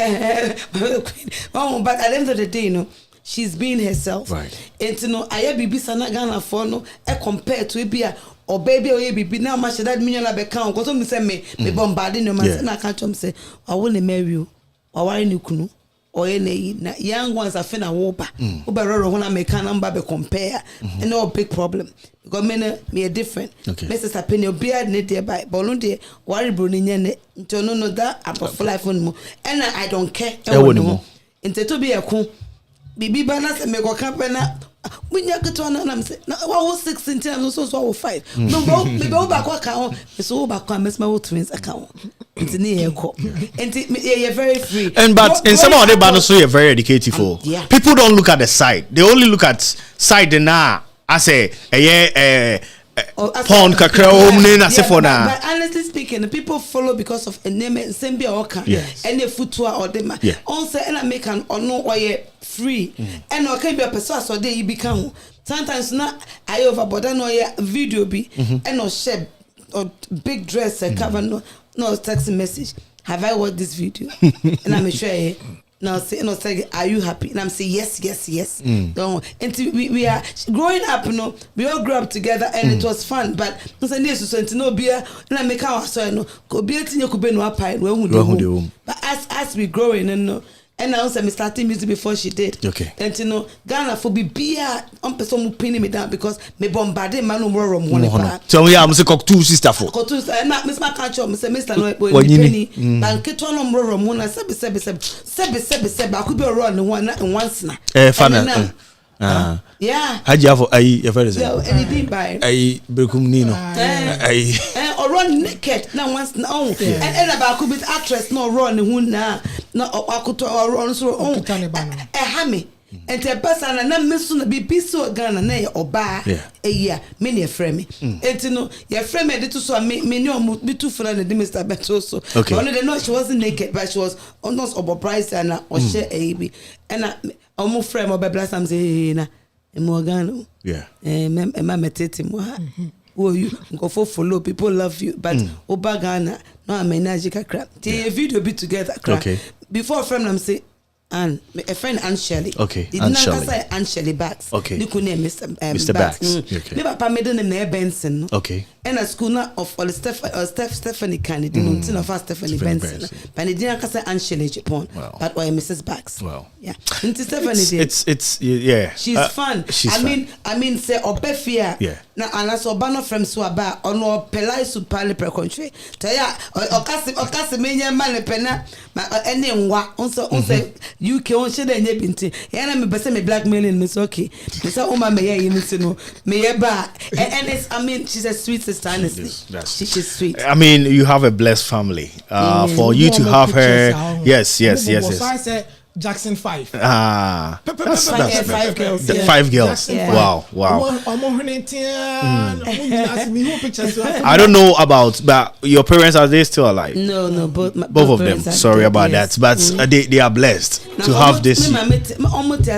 But at the end of the day, you know, she's being herself.
Right.
And you know, I be sana Ghana for no. Compared to be a or baby or baby now much that million like account. Because me say me bombarding no man. I can't say I will marry you. Or worry you kunu. Or any young ones are finna whopa. Uber when I make a number be compare. And no big problem. Because me are different.
Okay.
Mrs. Appenio beard need by Bolunde, worry brunian, to no that I'm for life on more. And I don't care. Into to be a cool. Bibi Banas and make a company. When you get to an I'm saying, what was 16 times so 5. No, me go back account. It's all back on Miss my twins account. It's near and you're very free.
And but in some other banners, you're very educated for.
Yeah.
People don't look at the side. They only look at side and now. I say, Pound kakra omne na se for na.
But honestly speaking, the people follow because of a name and same be oka.
Yes.
And the footwear or them.
Yeah.
Also, and I make an or no or free. And I can be a person so they you become. Sometimes not I over but I know video be and no share or big dress cover no text message. Have I watched this video? And I'm sure now say, are you happy? And I'm saying yes. Don't. And we are growing up, you know. We all grew up together, and it was fun. But no beer. And I make our so no. Go be it in your kubeno apart. But as we growing, and and I also starting music before she did.
Okay.
And you know, Ghana for be beer on person pinning me down because me bombarded man no more room one.
So we are music two sister for.
Kotu na Miss Makancho, Mr. No boy penny. Ban keto no more room one sebe I could be run one once na.
Fana.
Yeah.
Haji have a very
anything by
a Bekum Nino.
Or run naked now once now. And about could be actress no run who na I could run so on a hammy. And the person and I'm missing be peace so Ghana na oba a year many a frame. And you know your frame did to so me no be too for the Mr. Betoso.
Okay.
Only the no she wasn't naked but she was almost overpriced and or share a baby. And I'm more frame or bless I'm saying na Morgano.
Yeah.
My metete mo. Oh, you go for follow people love you, but Oba Ghana no I'm a crap. The video be together crap.
Okay.
Before friend I'm say and a friend Anne Shelley.
Okay.
Did not say Anne Shelley Bax.
Okay.
You could name Mr.
Bax. Okay.
Me papa made name na Benson.
Okay.
And a school of all Stephanie Kennedy, no tin of Stephanie Benson. But it didn't say Anne Shelley Japan. But or Mrs. Bax.
Wow.
Yeah. Into Stephanie
it's yeah.
She's fun. I mean say obefia.
Yeah.
Na anaso bano from Swaba or no pelai supale per country. Taya okasi menya male pena ma ene nwa onso UK on shede nye binti. Yana me bese me blackmailing me so okay. Me say o ma me ye yin no me ye ba and it's I mean she's a sweet sister honestly. She's sweet.
I mean you have a blessed family. For you to have her yes.
Jackson 5.
That's
5 girls.
5 girls.
Yeah.
Wow.
I
I don't know about, but your parents, are they still alive?
No, both
of them. Sorry about that, but they are blessed to have this.
Almost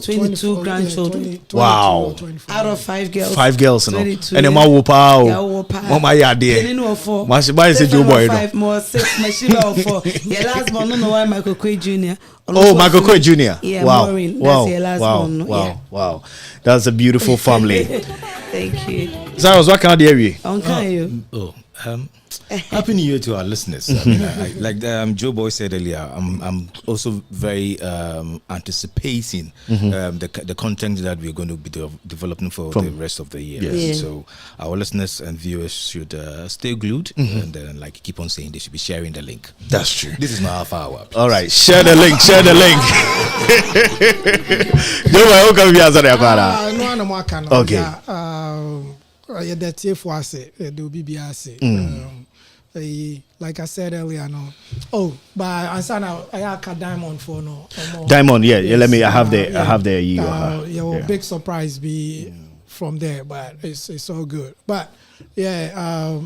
22 grandchildren.
Wow.
Out of 5 girls.
5 girls, no.
22,
And then my Mama yade. Why is it your boy?
5 more 6. My Shiba 4. Your last one, no why Michael Quay Jr.
Oh, Michael Quay Jr.
Yeah,
wow.
Maureen. That's your last one. No?
Wow. That's a beautiful family.
Thank you.
Cyrus, what can I hear you?
Happy New Year to our listeners. I mean, like Joe Boy said earlier, I'm also very anticipating the content that we're going to be developing for the rest of the year.
Yes.
Yeah.
So our listeners and viewers should stay glued and then keep on saying they should be sharing the link.
That's true.
This is my Alpha Hour. Please.
All right, share the link. Joe Boy, how come you answer that question?
No, I'm not can.
Okay.
Yeah, that TF say the BBS. Like I said earlier, no. Oh, but I said now I have a diamond for no.
Diamond, yeah. Let me. I have the.
Big surprise be from there, but it's all good. But yeah,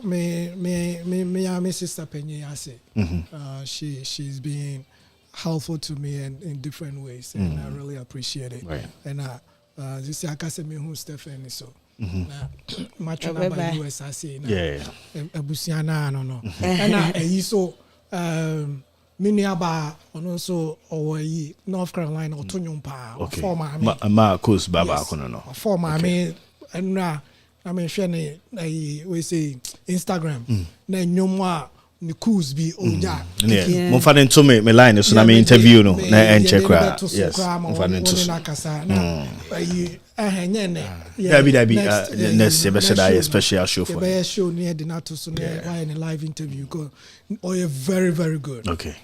me sister Penny, I say, she's been helpful to me in different ways, and I really appreciate it.
Right.
And this year I can say me who Stephanie so. Much about US I say Abusiana no. And so many about also or North Carolina or Tonyumpa former
Marcus Baba no.
Former and I mean share we say Instagram na nyomwa ni cruise bi oja
mo fa den to me line so na me interview no na en check yes mo fa den to
na kasa na
Dabi next year special show for
the show near the NATO so why in a live interview go oh you're very very good.
Okay.